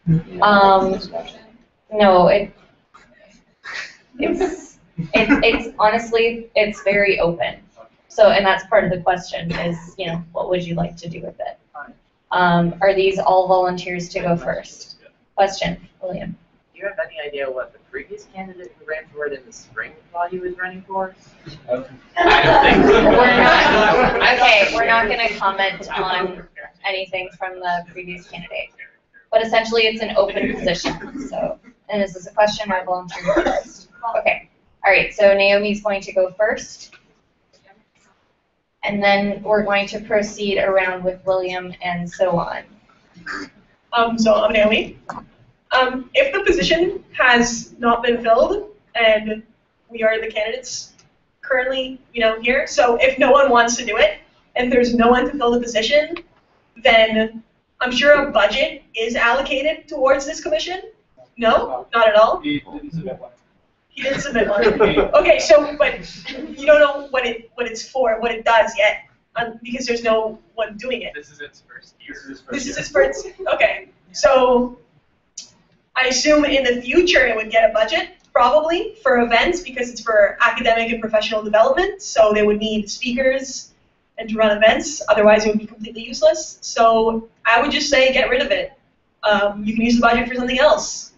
A: No, it's honestly, it's very open. So, and that's part of the question is, you know, what would you like to do with it? Are these all volunteers to go first? Question, William.
H: Do you have any idea what the previous candidate who ran for it in the spring thought he was running for?
U: I don't think so.
A: We're not going to comment on anything from the previous candidate. But essentially, it's an open position. So, and is this a question or volunteer to go first? Okay. All right. So Naomi's going to go first, and then we're going to proceed around with William and so on.
I: So I'm Naomi. If the position has not been filled, and we are the candidates currently, here, so if no one wants to do it, and there's no one to fill the position, then I'm sure a budget is allocated towards this commission. No, not at all.
O: He didn't submit one.
I: He didn't submit one. Okay, so but you don't know what it's for, what it does yet, because there's no one doing it.
U: This is its first year.
I: This is his first. Okay, so I assume in the future it would get a budget, probably, for events, because it's for academic and professional development, so they would need speakers and to run events, otherwise it would be completely useless. So I would just say get rid of it. You can use the budget for something else,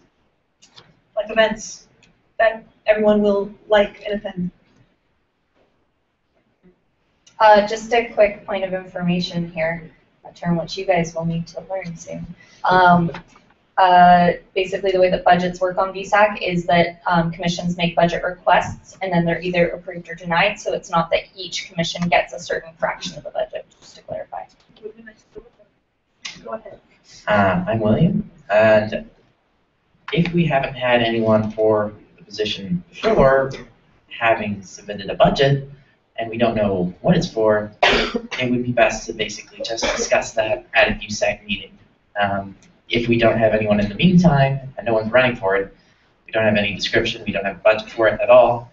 I: like events that everyone will like and attend.
A: Just a quick point of information here, a term which you guys will need to learn soon. Basically, the way that budgets work on VUSAC is that commissions make budget requests, and then they're either approved or denied, so it's not that each commission gets a certain fraction of the budget, just to clarify.
I: Go ahead.
H: I'm William, and if we haven't had anyone for the position before, having submitted a budget, and we don't know what it's for, it would be best to basically just discuss that at a VUSAC meeting. If we don't have anyone in the meantime, and no one's running for it, we don't have any description, we don't have a budget for it at all,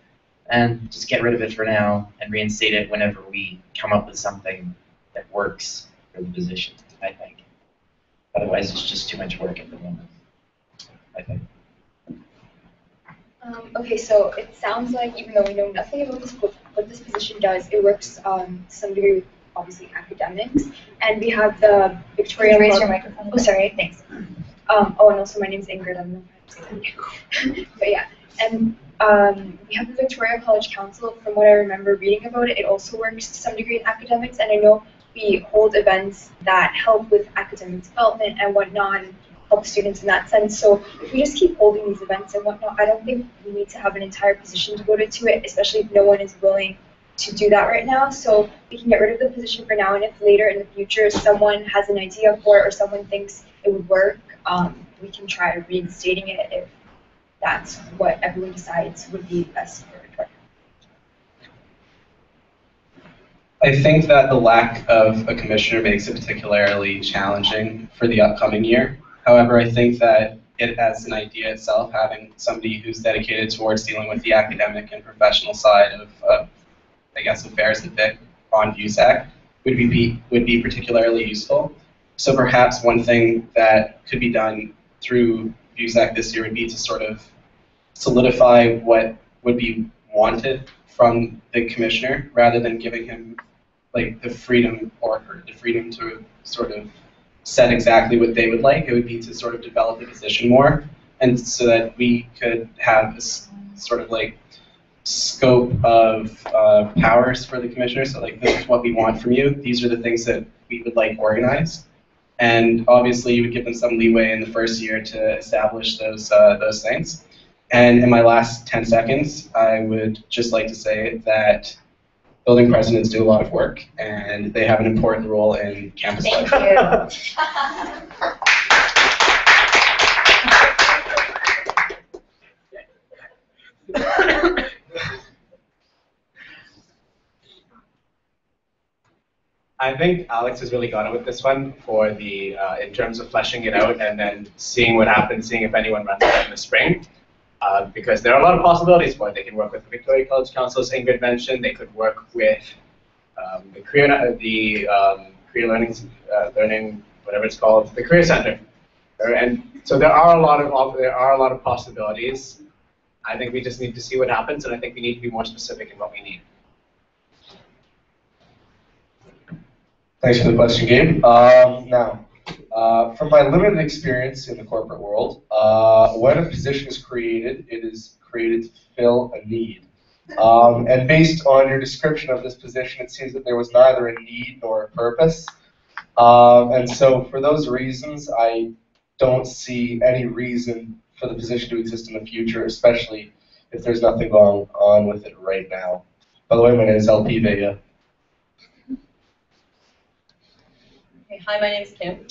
H: and just get rid of it for now and reinstate it whenever we come up with something that works for the position, I think. Otherwise, it's just too much work at the moment, I think.
J: Okay, so it sounds like even though we know nothing about this, what this position does, it works to some degree with obviously academics, and we have the Victoria.
A: Can you raise your microphone?
J: Oh, sorry, thanks. Oh, and also my name's Ingrid. I don't know if I have to say that. But yeah, and we have the Victoria College Council. From what I remember reading about it, it also works to some degree in academics, and I know we hold events that help with academic development and whatnot, and help students in that sense. So if we just keep holding these events and whatnot, I don't think we need to have an entire position devoted to it, especially if no one is willing to do that right now. So we can get rid of the position for now, and if later in the future someone has an idea for it or someone thinks it would work, we can try reinstating it if that's what everyone decides would be best for it.
F: I think that the lack of a commissioner makes it particularly challenging for the upcoming year. However, I think that it as an idea itself, having somebody who's dedicated towards dealing with the academic and professional side of I guess, affairs and FIC on VUSAC would be particularly useful. So perhaps one thing that could be done through VUSAC this year would be to sort of solidify what would be wanted from the commissioner, rather than giving him like the freedom or her the freedom to sort of set exactly what they would like. It would be to sort of develop the position more, and so that we could have this sort of like scope of powers for the commissioner. So like, this is what we want from you. These are the things that we would like organized. And obviously you would give them some leeway in the first year to establish those things. And in my last 10 seconds, I would just like to say that building presidents do a lot of work, and they have an important role in campus life. I think Alex has really got it with this one for the in terms of fleshing it out and then seeing what happens, seeing if anyone runs it in the spring. Because there are a lot of possibilities for it. They can work with the Victoria College Council, as Ingrid mentioned. They could work with the career learning, whatever it's called, the Career Center. And so there are a lot of possibilities. I think we just need to see what happens, and I think we need to be more specific in what we need.
E: Thanks for the question, Gabe. Now, from my limited experience in the corporate world, when a position is created, it is created to fill a need. And based on your description of this position, it seems that there was neither a need nor a purpose. And so for those reasons, I don't see any reason for the position to exist in the future, especially if there's nothing going on with it right now. By the way, my name is LP Vega.
D: Okay, hi, my name is Kim.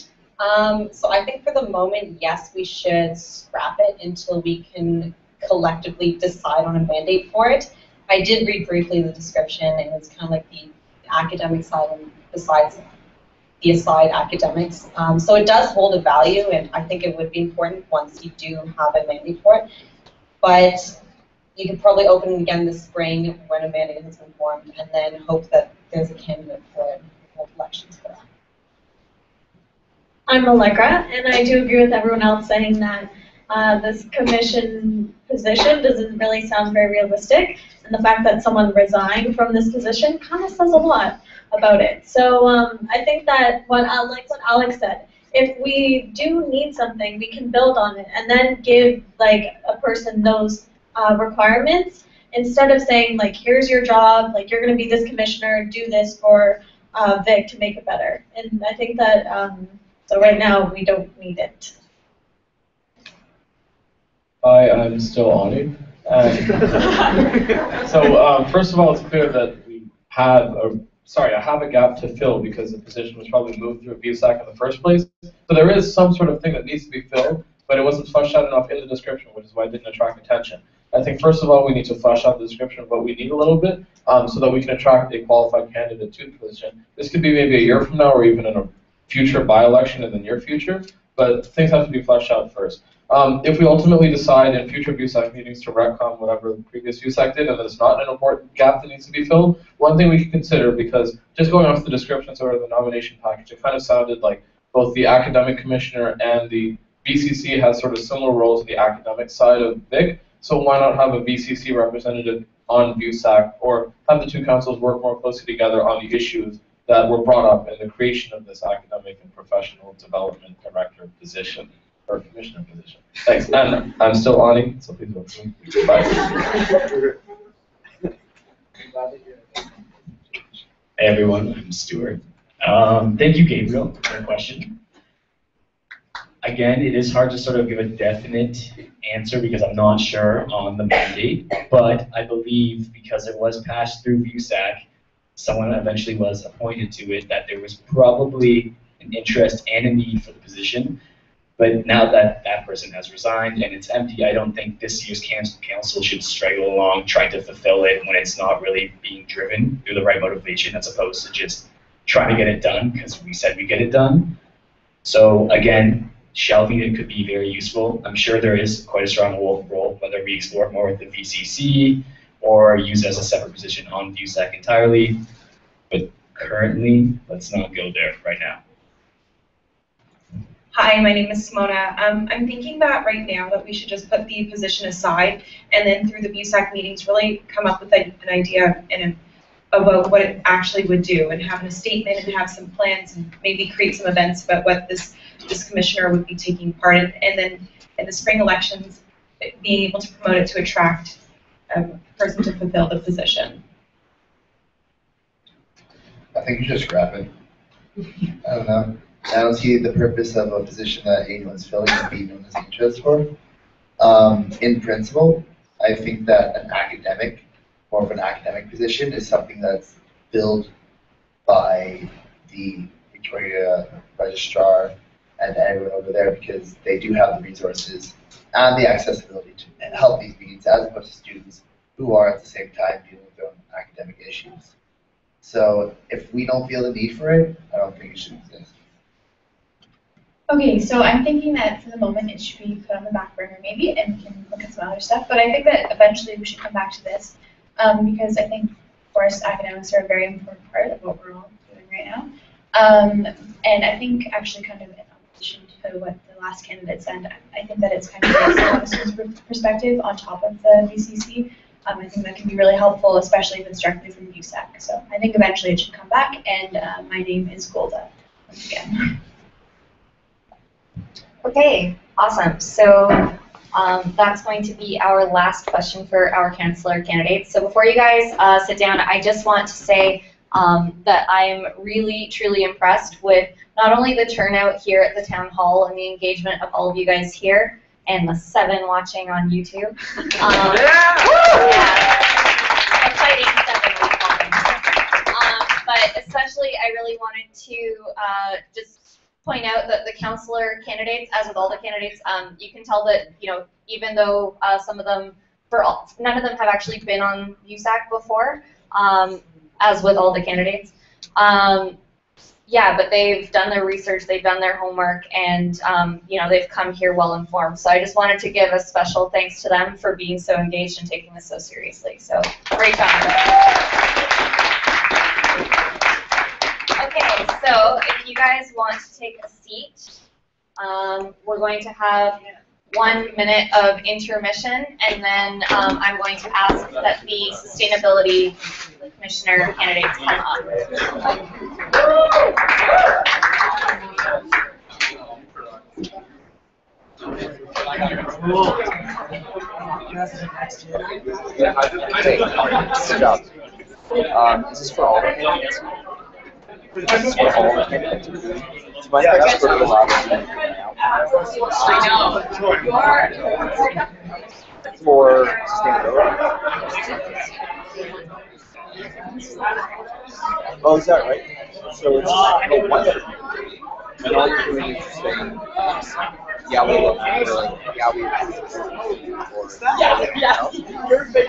D: So I think for the moment, yes, we should scrap it until we can collectively decide on a mandate for it. I did read briefly the description, and it's kind of like the academic side and besides the aside academics. So it does hold a value, and I think it would be important once you do have a mandate for it. But you could probably open it again this spring when a mandate has been formed, and then hope that there's a candidate for it, hold elections for that.
C: I'm Allegra, and I do agree with everyone else saying that this commission position doesn't really sound very realistic, and the fact that someone resigned from this position kind of says a lot about it. So I think that like what Alex said, if we do need something, we can build on it and then give like a person those requirements instead of saying like, here's your job, like you're going to be this commissioner, do this for Vic to make it better. And I think that so right now we don't need it.
B: Hi, I'm still on it. So first of all, it's clear that I have a gap to fill because the position was probably moved through VUSAC in the first place. So there is some sort of thing that needs to be filled, but it wasn't fleshed out enough in the description, which is why it didn't attract attention. I think first of all, we need to flesh out the description of what we need a little bit so that we can attract a qualified candidate to the position. This could be maybe a year from now or even in a future by-election in the near future, but things have to be fleshed out first. If we ultimately decide in future VUSAC meetings to retcon whatever the previous VUSAC did and there's not an important gap that needs to be filled, one thing we can consider, because just going off the descriptions or the nomination package, it kind of sounded like both the academic commissioner and the VCC has sort of similar roles in the academic side of VIC, so why not have a VCC representative on VUSAC or have the two councils work more closely together on the issues that were brought up in the creation of this academic and professional development director position. Or commissioner position. Thanks. And I'm still on it, so please vote for me. Bye.
M: Hey everyone, I'm Stuart. Thank you, Gabriel, for the question. Again, it is hard to sort of give a definite answer because I'm not sure on the mandate, but I believe because it was passed through VUSAC, someone eventually was appointed to it, that there was probably an interest and a need for the position. But now that that person has resigned and it's empty, I don't think this year's council should struggle along trying to fulfill it when it's not really being driven through the right motivation as opposed to just trying to get it done because we said we'd get it done. So again, shelving it could be very useful. I'm sure there is quite a strong role, whether we explore it more with the VCC or use it as a separate position on VUSAC entirely. But currently, let's not go there right now.
L: Hi, my name is Simona. I'm thinking that right now that we should just put the position aside and then through the VUSAC meetings really come up with an idea about what it actually would do and having a statement and have some plans and maybe create some events about what this commissioner would be taking part in, and then in the spring elections being able to promote it to attract a person to fulfill the position.
K: I think you should scrap it. I don't know. I don't see the purpose of a position that anyone's filling and being known as interest for. In principle, I think that more of an academic position is something that's filled by the Victoria Registrar and everyone over there, because they do have the resources and the accessibility to help these needs, as opposed to students who are at the same time dealing with their own academic issues. So if we don't feel the need for it, I don't think it should exist.
J: Okay, so I'm thinking that for the moment it should be put on the back burner maybe, and we can look at some other stuff. But I think that eventually we should come back to this, because I think, of course, academics are a very important part of what we're all doing right now. And I think actually kind of in opposition to what the last candidate said, I think that it's kind of based on a student's perspective on top of the VCC. I think that can be really helpful, especially if it's directly from VUSAC. So I think eventually it should come back, and my name is Golda once again.
A: Okay, awesome. So that's going to be our last question for our councillor candidates. So before you guys sit down, I just want to say that I'm really, truly impressed with not only the turnout here at the town hall and the engagement of all of you guys here, and the 7 watching on YouTube. Exciting 7 we call them. But especially, I really wanted to just point out that the councillor candidates, as with all the candidates, you can tell that, you know, even though some of them, none of them have actually been on VUSAC before, as with all the candidates. Yeah, but they've done their research, they've done their homework, and you know, they've come here well informed. So I just wanted to give a special thanks to them for being so engaged and taking this so seriously. So great job. Okay, so if you guys want to take a seat, we're going to have 1 minute of intermission, and then I'm going to ask that the sustainability commissioner candidates come up.
N: Hey, good job. This is for all the candidates. This is for all the candidates. Do you mind if I just put a lot for sustainability? Oh, is that right? So it's oh, wonderful. And all you're doing is just saying, yeah, we love you, or like, yeah, we perfect.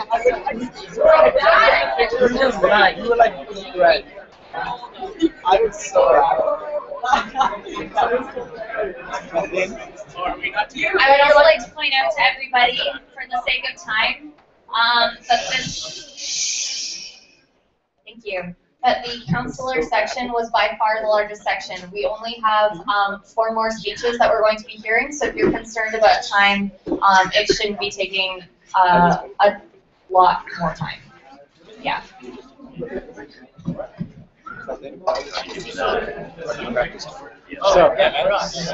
N: You were like, right. I was so
A: I would also like to point out to everybody, for the sake of time, that this, thank you, that the councillor section was by far the largest section. We only have 4 more speeches that we're going to be hearing, so if you're concerned about time, it shouldn't be taking a lot more time. Yeah.
N: So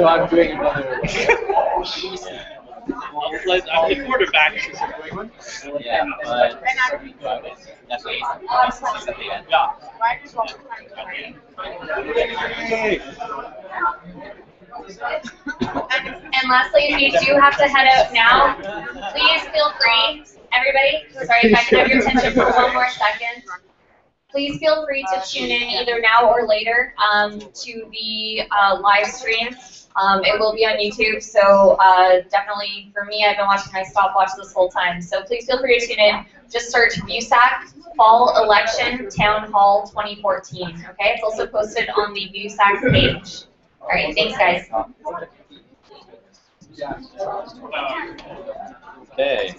N: I'm doing another.
U: I'm the quarterback.
P: Yeah, but definitely.
U: Yeah.
A: And lastly, if you do have to head out now, please feel free, everybody, sorry, if I can have your attention for 1 more second. Please feel free to tune in either now or later to the live stream. It will be on YouTube, so definitely for me, I've been watching my stopwatch this whole time. So please feel free to tune in. Just search VUSAC Fall Election Town Hall 2014. Okay, it's also posted on the VUSAC page. All right, thanks, guys.
P: Okay.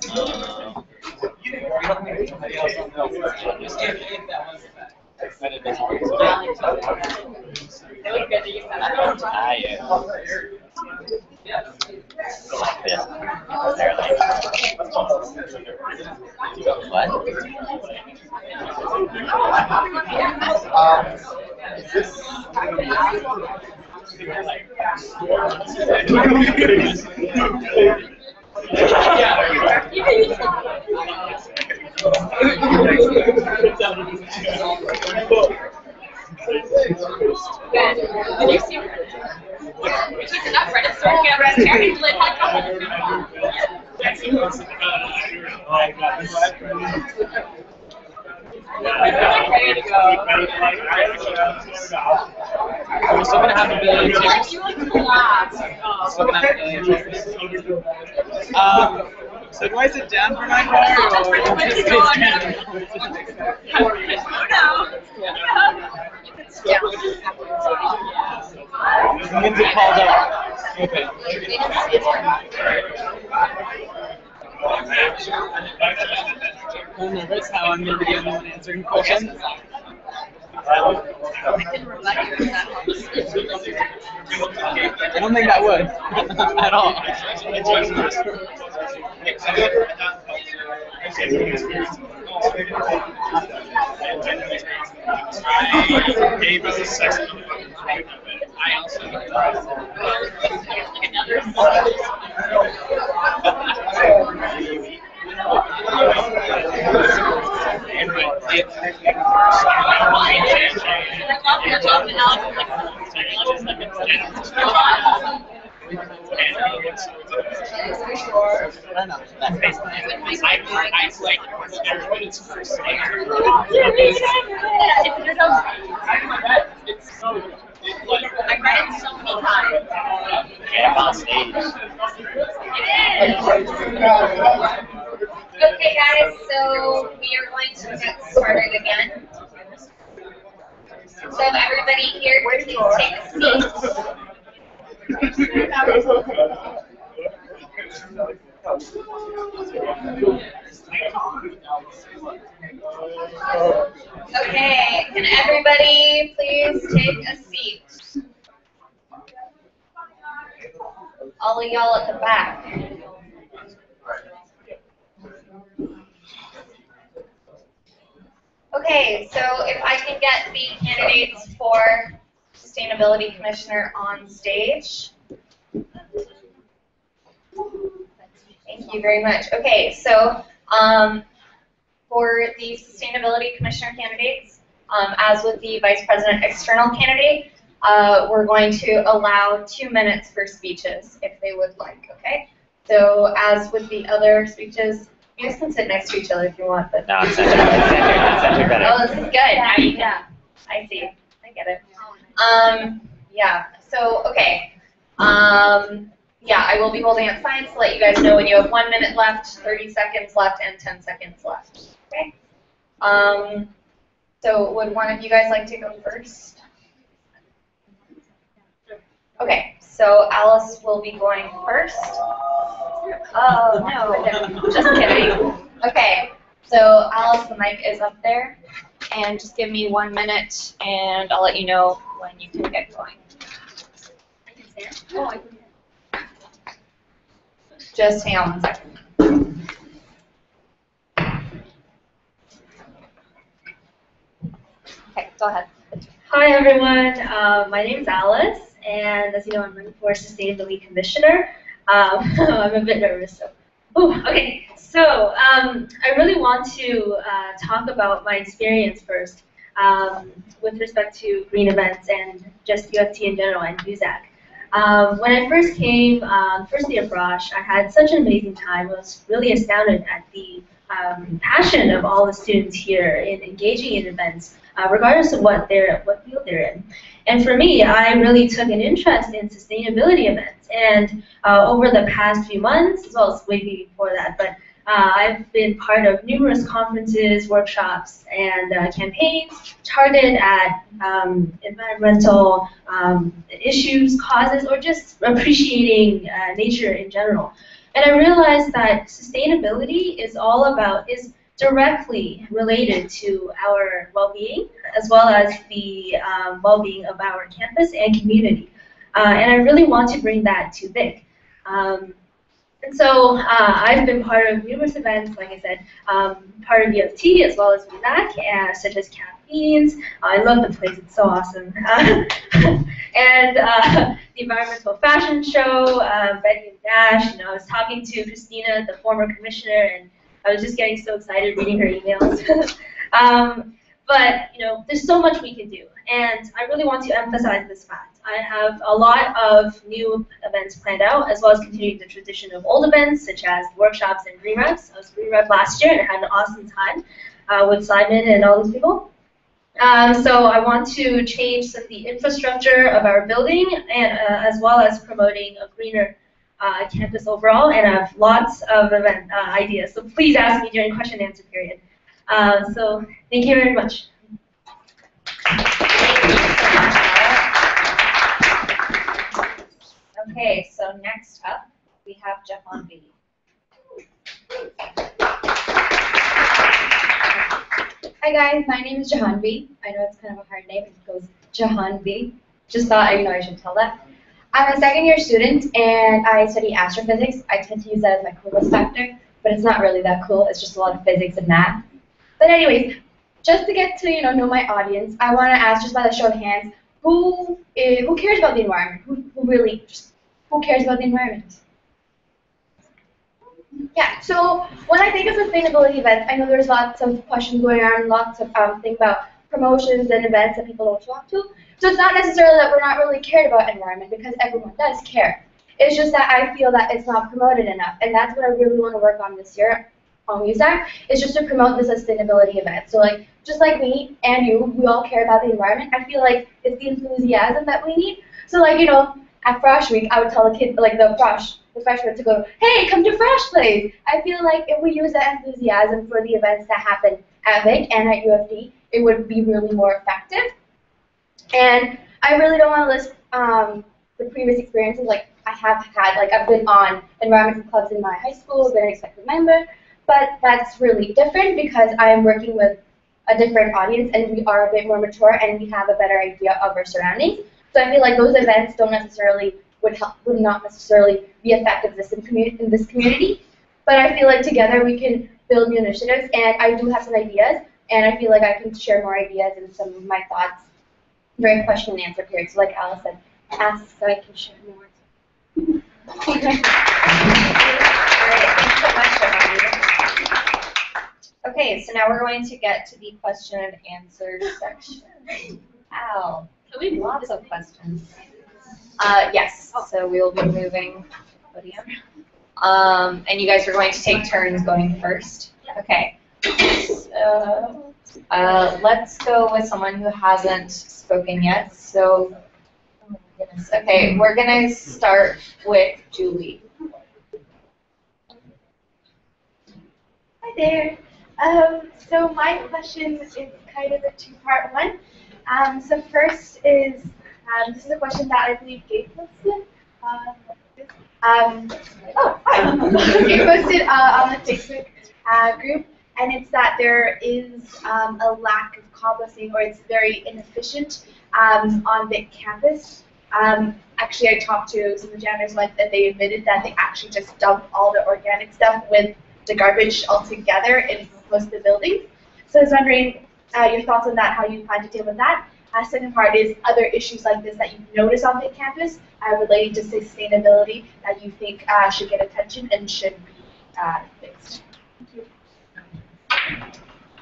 N: Is this
A: Did you see? He's enough for it. Sorry, get rest here.
H: We're still gonna have a billion chairs. Still gonna have a billion chairs. So do I sit down for my part, or just sit down? Means it called up. Okay. I'm nervous how I'm going to be the only one answering questions. I don't think I would at all. I also I've read it so many times. Yeah, on stage.
A: Okay, guys, so we are going to get started again. So if everybody here, please take a seat. Okay, can everybody please take a seat? All of y'all at the back. Okay, so if I can get the candidates for Sustainability Commissioner on stage. Thank you very much. Okay, so for the Sustainability Commissioner candidates, as with the Vice President External candidate, we're going to allow 2 minutes for speeches if they would like, okay? So as with the other speeches, you guys can sit next to each other if you want, but
H: No, it's center better.
A: Oh, this is good. Now you can. I see. I get it. Yeah. So okay. Yeah, I will be holding up signs to let you guys know when you have 1 minute left, 30 seconds left, and 10 seconds left. Okay. So would one of you guys like to go first? Okay. So Alice will be going first. Oh no, just kidding. Okay, so Alice, the mic is up there, and just give me 1 minute, and I'll let you know when you can get going. Oh, I can. Just hang on 1 second. Okay, go ahead.
Q: Hi everyone, my name is Alice, and as you know, I'm running for Sustainability Commissioner. I'm a bit nervous, so. Ooh, okay, so I really want to talk about my experience first with respect to green events and just UFT in general and VUSAC. When I first came, first day of Brosh, I had such an amazing time. I was really astounded at the passion of all the students here in engaging in events, regardless of what field they're in. And for me, I really took an interest in sustainability events. And over the past few months, as well as way before that, but I've been part of numerous conferences, workshops, and campaigns targeted at environmental issues, causes, or just appreciating nature in general. And I realized that sustainability is directly related to our well-being, as well as the well-being of our campus and community. And I really want to bring that to Vic. And so I've been part of numerous events, like I said, part of UFT as well as VUSAC, such as Caffeines. I love the place, it's so awesome. And the environmental fashion show, Betty and Dash. I was talking to Christina, the former commissioner, and I was just getting so excited reading her emails. But there's so much we can do, and I really want to emphasize this fact. I have a lot of new events planned out, as well as continuing the tradition of old events, such as workshops and green reps. I was green rep last year, and I had an awesome time. with Simon and all those people. So I want to change some of the infrastructure of our building, and as well as promoting a greener campus overall, and I have lots of event ideas. So please ask me during question and answer period. So thank you very much.
A: Okay, so next up we have Jahan B.
J: Hi guys, my name is Jahanvi. I know it's kind of a hard name. It goes Jahanvi. Just thought I should tell that. I'm a second-year student and I study astrophysics. I tend to use that as my coolest factor, but it's not really that cool. It's just a lot of physics and math. But anyways, just to get to know my audience, I want to ask, just by the show of hands, who cares about the environment? Who cares about the environment? Yeah, so when I think of sustainability events, I know there's lots of questions going on, lots of things about promotions and events that people don't show up to. So it's not necessarily that we're not really cared about environment, because everyone does care. It's just that I feel that it's not promoted enough, and that's what I really want to work on this year on VUSAC, is just to promote the sustainability event. So like, just like me and you, we all care about the environment. I feel like it's the enthusiasm that we need. So like, at Frosh Week, I would tell the kids, like the freshmen to go, hey, come to Frosh Plays. I feel like if we use that enthusiasm for the events that happen at Vic and at UFD, it would be really more effective. And I really don't want to list the previous experiences. Like I have had, like I've been on environmental clubs in my high school, been an expected member, but that's really different because I am working with a different audience and we are a bit more mature and we have a better idea of our surroundings. So I feel like those events would not necessarily be effective in this community. But I feel like together we can build new initiatives, and I do have some ideas, and I feel like I can share more ideas and some of my thoughts during question and answer period. So like Alice said, ask so I can share more.
A: All right, thanks so much, Jahan. Okay, so now we're going to get to the question and answer section. Wow. We have lots of questions. Yes, so we will be moving podium. And you guys are going to take turns going first. Okay. So let's go with someone who hasn't spoken yet. So, oh my goodness. Okay, we're going to start with Julie.
R: Hi there. So my question is kind of a two-part one. So first is, this is a question that I believe Gabe posted. Gabe posted on the Facebook group, and it's that there is a lack of composting, or it's very inefficient on Vic campus. Actually, I talked to some of the janitors once, and they admitted that they actually just dump all the organic stuff with the garbage altogether in most of the buildings. So I was wondering your thoughts on that, how you plan to deal with that. Second part is other issues like this that you've noticed on Vic campus related to sustainability that you think should get attention and should be fixed.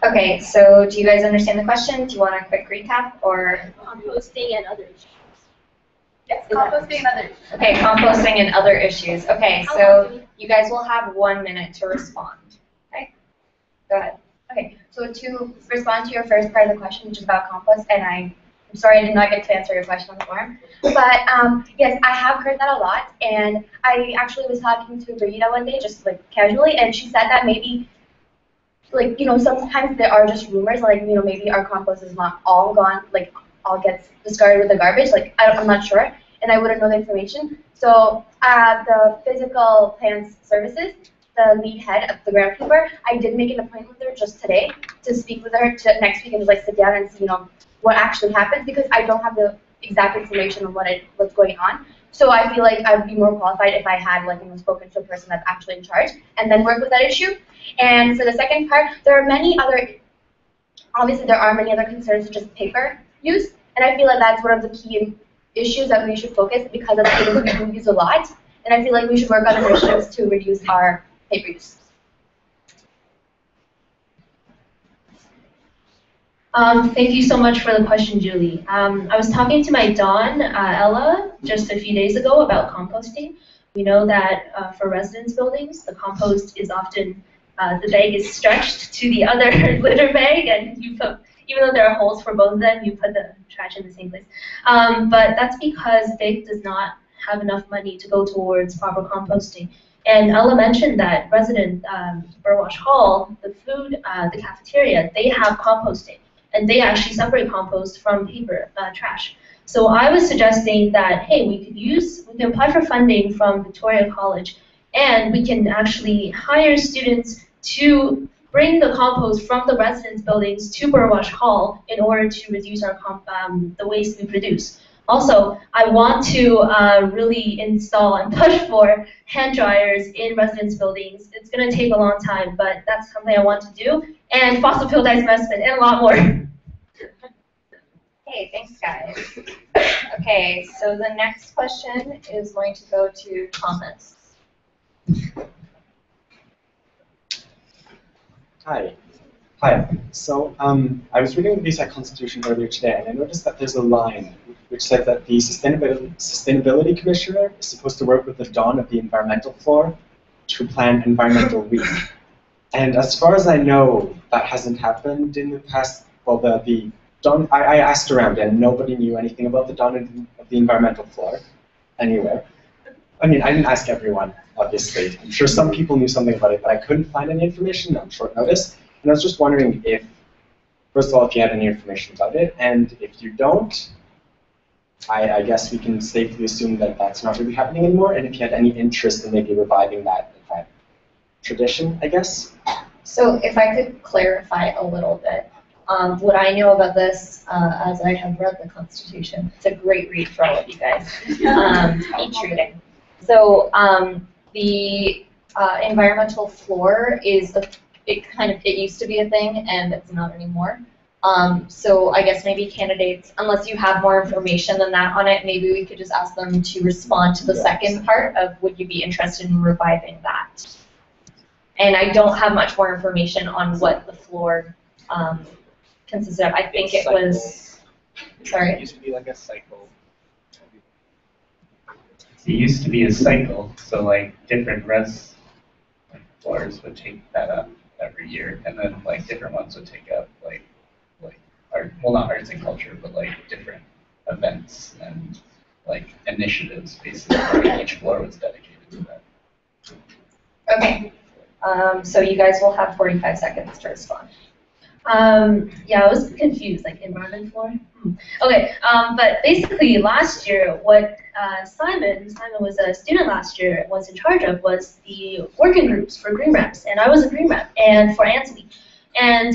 A: Okay, so do you guys understand the question? Do you want a quick recap, or?
R: Composting and other issues.
A: Yes, composting and other issues. Okay, composting and other issues. Okay, so you guys will have 1 minute to respond. Okay, go ahead.
J: Okay, so to respond to your first part of the question, which is about compost, and I'm sorry I did not get to answer your question on the forum, but yes, I have heard that a lot, and I actually was talking to Rita one day, just like casually, and she said that maybe, like, sometimes there are just rumors, like, maybe our compost is not all gone, like, all gets discarded with the garbage, like, I'm not sure, and I wouldn't know the information. So the physical plants services, the lead head of the groundkeeper, I did make an appointment with her just today to speak with her next week and just like sit down and see, what actually happens, because I don't have the exact information on what's going on. So I feel like I would be more qualified if I had spoken to a person that's actually in charge and then work with that issue. And for the second part, there are many other concerns such as paper use, and I feel like that's one of the key issues that we should focus, because of the things we use a lot, and I feel like we should work on initiatives to reduce our paper use.
Q: Thank you so much for the question, Julie. I was talking to my Dawn, Ella, just a few days ago about composting. We know that for residence buildings, the compost is often the bag is stretched to the other litter bag, and you put, even though there are holes for both of them, you put the trash in the same place. But that's because BIG does not have enough money to go towards proper composting. And Ella mentioned that resident Burwash Hall, the food, the cafeteria, they have composting, and they actually separate compost from paper trash. So I was suggesting that, hey, we can apply for funding from Victoria College, and we can actually hire students to bring the compost from the residence buildings to Burwash Hall in order to reduce our the waste we produce. Also, I want to really install and push for hand dryers in residence buildings. It's going to take a long time, but that's something I want to do. And fossil fuel divestment and a lot more.
A: Hey, thanks guys. Okay, so the next question is going to go to Thomas.
T: Hi. So I was reading the VUSAC Constitution earlier today, and I noticed that there's a line which says that the Sustainability Commissioner is supposed to work with the dawn of the environmental floor to plan Environmental Week. And as far as I know, that hasn't happened in the past. Well, the dawn, I asked around, and nobody knew anything about the dawn of the environmental floor anywhere. I mean, I didn't ask everyone, obviously. I'm sure some people knew something about it, but I couldn't find any information on short notice. And I was just wondering if, first of all, if you had any information about it, and if you don't, I guess we can safely assume that that's not really happening anymore, and if you had any interest in maybe reviving that tradition, I guess.
A: So if I could clarify a little bit, what I know about this, as I have read the Constitution, it's a great read for all of you guys, each reading. So the environmental floor is it used to be a thing, and it's not anymore. So I guess maybe candidates, unless you have more information than that on it, maybe we could just ask them to respond to the second part of would you be interested in reviving that. And I don't have much more information on what the floor consisted of. I think it was, sorry?
V: It used to be like a cycle. It used to be a cycle, so like different floors would take that up every year, and then like different ones would take up like art, well, not arts and culture, but like different events and like initiatives basically where each floor was dedicated to that.
A: Okay. So you guys will have 45 seconds to respond.
Q: Yeah, I was confused, like environment floor. Okay, but basically last year, what Simon was a student last year, was in charge of was the working groups for green reps, and I was a green rep, and for Ansley. And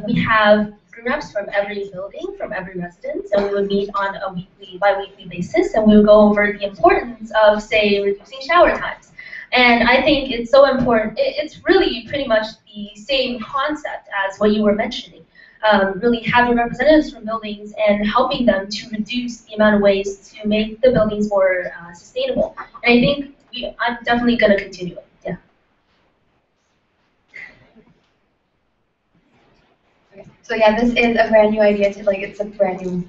Q: we have green reps from every building, from every residence, and we would meet on a bi-weekly basis, and we would go over the importance of, say, reducing shower times. And I think it's so important. It's really pretty much the same concept as what you were mentioning. Really having representatives from buildings and helping them to reduce the amount of waste to make the buildings more sustainable. And I think I'm definitely going to continue it. Yeah.
J: Okay. So yeah, this is a brand new idea. It's a brand new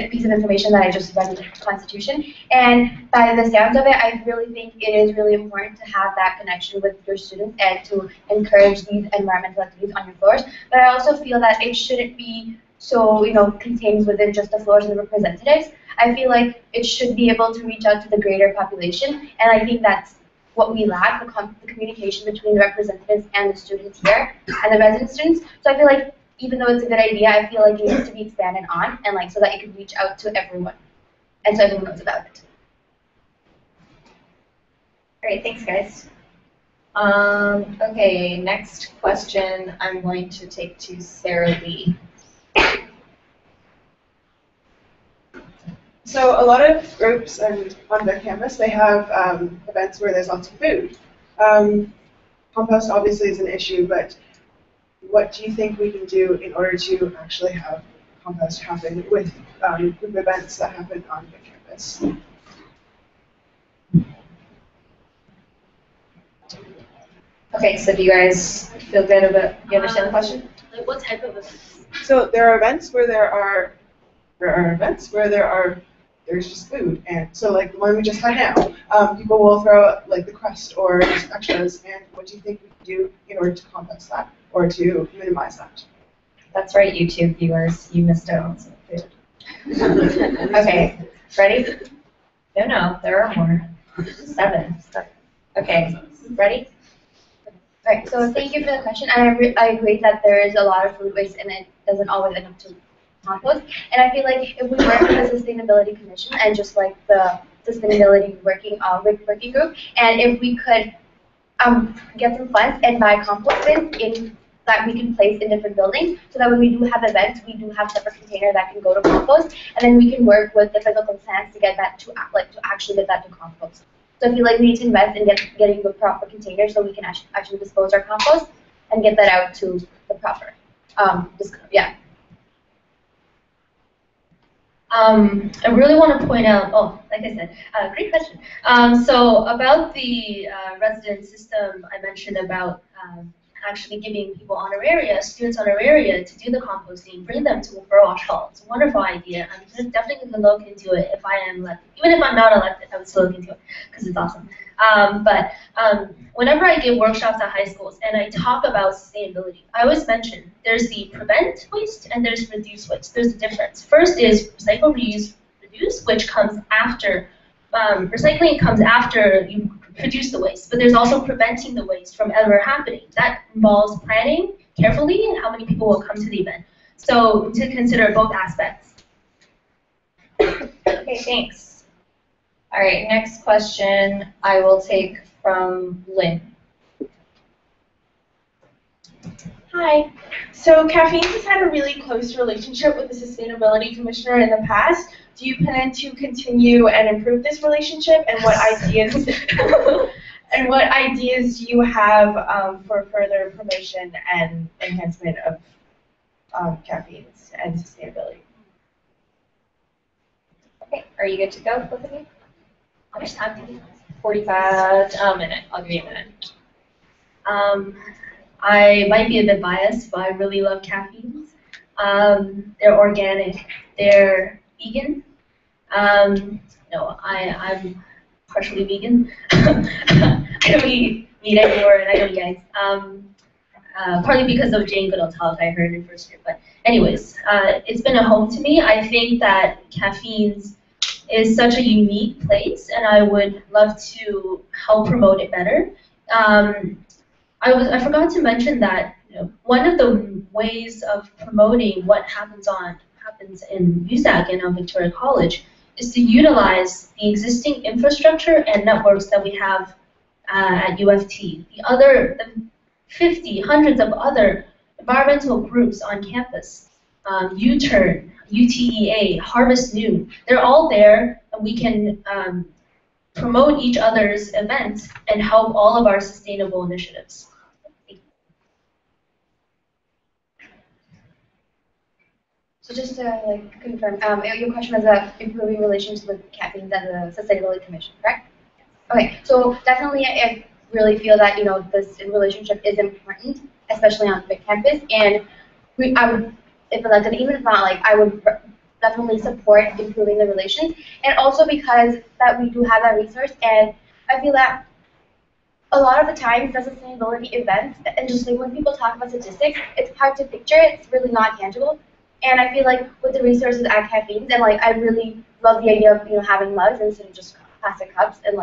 J: piece of information that I just read in the Constitution. And by the sounds of it, I really think it is really important to have that connection with your students and to encourage these environmental activities on your floors. But I also feel that it shouldn't be so, contained within just the floors of the representatives. I feel like it should be able to reach out to the greater population, and I think that's what we lack, the communication between the representatives and the students here, and the resident students. So I feel like even though it's a good idea, I feel like it needs to be expanded on, and so that it can reach out to everyone, and so everyone knows about it.
A: Great, thanks guys. Okay, next question I'm going to take to Sarah Lee.
W: So a lot of groups on the campus, they have events where there's lots of food. Compost obviously is an issue, but what do you think we can do in order to actually have compost happen with group events that happen on the campus?
A: Okay, so do you guys feel good about, you understand the question?
Q: Like what type of events?
W: So there are events where there are there's just food. And so like the one we just had now, people will throw out like the crust or just extras. And what do you think we can do in order to compost that or to minimize that?
Q: That's right, YouTube viewers, you missed out on some food. Okay, ready? No, there are more. 7. Okay, ready?
R: Right, so thank you for the question. And I agree that there is a lot of food waste and it doesn't always end up to compost. And I feel like if we work with the Sustainability Commission and just like the Sustainability working group, and if we could get some funds and buy compost bins in that we can place in different buildings, so that when we do have events, we do have separate container that can go to compost, and then we can work with the physical plants to get that to actually get that to compost. So I feel like we need to invest in getting the proper containers so we can actually dispose our compost and get that out to the proper. Yeah.
Q: I really want to point out, like I said, great question. So about the resident system, I mentioned about actually giving people honoraria, students honoraria to do the composting, bring them to Burwash Hall. It's a wonderful idea. I'm definitely going to look into it if I am elected. Even if I'm not elected, I would still look into it because it's awesome. But whenever I give workshops at high schools and I talk about sustainability, I always mention there's the prevent waste and there's reduce waste. There's a difference. First is recycle, reuse, reduce, which comes after. Recycling comes after you produce the waste, but there's also preventing the waste from ever happening. That involves planning carefully and how many people will come to the event. So to consider both aspects.
A: Okay, thanks. All right, next question I will take from Lynn.
L: Hi. So Caffeines has had a really close relationship with the Sustainability Commissioner in the past. Do you plan to continue and improve this relationship, and what ideas do you have for further promotion and enhancement of Caffeines and sustainability?
A: Okay, are you good to go, both of you? How much time do you have? 45, a minute. I'll give you a minute.
Q: I might be a bit biased, but I really love Caffeines. They're organic. They're vegan. No, I'm partially vegan. I don't eat meat anymore, and I don't eat eggs. Partly because of Jane Goodall talk I heard in first year. But anyways, it's been a home to me. I think that Caffeines is such a unique place, and I would love to help promote it better. I forgot to mention that one of the ways of promoting what happens in VUSAC and on Victoria College is to utilize the existing infrastructure and networks that we have at UFT. The 50, hundreds of other environmental groups on campus, U-Turn, UTEA, Harvest New, they're all there, and we can promote each other's events and help all of our sustainable initiatives.
R: So just to confirm, your question was about improving relations with Caffeines and the Sustainability Commission, correct? Okay, so definitely I really feel that this relationship is important, especially on the campus, and I would, if elected, even if not, I would definitely support improving the relations, and also because that we do have that resource, and I feel that a lot of the times the sustainability events, and just when people talk about statistics, it's hard to picture, it's really not tangible. And I feel like with the resources at Caffeines, and I really love the idea of having mugs instead of just plastic cups, and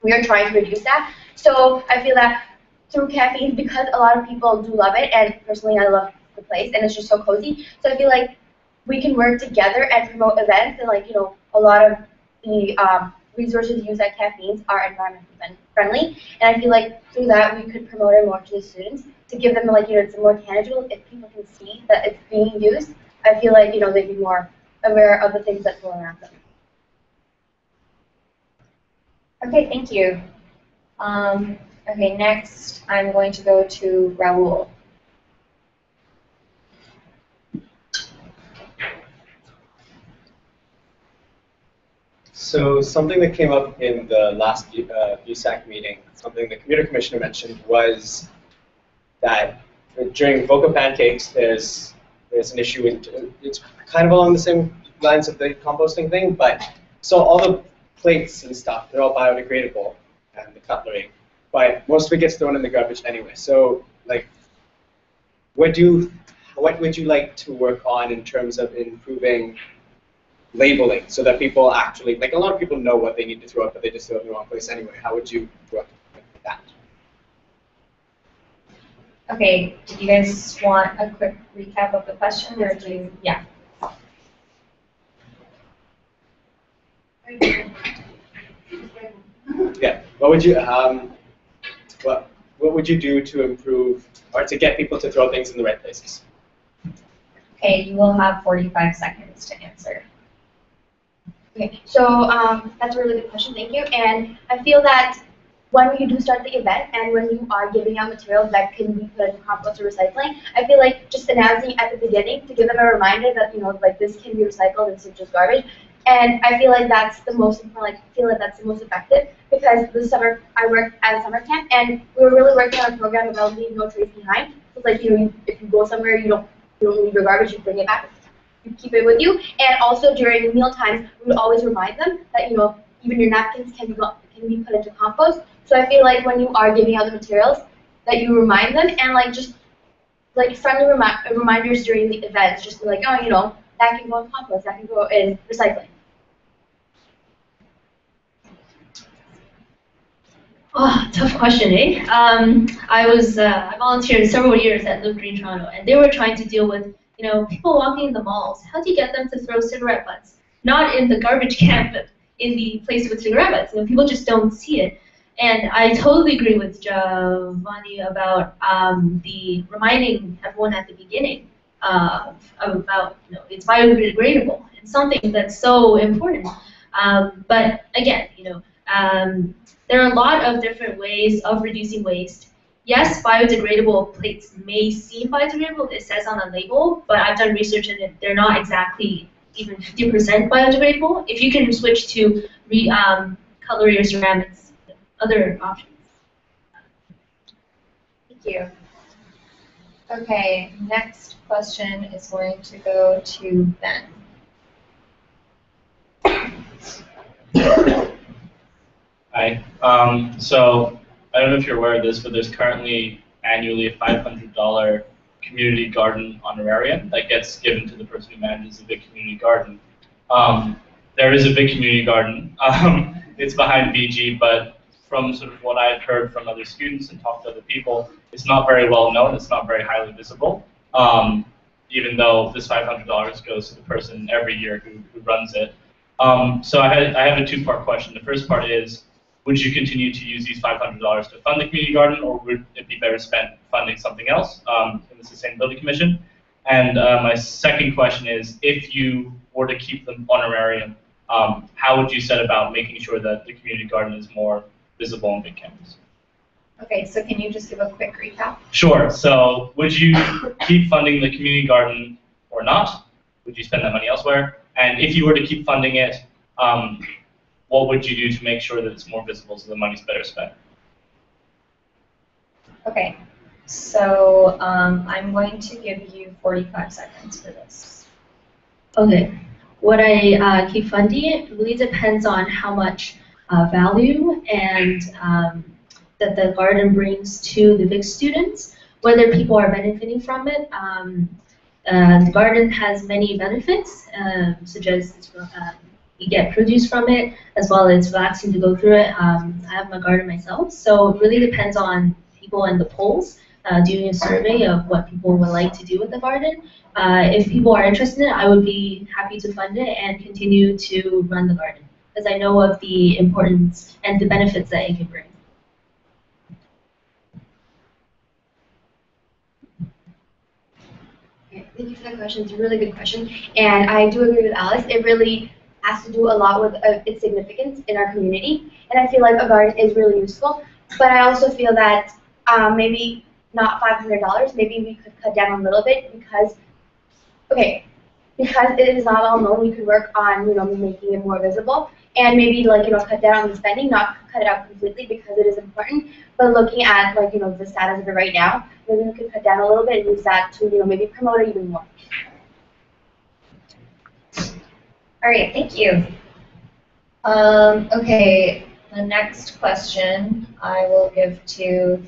R: we are trying to reduce that. So I feel that through Caffeines, because a lot of people do love it, and personally I love the place, and it's just so cozy. So I feel like we can work together and promote events, and a lot of the resources used at Caffeines are environmentally friendly, and I feel like through that we could promote it more to the students to give them some more tangible. If people can see that it's being used, I feel like they'd be more aware of the things that go around them.
A: Okay, thank you. Okay, next I'm going to go to Raul.
T: So something that came up in the last VUSAC meeting, something the Commuter Commissioner mentioned, was that during Vocal Pancakes, there's an issue with, it's kind of along the same
F: lines of the composting thing, but so all the plates and stuff, they're all biodegradable, and the cutlery, but most of it gets thrown in the garbage anyway. So like, what would you like to work on in terms of improving labeling so that people actually, like a lot of people know what they need to throw out, but they just throw it in the wrong place anyway. How would you work with that?
Q: Okay, do you guys want a quick recap of the question, or do you, yeah.
F: Yeah. What would you what would you do to improve or to get people to throw things in the right places?
Q: Okay, you will have 45 seconds to answer.
J: Okay, so that's a really good question, thank you. And I feel that when you do start the event and when you are giving out materials that can be put into compost or recycling, I feel like just announcing at the beginning to give them a reminder that, you know, like this can be recycled instead of just garbage. And I feel like that's the most important, like, feel like that's the most effective, because this summer I worked at a summer camp and we were really working on a program about leaving no trace behind. So it's like, you know, if you go somewhere, you don't leave your garbage, you bring it back, you keep it with you. And also during meal times, we would always remind them that, you know, even your napkins can be put into compost. So I feel like when you are giving out the materials, that you remind them, and like just like friendly reminders during the events, just be like, oh, you know, that can go in compost, that can go in recycling.
Q: Oh, tough question, eh? I volunteered several years at Live Green Toronto, and they were trying to deal with, you know, people walking in the malls. How do you get them to throw cigarette butts? Not in the garbage can, but in the place with cigarette butts. You know, people just don't see it. And I totally agree with Giovanni about the reminding everyone at the beginning about, you know, it's biodegradable. It's something that's so important. But again, you know, there are a lot of different ways of reducing waste. Yes, biodegradable plates may seem biodegradable, it says on the label, but I've done research and they're not exactly even 50% biodegradable. If you can switch to cutlery or ceramics, other options.
J: Thank you. Okay, next question is going to go to Ben.
U: Hi. So I don't know if you're aware of this, but there's currently annually a $500 community garden honorarium that gets given to the person who manages the big community garden. There is a big community garden. It's behind BG, but from sort of what I've heard from other students and talked to other people, it's not very well known. It's not very highly visible. Even though this $500 goes to the person every year who runs it. So I have a two-part question. The first part is, would you continue to use these $500 to fund the community garden, or would it be better spent funding something else in the Sustainability Commission? And my second question is, if you were to keep the honorarium, how would you set about making sure that the community garden is more visible on big campus?
J: Okay, so can you just give a quick recap?
U: Sure. So would you keep funding the community garden or not? Would you spend that money elsewhere? And if you were to keep funding it, what would you do to make sure that it's more visible so the money's better spent?
Q: Okay, so I'm going to give you 45 seconds for this. Okay, would I keep funding it? It really depends on how much value and that the garden brings to the VIC students, whether people are benefiting from it. The garden has many benefits, such as you get produce from it, as well as relaxing to go through it. I have my garden myself, so it really depends on people and the polls, doing a survey of what people would like to do with the garden. If people are interested in it, I would be happy to fund it and continue to run the garden, because I know of the importance and the benefits that it can bring.
J: Thank you for the question. It's a really good question. And I do agree with Alice. It really has to do a lot with its significance in our community. And I feel like a garden is really useful. But I also feel that maybe not $500, maybe we could cut down a little bit because, okay, because it is not well known, we could work on, you know, making it more visible. And maybe, like, you know, cut down on the spending, not cut it out completely because it is important, but looking at, like, you know, the status of it right now, maybe we could cut down a little bit and use that to, you know, maybe promote it even more.
A: All right, thank you. Okay, the next question I will give to,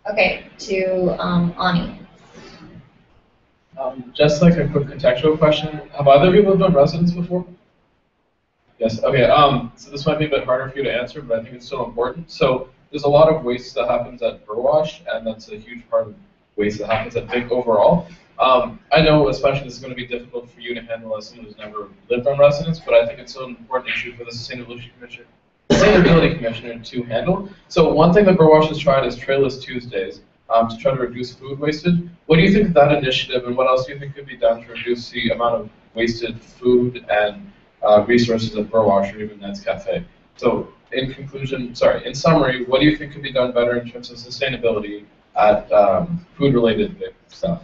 A: Ani.
B: Just like a quick contextual question, have either of you lived on residence before? Yes, okay, so this might be a bit harder for you to answer, but I think it's still important. So there's a lot of waste that happens at Burwash, and that's a huge part of waste that happens at Vic overall. I know especially this is going to be difficult for you to handle as someone who's never lived on residence, but I think it's still an important issue for the Sustainability Commissioner to handle. So one thing that Burwash has tried is Trailless Tuesdays to try to reduce food wastage. What do you think of that initiative, and what else do you think could be done to reduce the amount of wasted food and resources at Burwash or even Ned's Cafe? So in summary, what do you think could be done better in terms of sustainability at food-related stuff?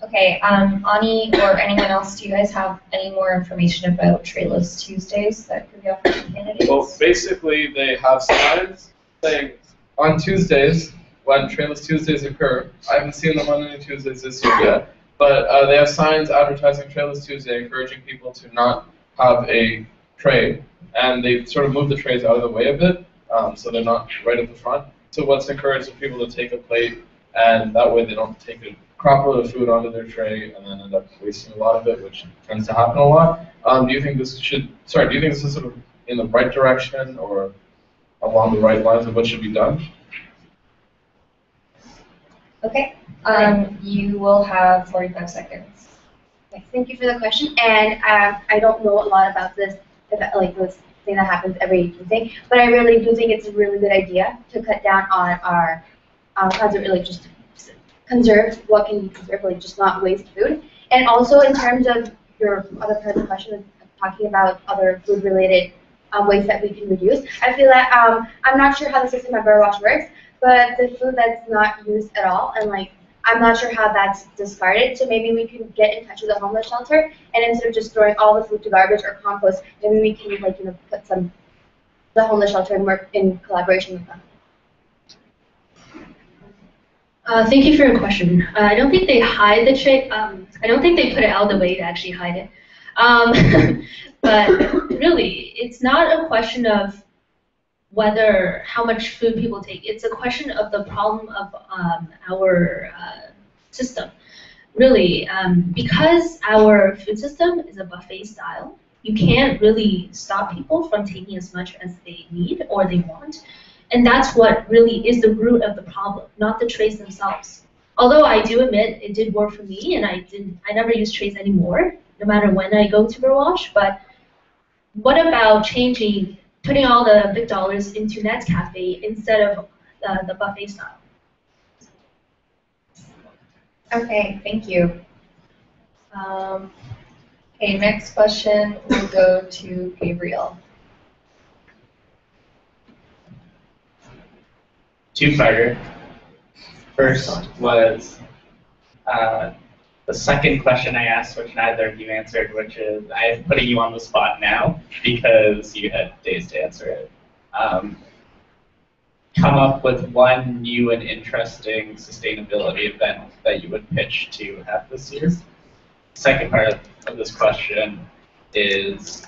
A: Okay, Ani or anyone else, do you guys have any more information about Trailless Tuesdays that could be offered to candidates?
B: Well, basically, they have signs saying on Tuesdays, when Trailless Tuesdays occur, I haven't seen them on any Tuesdays this year yet, but they have signs advertising Trailless Tuesday, encouraging people to not have a tray, and they've sort of moved the trays out of the way a bit, so they're not right at the front. So what's encouraged is people to take a plate, and that way they don't take a crop load of food onto their tray and then end up wasting a lot of it, which tends to happen a lot. Do you think this is sort of in the right direction or along the right lines of what should be done?
A: Okay, you will have 45 seconds.
R: Yes, thank you for the question. And I don't know a lot about this thing that happens every Tuesday, but I really do think it's a really good idea to cut down on our just conserve what can be conserved, like just not waste food. And also in terms of your other part of the question, talking about other food-related waste that we can reduce, I feel that I'm not sure how the system at Burwash works, but the food that's not used at all, and I'm not sure how that's discarded, so maybe we can get in touch with the homeless shelter, and instead of just throwing all the food to garbage or compost, maybe we can put the homeless shelter and work in collaboration with them.
Q: Thank you for your question. I don't think they hide the tray. I don't think they put it out of the way to actually hide it. But really, it's not a question of how much food people take. It's a question of the problem of our system. Really, because our food system is a buffet style, you can't really stop people from taking as much as they need or they want. And that's what really is the root of the problem, not the trays themselves. Although I do admit it did work for me, and I never use trays anymore, no matter when I go to Burwash. But what about putting all the big dollars into Ned's Cafe instead of the buffet style?
A: Okay, thank you. Okay, next question will go to Gabriel.
H: Two-parter. First was the second question I asked, which neither of you answered, which is, I'm putting you on the spot now because you had days to answer it. Come up with one new and interesting sustainability event that you would pitch to have this year. Second part of this question is,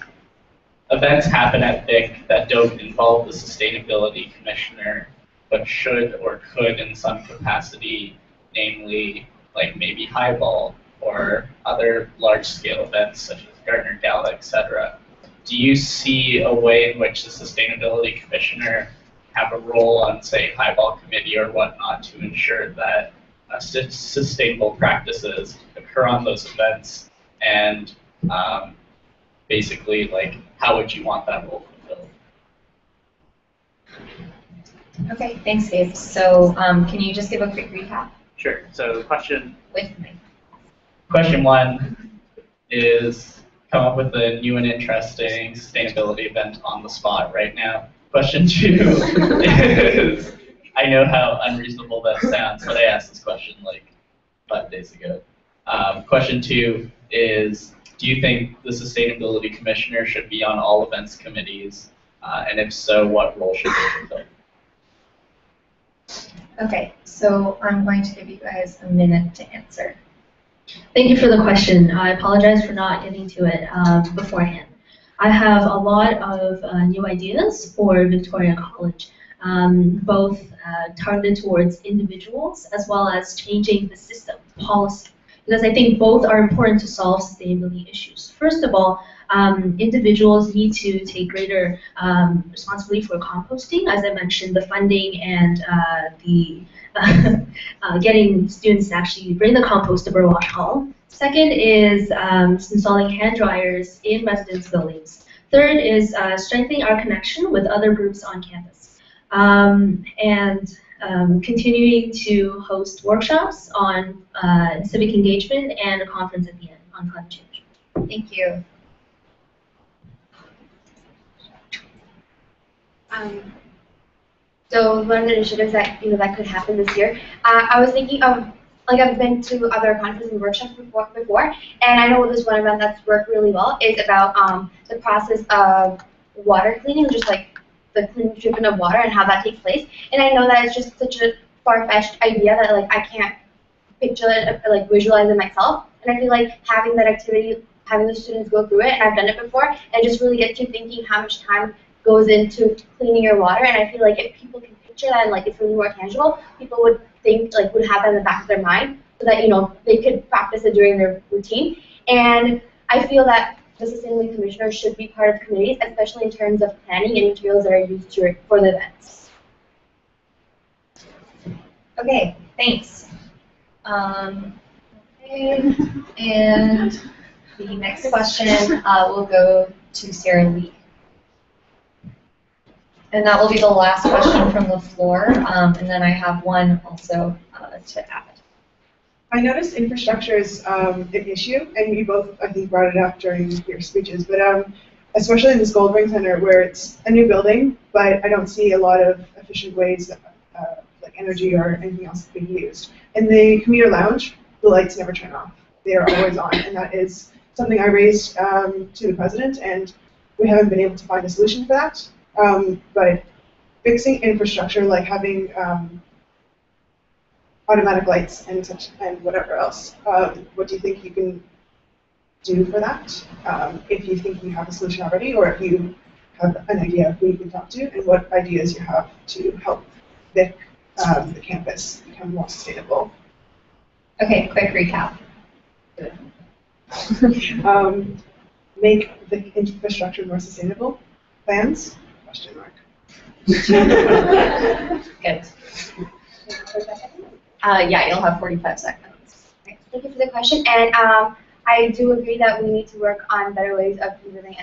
H: events happen at VIC that don't involve the Sustainability Commissioner, but should or could in some capacity, namely like maybe Highball or other large-scale events such as Gardner Gala, etc. Do you see a way in which the Sustainability Commissioner have a role on, say, Highball committee or whatnot to ensure that sustainable practices occur on those events, and basically, like, how would you want that role fulfilled?
A: Okay, thanks, Gabe. So can you just give a quick recap?
H: Sure. So question
A: With me.
H: Question one is come up with a new and interesting sustainability event on the spot right now. Question two is, I know how unreasonable that sounds, but I asked this question like 5 days ago. Question two is, do you think the Sustainability Commissioner should be on all events committees? And if so, what role should they fulfill?
A: Okay, so I'm going to give you guys a minute to answer.
Q: Thank you for the question. I apologize for not getting to it beforehand. I have a lot of new ideas for Victoria College, both targeted towards individuals as well as changing the system, policy, because I think both are important to solve sustainability issues. First of all, individuals need to take greater responsibility for composting, as I mentioned, the funding and the getting students to actually bring the compost to Burwash Hall. Second is installing hand dryers in residence buildings. Third is strengthening our connection with other groups on campus. And continuing to host workshops on civic engagement and a conference at the end on climate change.
J: Thank you. So one of the initiatives that that could happen this year, I was thinking of, like, I've been to other conferences and workshops before, and I know this one event that's worked really well is about the process of water cleaning, just like the cleaning treatment of water and how that takes place. And I know that it's just such a far-fetched idea that like I can't picture it, like visualize it myself. And I feel like having that activity, having the students go through it, and I've done it before, and just really get you thinking how much time goes into cleaning your water. And I feel like if people can picture that and like it's really more tangible, people would think, like, would have that in the back of their mind so that they could practice it during their routine. And I feel that the sustainability commissioner should be part of committees, especially in terms of planning and materials that are used for the events.
A: Okay, thanks. Okay, and the next question will go to Sarah Lee. And that will be the last question from the floor, and then I have one also to add.
W: I noticed infrastructure is an issue, and you both, I think, brought it up during your speeches, but especially in this Goldring Center where it's a new building, but I don't see a lot of efficient ways like energy or anything else being used. In the commuter lounge, the lights never turn off. They are always on, and that is something I raised to the president, and we haven't been able to find a solution for that. But fixing infrastructure, like having automatic lights and such and whatever else, what do you think you can do for that? If you think you have a solution already, or if you have an idea of who you can talk to, and what ideas you have to help the campus become more sustainable.
A: Okay, quick recap.
W: Make the infrastructure more sustainable. Plans? Question mark.
A: Good. Yeah, you'll have 45 seconds.
J: Thank you for the question. And I do agree that we need to work on better ways of conserving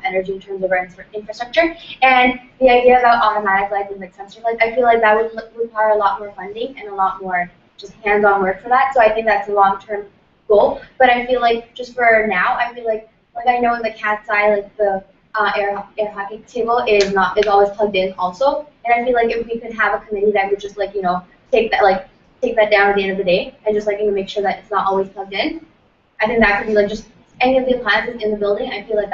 J: energy in terms of our infrastructure. And the idea about automatic lights and like sensor lights, I feel like that would require a lot more funding and a lot more just hands-on work for that. So I think that's a long-term goal. But I feel like just for now, I feel like I know in the cat's eye, like the air hockey table is always plugged in also. And I feel like if we could have a committee that would just take that down at the end of the day and just make sure that it's not always plugged in. I think that could be just any of the appliances in the building. I feel like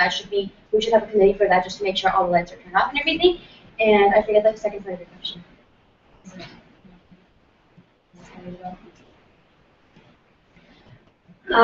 J: we should have a committee for that just to make sure all the lights are turned off and everything. And I forget the second part of your question.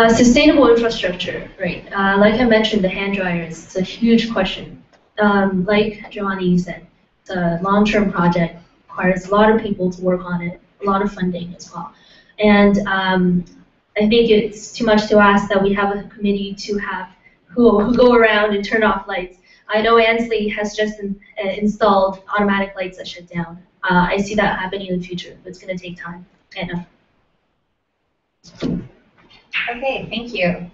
Q: Sustainable infrastructure, right? Like I mentioned, the hand dryers, it's a huge question. Like Giovanni said, it's a long-term project, requires a lot of people to work on it, a lot of funding as well. And I think it's too much to ask that we have a committee to have who go around and turn off lights. I know Ansley has just installed automatic lights that shut down. I see that happening in the future, but it's going to take time and effort.
A: Okay, thank you.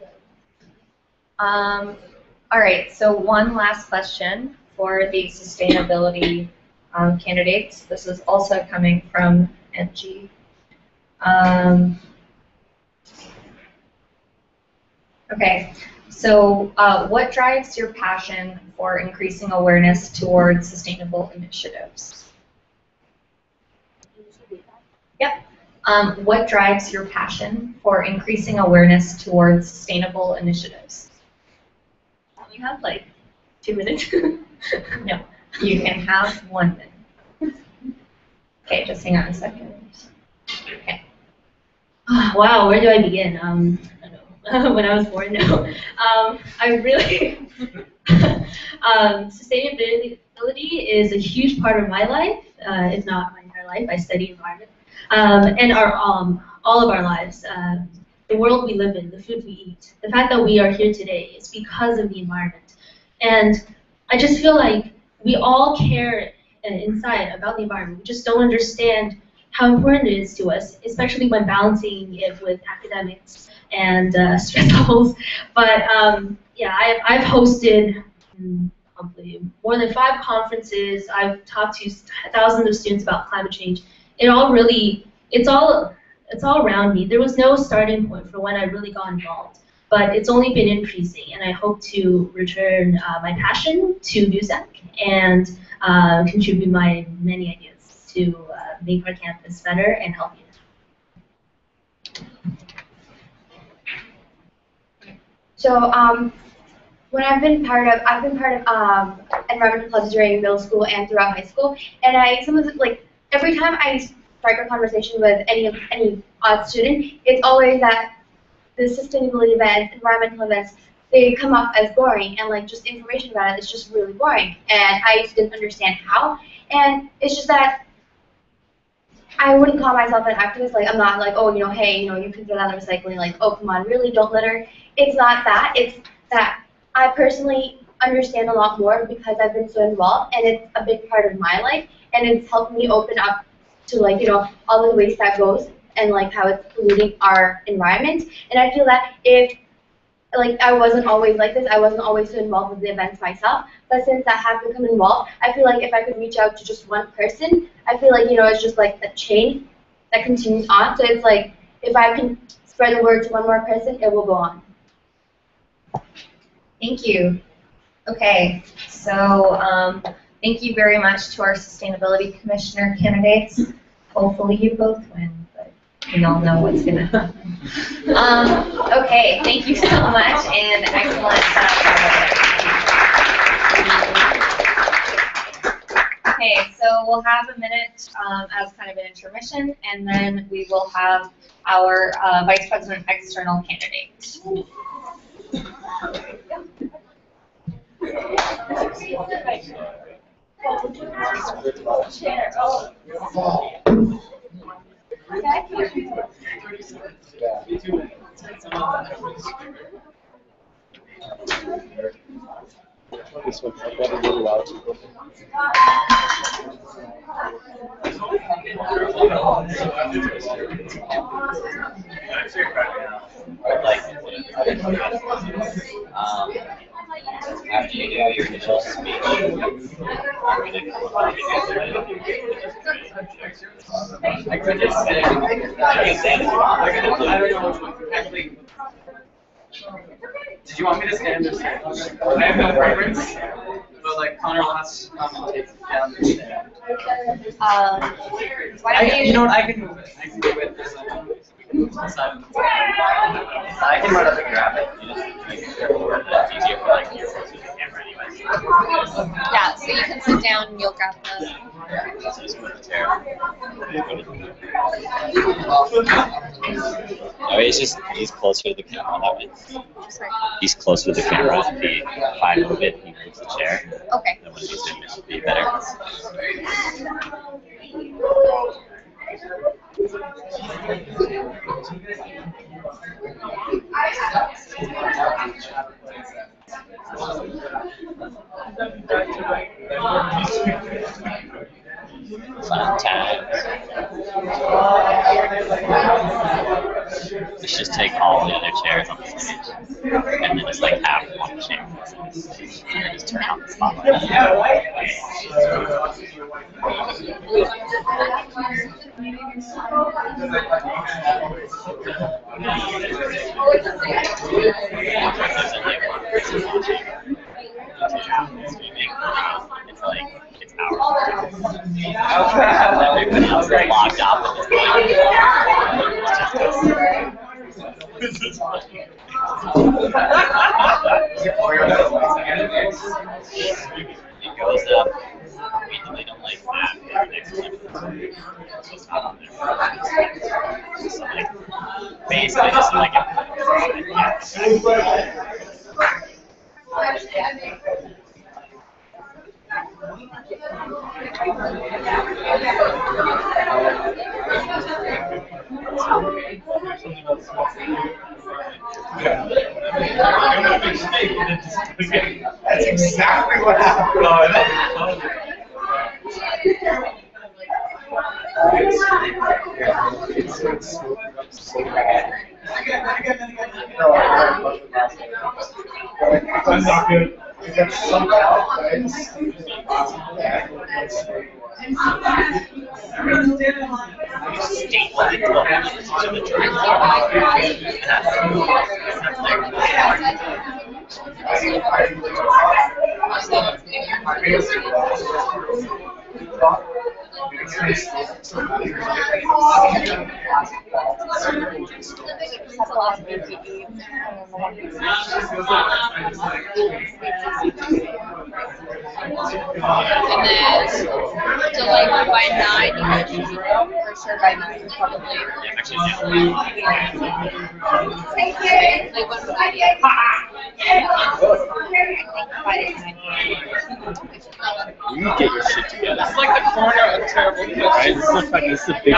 A: All right, so one last question for the sustainability candidates. This is also coming from NG. Okay, so what drives your passion for increasing awareness towards sustainable initiatives? Yep. What drives your passion for increasing awareness towards sustainable initiatives? You have 2 minutes. No, you can have 1 minute. Okay, just hang on a second. Okay.
Q: Wow, where do I begin? I don't know. When I was born, no. I really, sustainability is a huge part of my life, if not my entire life. I study environment, and all of our lives. The world we live in, the food we eat, the fact that we are here today is because of the environment. And I just feel like we all care inside about the environment. We just don't understand how important it is to us, especially when balancing it with academics and stress levels. But yeah, I've hosted probably more than 5 conferences. I've talked to thousands of students about climate change. It's all around me. There was no starting point for when I really got involved, but it's only been increasing, and I hope to return my passion to VUSAC and contribute my many ideas to make our campus better and healthier.
R: So when I've been part of environmental clubs during middle school and throughout high school, and every time I strike a conversation with any student, it's always that the sustainability events, environmental events, they come up as boring, and like just information about it is just really boring, and I just didn't understand how. And it's just that I wouldn't call myself an activist. Like, I'm not like, oh, hey, you can throw down the recycling. Like, oh, come on, really, don't litter. It's not that. It's that I personally understand a lot more because I've been so involved, and it's a big part of my life, and it's helped me open up to all the waste that goes and how it's polluting our environment. And I feel that if I wasn't always like this, I wasn't always so involved with the events myself, but since I have become involved, I feel like if I could reach out to just one person, I feel like it's just like a chain that continues on. So it's like if I can spread the word to one more person, it will go on.
A: Thank you. Okay, so thank you very much to our Sustainability Commissioner candidates. Hopefully you both win, but we all know what's going to happen. Okay, thank you so much, and excellent Okay, so we'll have a minute as kind of an intermission, and then we will have our Vice President External candidate.
N: This one, I got it really loud.
P: After you do your initial speech, I'm going to come up
G: Did you want me to stand or stand? I have no preference, but Connor wants to come and take it down the stand. You know what? I can move it. I can move it.
P: I can run up and grab it. You just make it careful. It's easier for
A: Yeah, so you can sit down and you'll grab the.
P: No, he's closer to the camera that way. He's closer to the camera. If I move it, he moves the chair.
A: Okay.
P: Then when he's in, it should be better. Fun times. Let's just take all the other chairs on the stage and then just have one chair and just turn on the spotlight. It's ours. Everybody else is locked up at this point. It goes up. We delete them like that. Next one. It's just not on there. So basically just like
K: That's exactly what happened.
V: I'm not good.
I: And then, so like by 9, you mentioned 0, for sure by 9, probably. Like what would I be?
P: you get your shit together.
G: It's like the corner of terrible
P: Right? This is a big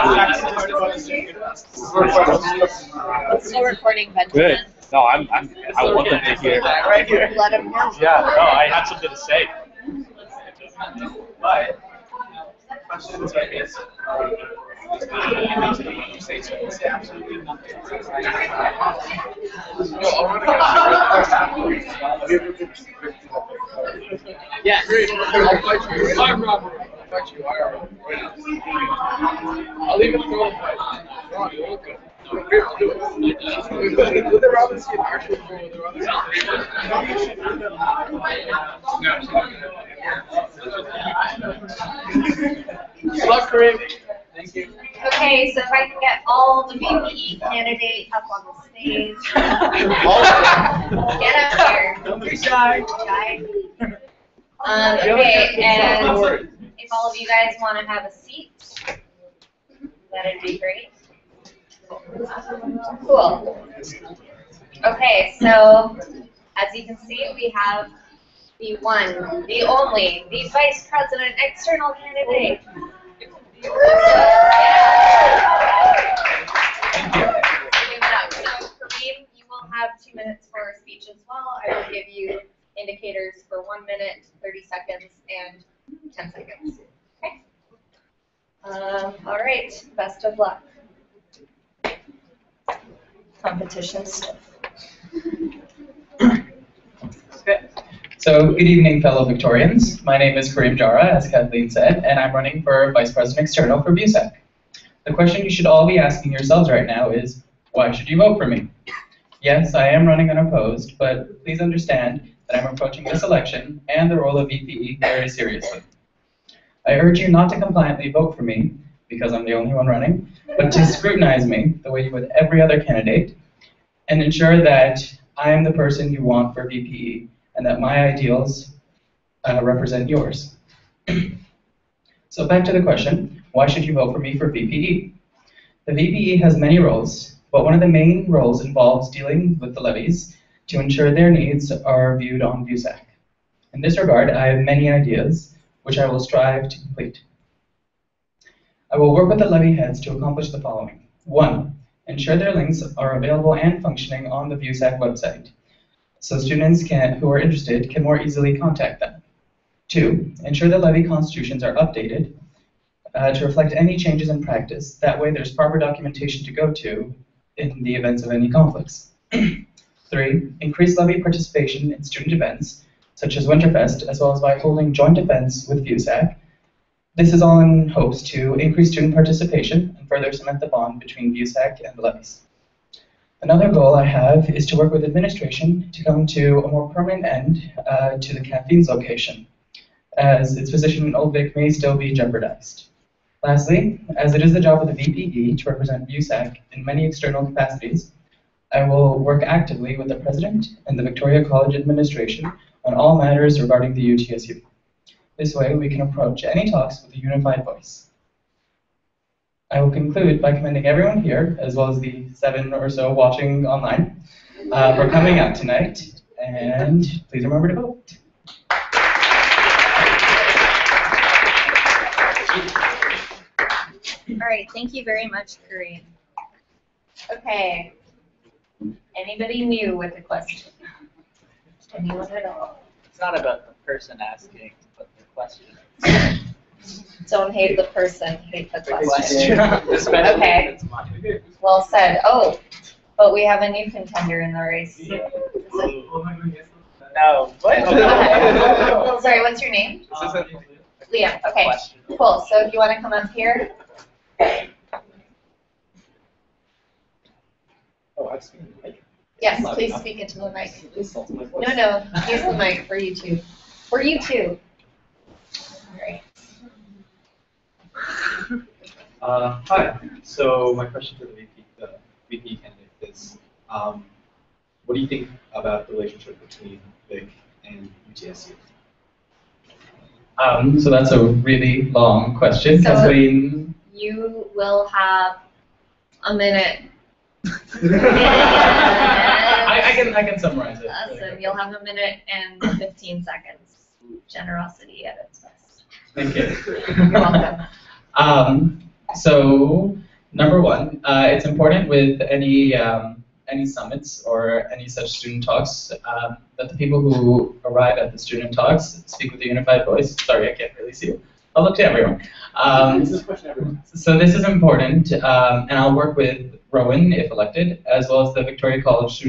I: It's still recording,
P: Good.
I: Benjamin.
P: No, I want them to hear.
I: Right here. Let him know.
P: Yeah, no, I had something to say.
G: But questions like this.
B: Yeah, great. I'll fight you. I'm Robert. I'll fight you. I'll leave it to the fight. Come on, you're welcome. Here, I'll do it. With the Robinson actual goal, with the Robinson. Good luck, Kareem. Thank you.
A: Okay, so if I can get all the VPE candidates up on the stage. Get up here.
G: Don't be shy.
A: Okay, and if all of you guys want to have a seat, that'd be great. Cool. Okay, so as you can see, we have the one, the only, the Vice President external candidate. So Kareem, you will have 2 minutes for a speech as well. I will give you indicators for 1 minute, 30 seconds, and 10 seconds. Okay. All right. Best of luck. Competition stiff.
O: So, good evening, fellow Victorians. My name is Kareem Jara, as Kathleen said, and I'm running for Vice President External for VUSAC. The question you should all be asking yourselves right now is, why should you vote for me? Yes, I am running unopposed, but please understand that I'm approaching this election and the role of VPE very seriously. I urge you not to compliantly vote for me, because I'm the only one running, but to scrutinize me the way you would every other candidate, and ensure that I am the person you want for VPE, and that my ideals represent yours. So back to the question, why should you vote for me for VPE? The VPE has many roles, but one of the main roles involves dealing with the levies to ensure their needs are viewed on VUSAC. In this regard, I have many ideas, which I will strive to complete. I will work with the levy heads to accomplish the following. 1. Ensure their links are available and functioning on the VUSAC website, so students who are interested can more easily contact them. 2. Ensure the levy constitutions are updated to reflect any changes in practice. That way there's proper documentation to go to in the events of any conflicts. 3. Increase levy participation in student events, such as Winterfest, as well as by holding joint events with VUSAC. This is all in hopes to increase student participation and further cement the bond between VUSAC and the levies. Another goal I have is to work with administration to come to a more permanent end to the Caffeine's location, as its position in Old Vic may still be jeopardized. Lastly, as it is the job of the VPE to represent VUSAC in many external capacities, I will work actively with the President and the Victoria College administration on all matters regarding the UTSU. This way, we can approach any talks with a unified voice. I will conclude by commending everyone here, as well as the 7 or so watching online, for coming out tonight. And please remember to vote.
A: All right, thank you very much, Corinne. Okay. Anybody new with a question? Anyone at all?
G: It's not about the person asking, but the question.
A: Don't hate the person, hate the question.
G: Especially
A: Okay.
G: if it's mine.
A: Well said. Oh, but we have a new contender in the race.
G: No. What?
A: Sorry, what's your name? Liam. Okay, cool. So if you want to come up here.
T: Oh, I've seen it.
A: Yes, please speak into the mic. No, use the mic for you two. For you two. All right.
D: Hi. So my question to the VP candidate is, what do you think about the relationship between VIC and UTSU?
O: So that's a really long question.
A: So
O: Kathleen.
A: you will have a minute.
O: I can summarize it.
A: Awesome. You'll have a minute and 15 seconds. Generosity at its best.
O: Thank you.
A: You're welcome.
O: So number one, it's important with any summits or any such student talks that the people who arrive at the student talks speak with a unified voice. Sorry, I can't really see you. I'll look to everyone. So this is important, and I'll work with Rowan, if elected, as well as the Victoria College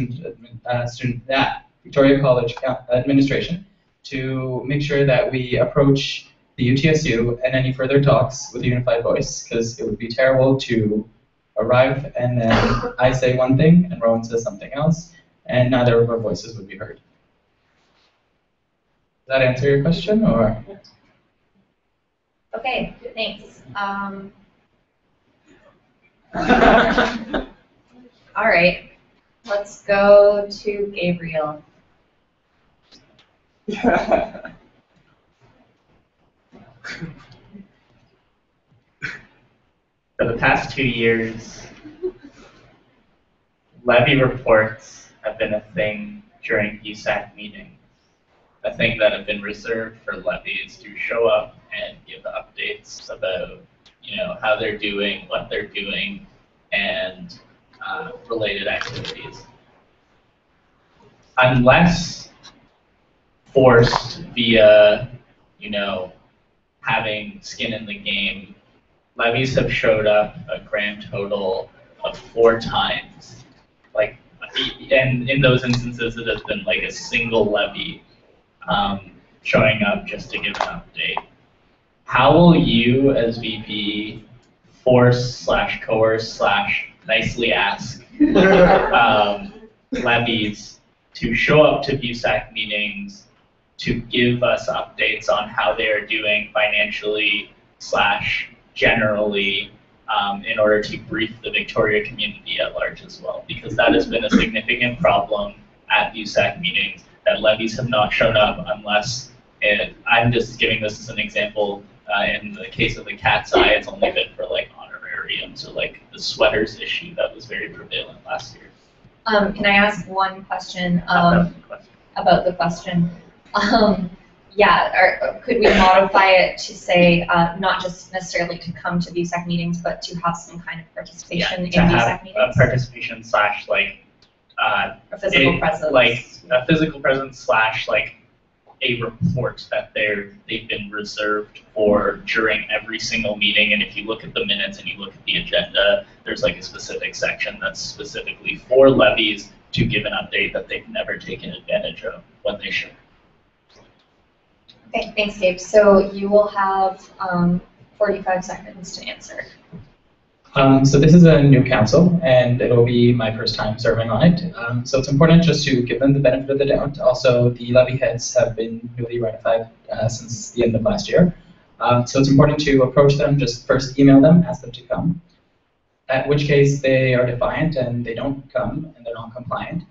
O: Victoria College administration to make sure that we approach the UTSU and any further talks with a unified voice, because it would be terrible to arrive and then I say one thing and Rowan says something else, and neither of our voices would be heard. Does that answer your question, or?
A: Okay, thanks. All right, let's go to Gabriel.
U: For the past 2 years, levy reports have been a thing during VUSAC meetings. A thing that have been reserved for levies to show up and give updates about, how they're doing, what they're doing, and related activities. Unless forced via, having skin in the game, levies have showed up a grand total of 4 times. And in those instances, it has been like a single levy showing up just to give an update. How will you, as VP, force/coerce/nicely ask levies to show up to VUSAC meetings to give us updates on how they are doing financially/generally in order to brief the Victoria community at large as well? Because that has been a significant problem at VUSAC meetings, that levies have not shown up unless, I'm just giving this as an example, in the case of the cat's eye, it's only been for honorariums or the sweaters issue that was very prevalent last year.
A: Can I ask one question about the question? Could we modify it to say not just necessarily to come to VUSAC meetings, but to have some kind of participation in VUSAC meetings?
U: Participation /
A: a physical presence.
U: A physical presence / a report that they've been reserved for during every single meeting. And if you look at the minutes and you look at the agenda, there's a specific section that's specifically for levies to give an update that they've never taken advantage of when they should.
A: Okay, thanks, Gabe. So you will have 45 seconds to answer.
O: So this is a new council, and it'll be my first time serving on it. So it's important just to give them the benefit of the doubt. Also, the levy heads have been newly ratified since the end of last year. So it's important to approach them, just first email them, ask them to come. At which case they are defiant and they don't come and they're non-compliant.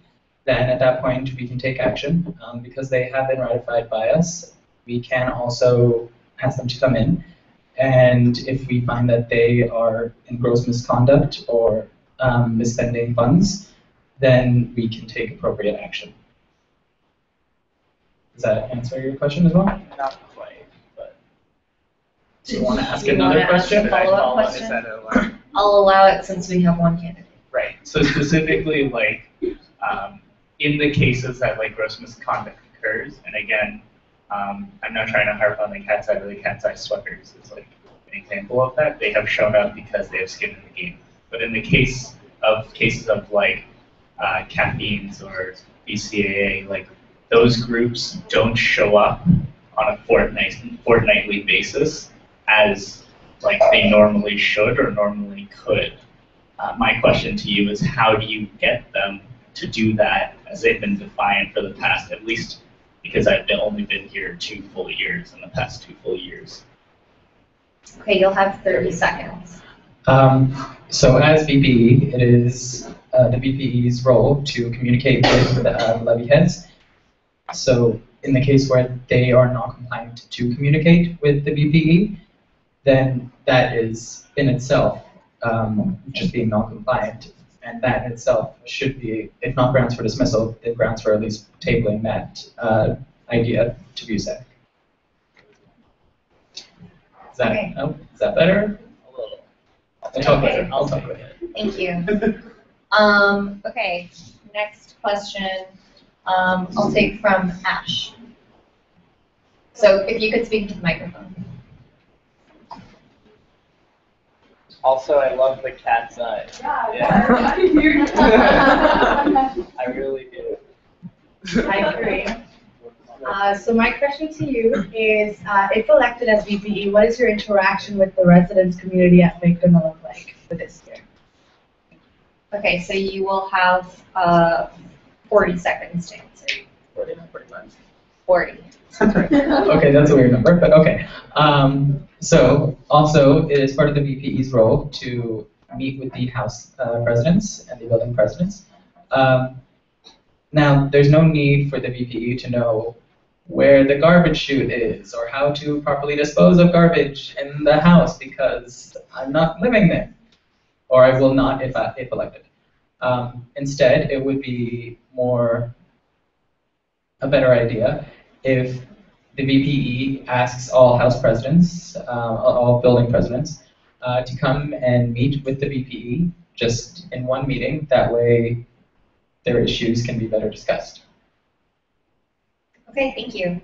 O: Then at that point we can take action. Because they have been ratified by us, we can also ask them to come in. and if we find that they are in gross misconduct or misspending funds, then we can take appropriate action. Does that answer your question as well?
H: Not quite, but.
O: Do you want to ask
Q: Do you
O: another
Q: wanna ask a
O: question?
Q: follow-up question? I'll allow it since we have one candidate.
V: Right. So specifically, like, in the cases that like gross misconduct occurs, and again, I'm not trying to harp on the cat's eye, but the cat's eye sweaters is like an example of that. They have shown up because they have skin in the game. But in the cases of like caffeines or BCAA, like those groups don't show up on a fortnightly basis as like they normally should or normally could. My question to you is, how do you get them to do that as they've been defiant for the past, at least because I've only been here 2 full years in the past 2 full years?
A: Okay, you'll have 30 seconds.
O: So as VPE, it is the VPE's role to communicate with the levy heads. So in the case where they are not compliant to communicate with the VPE, then that is in itself just being non-compliant, and that in itself should be, if not grounds for dismissal, then grounds for at least tabling that idea to VUSAC. Is that,
A: Okay.
O: oh, is that better?
H: A little.
O: I'll talk with it. I'll talk with it.
A: Thank you. Okay, next question I'll take from Ash. So if you could speak into the microphone.
G: Also, I love the cat's eye.
L: Yeah.
G: I really do.
R: I agree. So my question to you is, if elected as VPE, what is your interaction with the residents community at Vic going to look like for this year?
A: Okay, so you will have 40 seconds to answer.
H: 40, not 45.
A: 40.
O: Okay, that's a weird number, but okay. So also, it is part of the VPE's role to meet with the House presidents and the building presidents. Now, there's no need for the VPE to know where the garbage chute is or how to properly dispose of garbage in the house because I'm not living there, or I will not if elected. Instead, it would be a better idea if the VPE asks all House presidents, all building presidents, to come and meet with the VPE just in one meeting. That way, their issues can be better discussed.
A: Okay, thank you.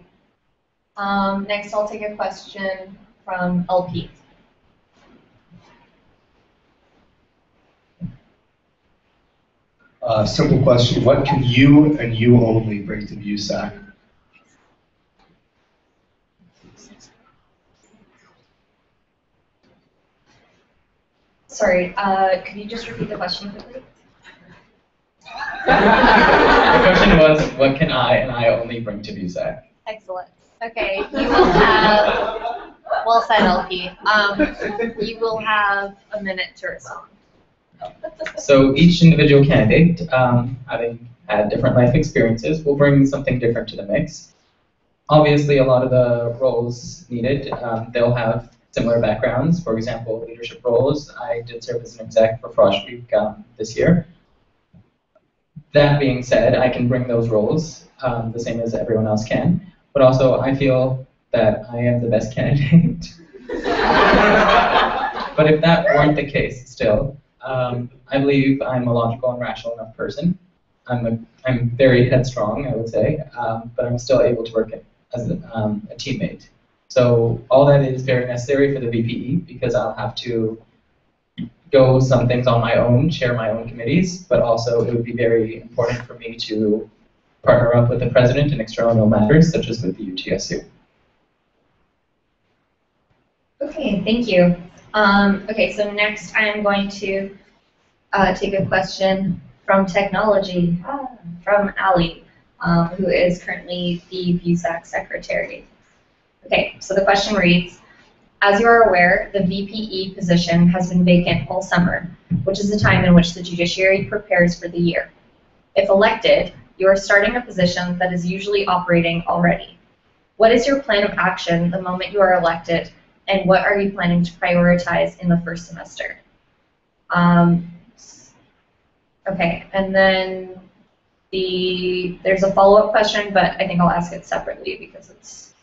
A: Next, I'll take a question from LP.
K: Simple question. What can you and you only bring to VUSAC?
A: Sorry, could you just repeat the question quickly?
O: The question was, what can I and I only bring to VUSAC?
A: Excellent. Okay, you will have, well said, LP. You will have a minute to respond.
O: So each individual candidate, having had different life experiences, will bring something different to the mix. Obviously, a lot of the roles needed, they'll have similar backgrounds. For example, leadership roles. I did serve as an exec for Frost Week this year. That being said, I can bring those roles the same as everyone else can. But also, I feel that I am the best candidate. But if that weren't the case, still, I believe I'm a logical and rational enough person. I'm very headstrong, I would say, but I'm still able to work as a teammate. So all that is very necessary for the VPE because I'll have to go some things on my own, chair my own committees, but also it would be very important for me to partner up with the president in external matters, such as with the UTSU.
A: Okay, thank you. Okay, so next I am going to take a question from technology, from Ali, who is currently the VUSAC secretary. Okay, so the question reads, as you are aware, the VPE position has been vacant all summer, which is the time in which the judiciary prepares for the year. If elected, you are starting a position that is usually operating already. What is your plan of action the moment you are elected
Q: and what are you planning to prioritize in the first semester? Okay, and then there's a follow-up question, but I think I'll ask it separately because it's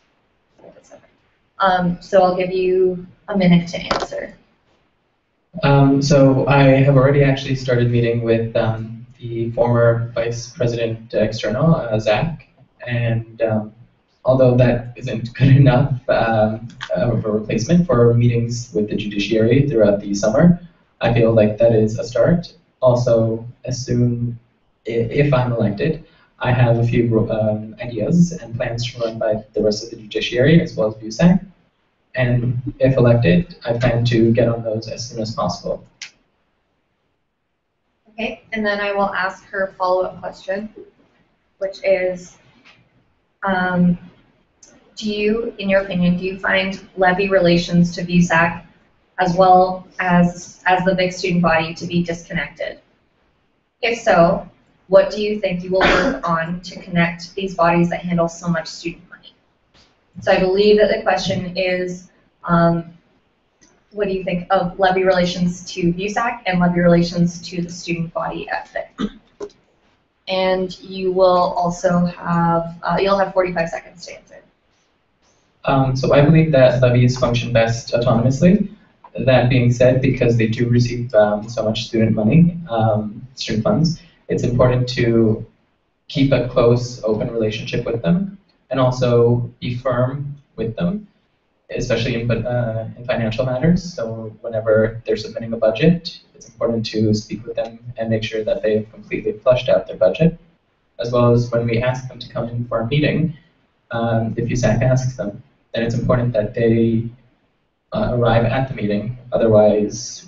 Q: separate. So I'll give you a minute to answer.
O: So I have already actually started meeting with the former Vice President External, Zach, and although that isn't good enough of a replacement for meetings with the judiciary throughout the summer, I feel like that is a start. Also, if I'm elected, I have a few ideas and plans to run by the rest of the judiciary as well as VUSAC. And if elected, I plan to get on those as soon as possible.
Q: Okay, and then I will ask her follow-up question, which is, do you, in your opinion, do you find levy relations to VUSAC as well as the big student body to be disconnected? If so, what do you think you will work on to connect these bodies that handle so much student money? So I believe that the question is, what do you think of levy relations to VUSAC and levy relations to the student body at FIC? And you will also have, you'll have 45 seconds to answer.
O: So I believe that levies function best autonomously. That being said, because they do receive so much student money, student funds, it's important to keep a close, open relationship with them, and also be firm with them, especially in financial matters. So whenever they're submitting a budget, it's important to speak with them and make sure that they've completely flushed out their budget, as well as when we ask them to come in for a meeting, if USAC asks them, then it's important that they arrive at the meeting. Otherwise,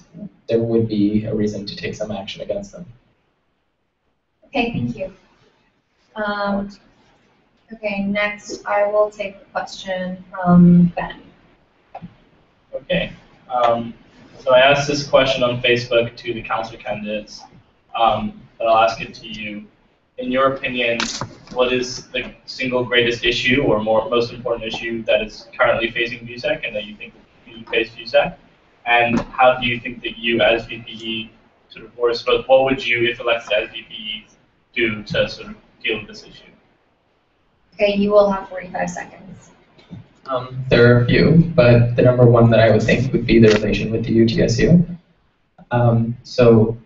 O: there would be a reason to take some action against them.
Q: Okay, thank you. Okay, next I will take a question from Ben.
U: Okay. So I asked this question on Facebook to the council candidates, but I'll ask it to you. In your opinion, what is the single greatest issue or most important issue that is currently facing VUSAC and that you think will face VUSAC? And how do you think that you as VPE sort of, or I suppose, what would you, if elected as VPE, do to sort of deal with this issue?
Q: Okay, you will have 45 seconds.
O: There are a few, but the number one that I would think would be the relation with the UTSU. So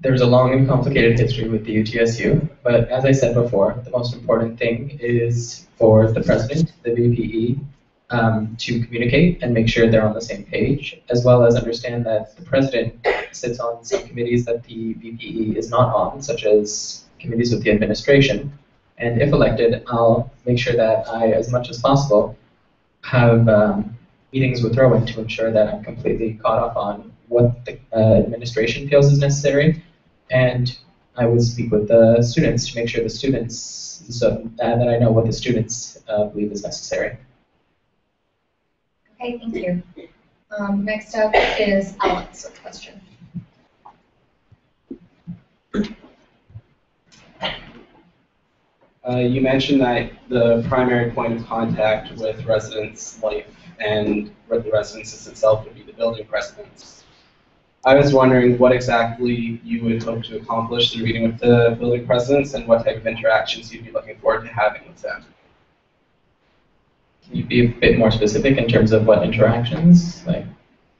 O: there's a long and complicated history with the UTSU, but as I said before, the most important thing is for the president, the VPE, to communicate and make sure they're on the same page, as well as understand that the president sits on some committees that the VPE is not on, such as committees with the administration. And if elected, I'll make sure that I, as much as possible, have meetings with Rowan to ensure that I'm completely caught up on what the administration feels is necessary. And I will speak with the students to make sure the students, so that I know what the students believe is necessary.
Q: Okay, thank you. Next up is Alex with a question.
F: You mentioned that the primary point of contact with residents' life and with the residences itself would be the building presidents. I was wondering what exactly you would hope to accomplish through meeting with the building presidents and what type of interactions you'd be looking forward to having with them.
O: Can you be a bit more specific in terms of what interactions? Like,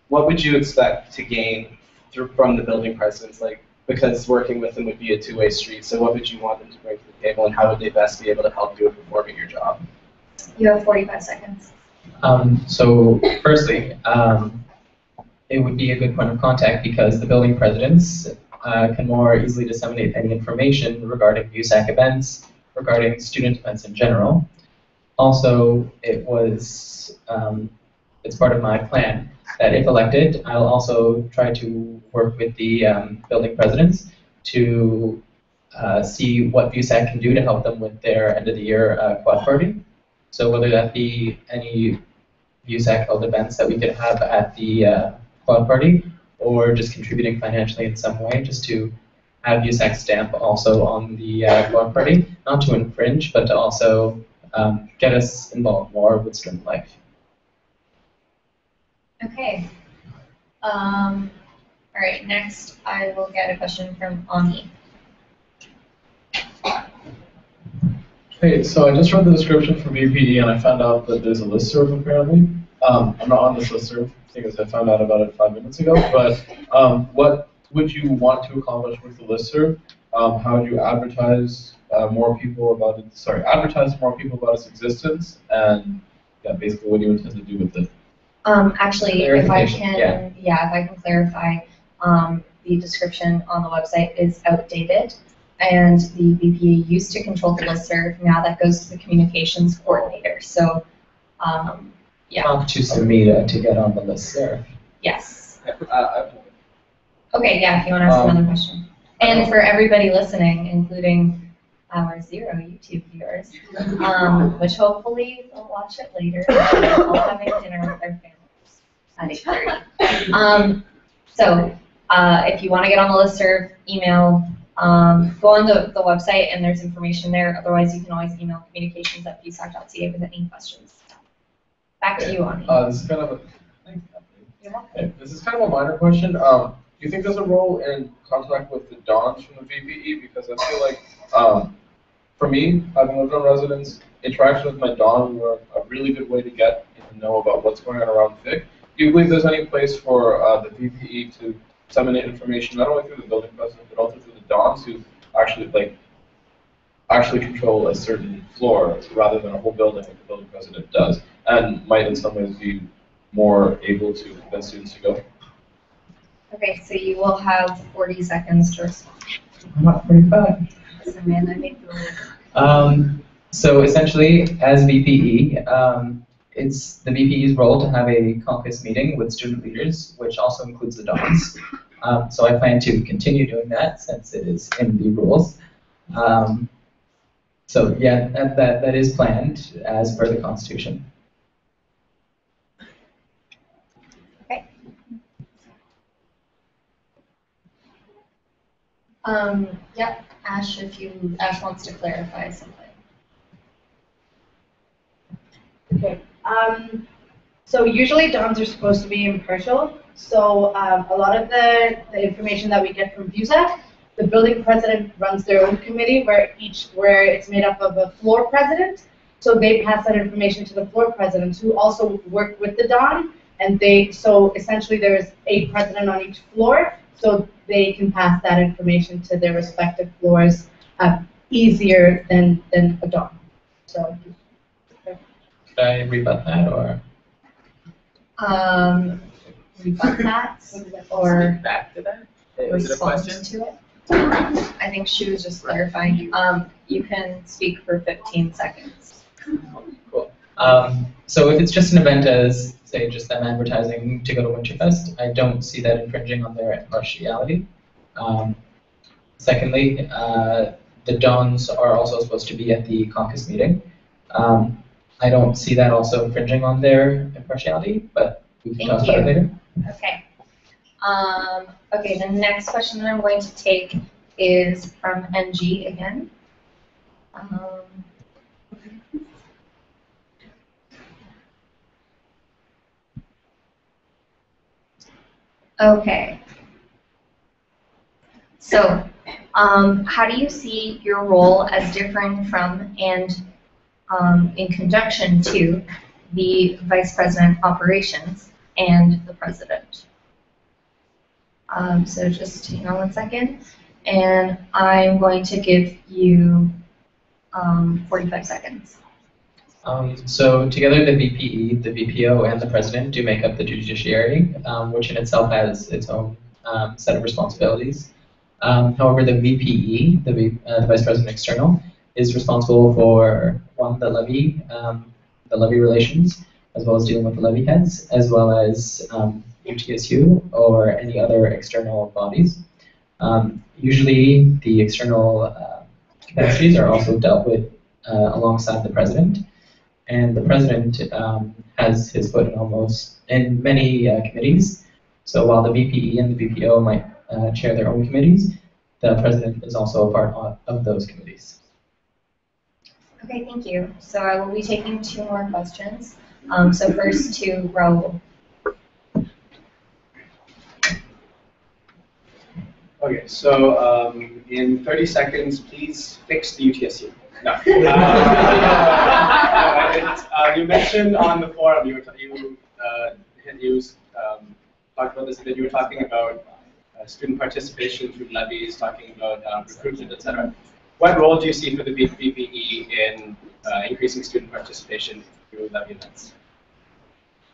F: what would you expect to gain from the building presidents? Like, because working with them would be a two-way street, so what would you want them to bring to the table, and how would they best be able to help you in performing your job?
Q: You have 45 seconds.
O: So firstly, it would be a good point of contact because the building presidents can more easily disseminate any information regarding VUSAC events, regarding student events in general. Also, it's part of my plan that if elected, I'll also try to work with the building presidents to see what VUSAC can do to help them with their end of the year quad party. So whether that be any VUSAC held events that we could have at the quad party, or just contributing financially in some way, just to have VUSAC stamp also on the quad party, not to infringe, but to also get us involved more with student life.
A: Okay. All right, next I will get a question from Ani.
B: Hey, so I just read the description for VPE and I found out that there's a listserv apparently. I'm not on this listserv because I found out about it 5 minutes ago, but what would you want to accomplish with the listserv? How would you advertise more people about it? Sorry, advertise to more people about its existence, and yeah, basically what do you intend to do with it?
A: Actually, if I can,
B: Yeah.
A: if I can clarify, the description on the website is outdated, and the VPA used to control the listserv. Now that goes to the communications coordinator. So, yeah.
H: Talk to Sumita to get on the listserv.
A: Yes. Okay, yeah. If you want to ask another question, and for everybody listening, including our 0 YouTube viewers, which hopefully will watch it later, all having dinner with their families at 8:30. So, if you want to get on the listserv, email, go on the website and there's information there. Otherwise, you can always email communications@vusac.ca with any questions. Back to you, Ani.
B: This is kind of a this is kind of a minor question. Do you think there's a role in contact with the dons from the VPE? Because I feel like, for me, having lived on residence, interaction with my don were a really good way to get to know about what's going on around FIC. Do you believe there's any place for the VPE to disseminate information, not only through the building president, but also through the dons who actually control a certain floor rather than a whole building like the building president does, and might in some ways be more able to convince students to go?
A: Okay, so you will have 40 seconds to respond.
H: I'm not 45.
A: Samantha, make the rule.
H: So essentially, as VPE, it's the VPE's role to have a caucus meeting with student leaders, which also includes the dons. So I plan to continue doing that since it is in the rules. So yeah, that is planned as per the Constitution.
A: Okay. Yep, Ash, Ash wants to clarify something.
C: Okay. So usually dons are supposed to be impartial. So a lot of the information that we get from VUSAC, the building president runs their own committee where it's made up of a floor president. So they pass that information to the floor presidents who also work with the don, and so essentially there's a president on each floor, so they can pass that information to their respective floors easier than a don. So.
H: Should I rebut that or?
A: Rebut that or
H: back to that?
A: Respond to it. I think she was just clarifying. You can speak for 15 seconds.
H: Cool. So if it's just an event as, say, just them advertising to go to Winterfest, I don't see that infringing on their impartiality. Secondly, the dons are also supposed to be at the caucus meeting. I don't see that also infringing on their impartiality, but we can talk about it later.
A: Okay. Okay, the next question that I'm going to take is from NG again. Okay. So, how do you see your role as differing from and in conjunction to the Vice President Operations and the President? So just hang on 1 second, and I'm going to give you 45 seconds.
H: So together the VPE, the VPO, and the President do make up the judiciary, which in itself has its own set of responsibilities. However, the VPE, the Vice President External, is responsible for, one, the levy relations, as well as dealing with the levy heads, as well as UTSU or any other external bodies. Usually the external capacities are also dealt with alongside the President, and the President has his foot in many committees. So while the VPE and the VPO might chair their own committees, the President is also a part of those committees.
A: Okay, thank you. So I will be taking 2 more questions. So first to Raul.
F: Okay, so in 30 seconds, please fix the UTSU. No. You mentioned on the forum, you talked about this, that you were talking about student participation through levies, talking about recruitment, etc. What role do you see for the VPE in increasing student participation through levy events?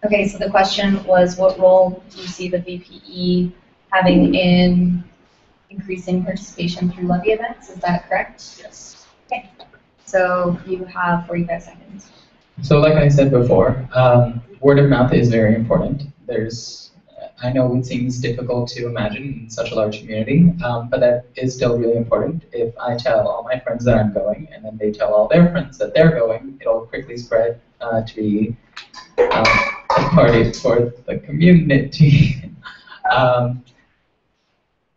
J: Okay, so the question was, what role do you see the VPE having in increasing participation through levy events? Is that correct?
F: Yes.
J: Okay, so you have 45 seconds.
O: So like I said before, word of mouth is very important. I know it seems difficult to imagine in such a large community, but that is still really important. If I tell all my friends that I'm going, and then they tell all their friends that they're going, it'll quickly spread to be a party for the community.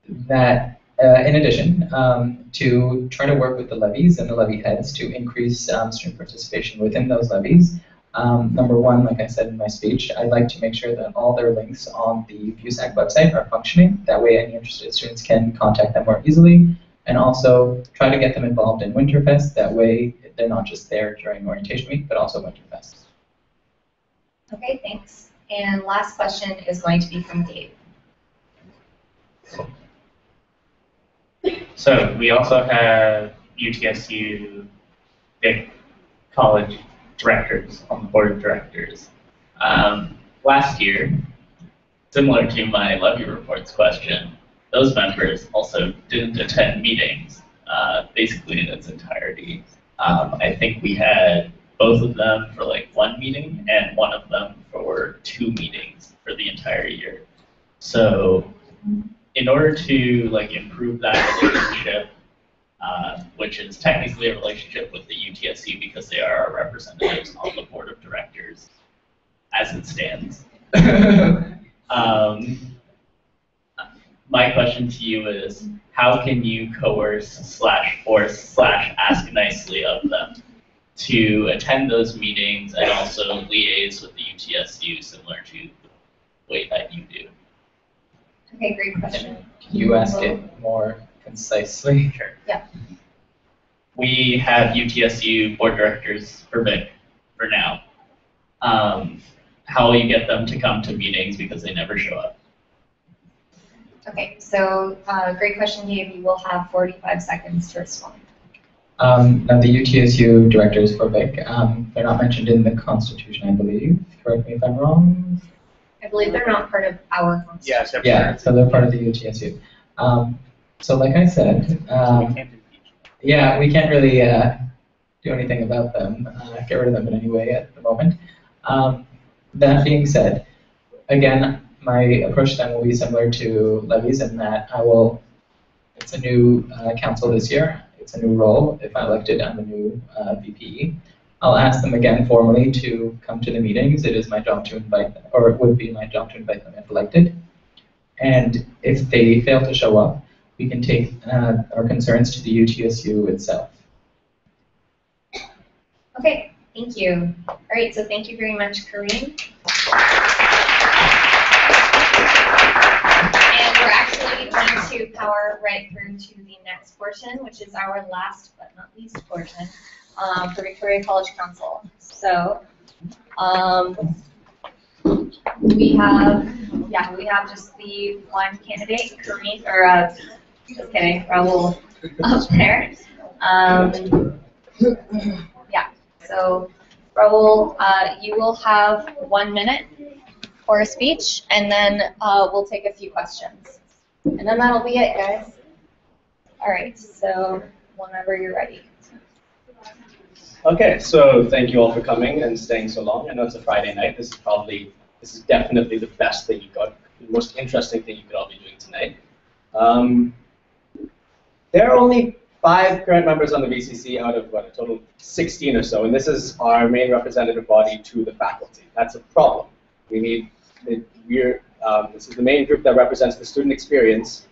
O: In addition, to try to work with the levies and the levy heads to increase student participation within those levies. Number one, like I said in my speech, I'd like to make sure that all their links on the VUSAC website are functioning. That way any interested students can contact them more easily. And also try to get them involved in Winterfest. That way they're not just there during orientation week, but also Winterfest.
J: Okay, thanks. And last question is going to be from Gabe.
U: So we also have UTSU Vic college directors on the board of directors. Last year, similar to my levy reports question, those members also didn't attend meetings basically in its entirety. I think we had both of them for like one meeting and one of them for 2 meetings for the entire year. So in order to like improve that relationship, which is technically a relationship with the UTSU because they are our representatives on the board of directors, as it stands. My question to you is, how can you coerce / force / ask nicely of them to attend those meetings and also liaise with the UTSU similar to the way that you do?
J: Okay, great question.
O: Can you ask it more concisely?
U: Sure.
J: Yeah.
U: We have UTSU board directors for Vic for now. How will you get them to come to meetings because they never show up?
J: Okay, so great question, Gabe. You will have 45 seconds to respond.
O: Now the UTSU directors for Vic, they're not mentioned in the Constitution, I believe. Correct me if I'm wrong.
J: I believe they're not part of our constitution.
O: Yeah, so they're part of the UTSU. So like I said, yeah, we can't really do anything about them, get rid of them in any way at the moment. That being said, again, my approach to them will be similar to levies in that it's a new council this year, it's a new role. If I'm elected, I'm a new VPE. I'll ask them again formally to come to the meetings. It is my job to invite them, or it would be my job to invite them if elected. And if they fail to show up, we can take our concerns to the UTSU itself.
J: Okay, thank you. All right, so thank you very much, Kareem. And we're actually going to power right through to the next portion, which is our last but not least portion for Victoria College Council. So we have just the one candidate, Kareem, or just kidding, Raul up there. Yeah, so Raul, you will have 1 minute for a speech, and then we'll take a few questions. And then that'll be it, guys. All right, so whenever you're ready.
F: Okay, so thank you all for coming and staying so long. I know it's a Friday night. This is definitely the best thing the most interesting thing you could all be doing tonight. There are only 5 current members on the VCC out of a total of 16 or so, and this is our main representative body to the faculty. That's a problem. This is the main group that represents the student experience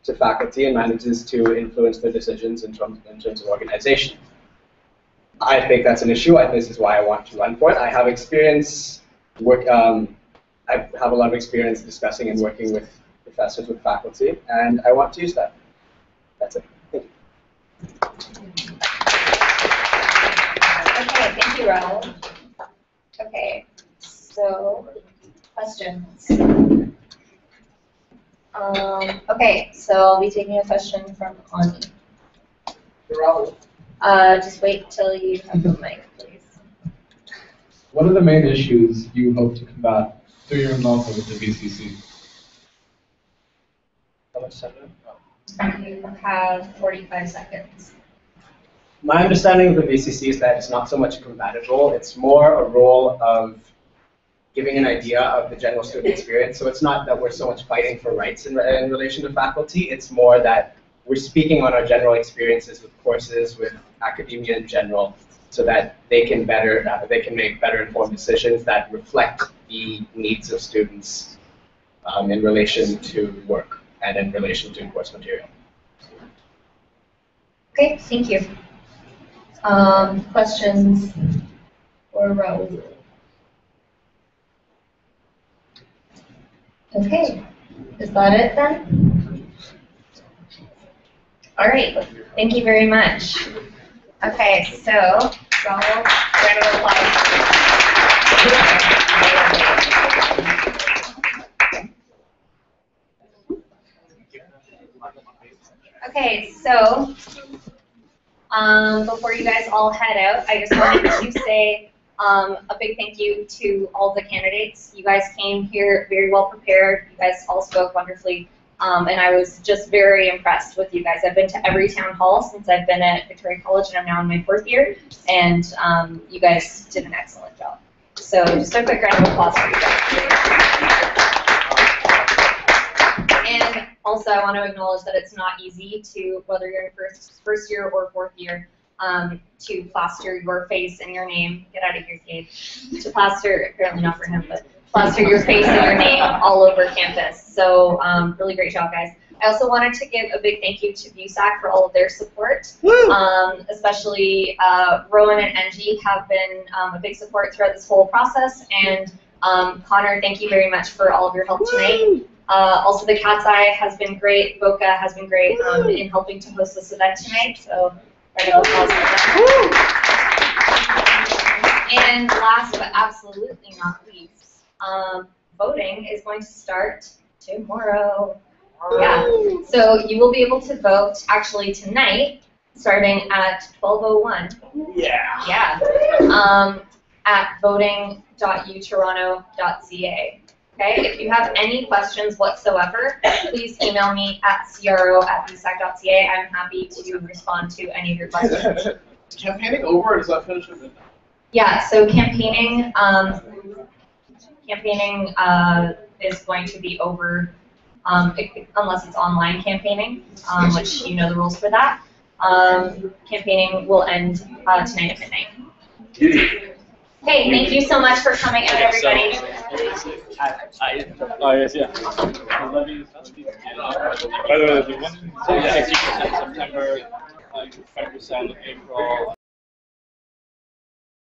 F: to faculty and manages to influence their decisions in terms of organization. I think that's an issue. This is why I want to run for it. I have experience I have a lot of experience discussing and working with professors, with faculty, and I want to use that. That's it. Thank you.
A: Okay, thank you, Raul. Okay, so questions. Okay, so I'll be taking a question from Ani.
B: Raul.
A: Just wait till you have the mic, please.
B: What are the main issues you hope to combat through your involvement with the VCC?
A: You have 45 seconds.
F: My understanding of the VCC is that it's not so much a combative role, it's more a role of giving an idea of the general student experience. So it's not that we're so much fighting for rights in relation to faculty, it's more that we're speaking on our general experiences with courses, with academia in general, so that they can make better informed decisions that reflect the needs of students in relation to work and in relation to course material.
A: Okay, thank you. Questions for Raul? Okay, is that it then? All right, thank you very much. Okay, so Raul, round of applause. Okay, so before you guys all head out, I just wanted to say a big thank you to all the candidates. You guys came here very well prepared. You guys all spoke wonderfully, and I was just very impressed with you guys. I've been to every town hall since I've been at Victoria College, and I'm now in my 4th year, and you guys did an excellent job. So just a quick round of applause for you guys. And also, I want to acknowledge that it's not easy to, whether you're in first year or 4th year, to plaster your face and your name. Get out of here, Gabe. To plaster, apparently not for him, but plaster your face and your name all over campus. So really great job, guys. I also wanted to give a big thank you to VUSAC for all of their support. Especially Rowan and Angie have been a big support throughout this whole process. And Connor, thank you very much for all of your help tonight. Also, the Cat's Eye has been great. Boca has been great in helping to host this event tonight. So, round of applause for them. And last but absolutely not least, voting is going to start tomorrow. Yeah. So you will be able to vote actually tonight, starting at 12:01.
F: Yeah.
A: Yeah. At voting.utoronto.ca. Okay, if you have any questions whatsoever, please email me at cro@vusac.ca. I'm happy to respond to any of your questions.
B: Is campaigning over, or does that finish at midnight?
A: Yeah, so campaigning is going to be over unless it's online campaigning, which you know the rules for that. Campaigning will end tonight at midnight. Hey, thank you so much for coming out, everybody.
E: Oh, yes, yeah. By the way, the one September, 5% April.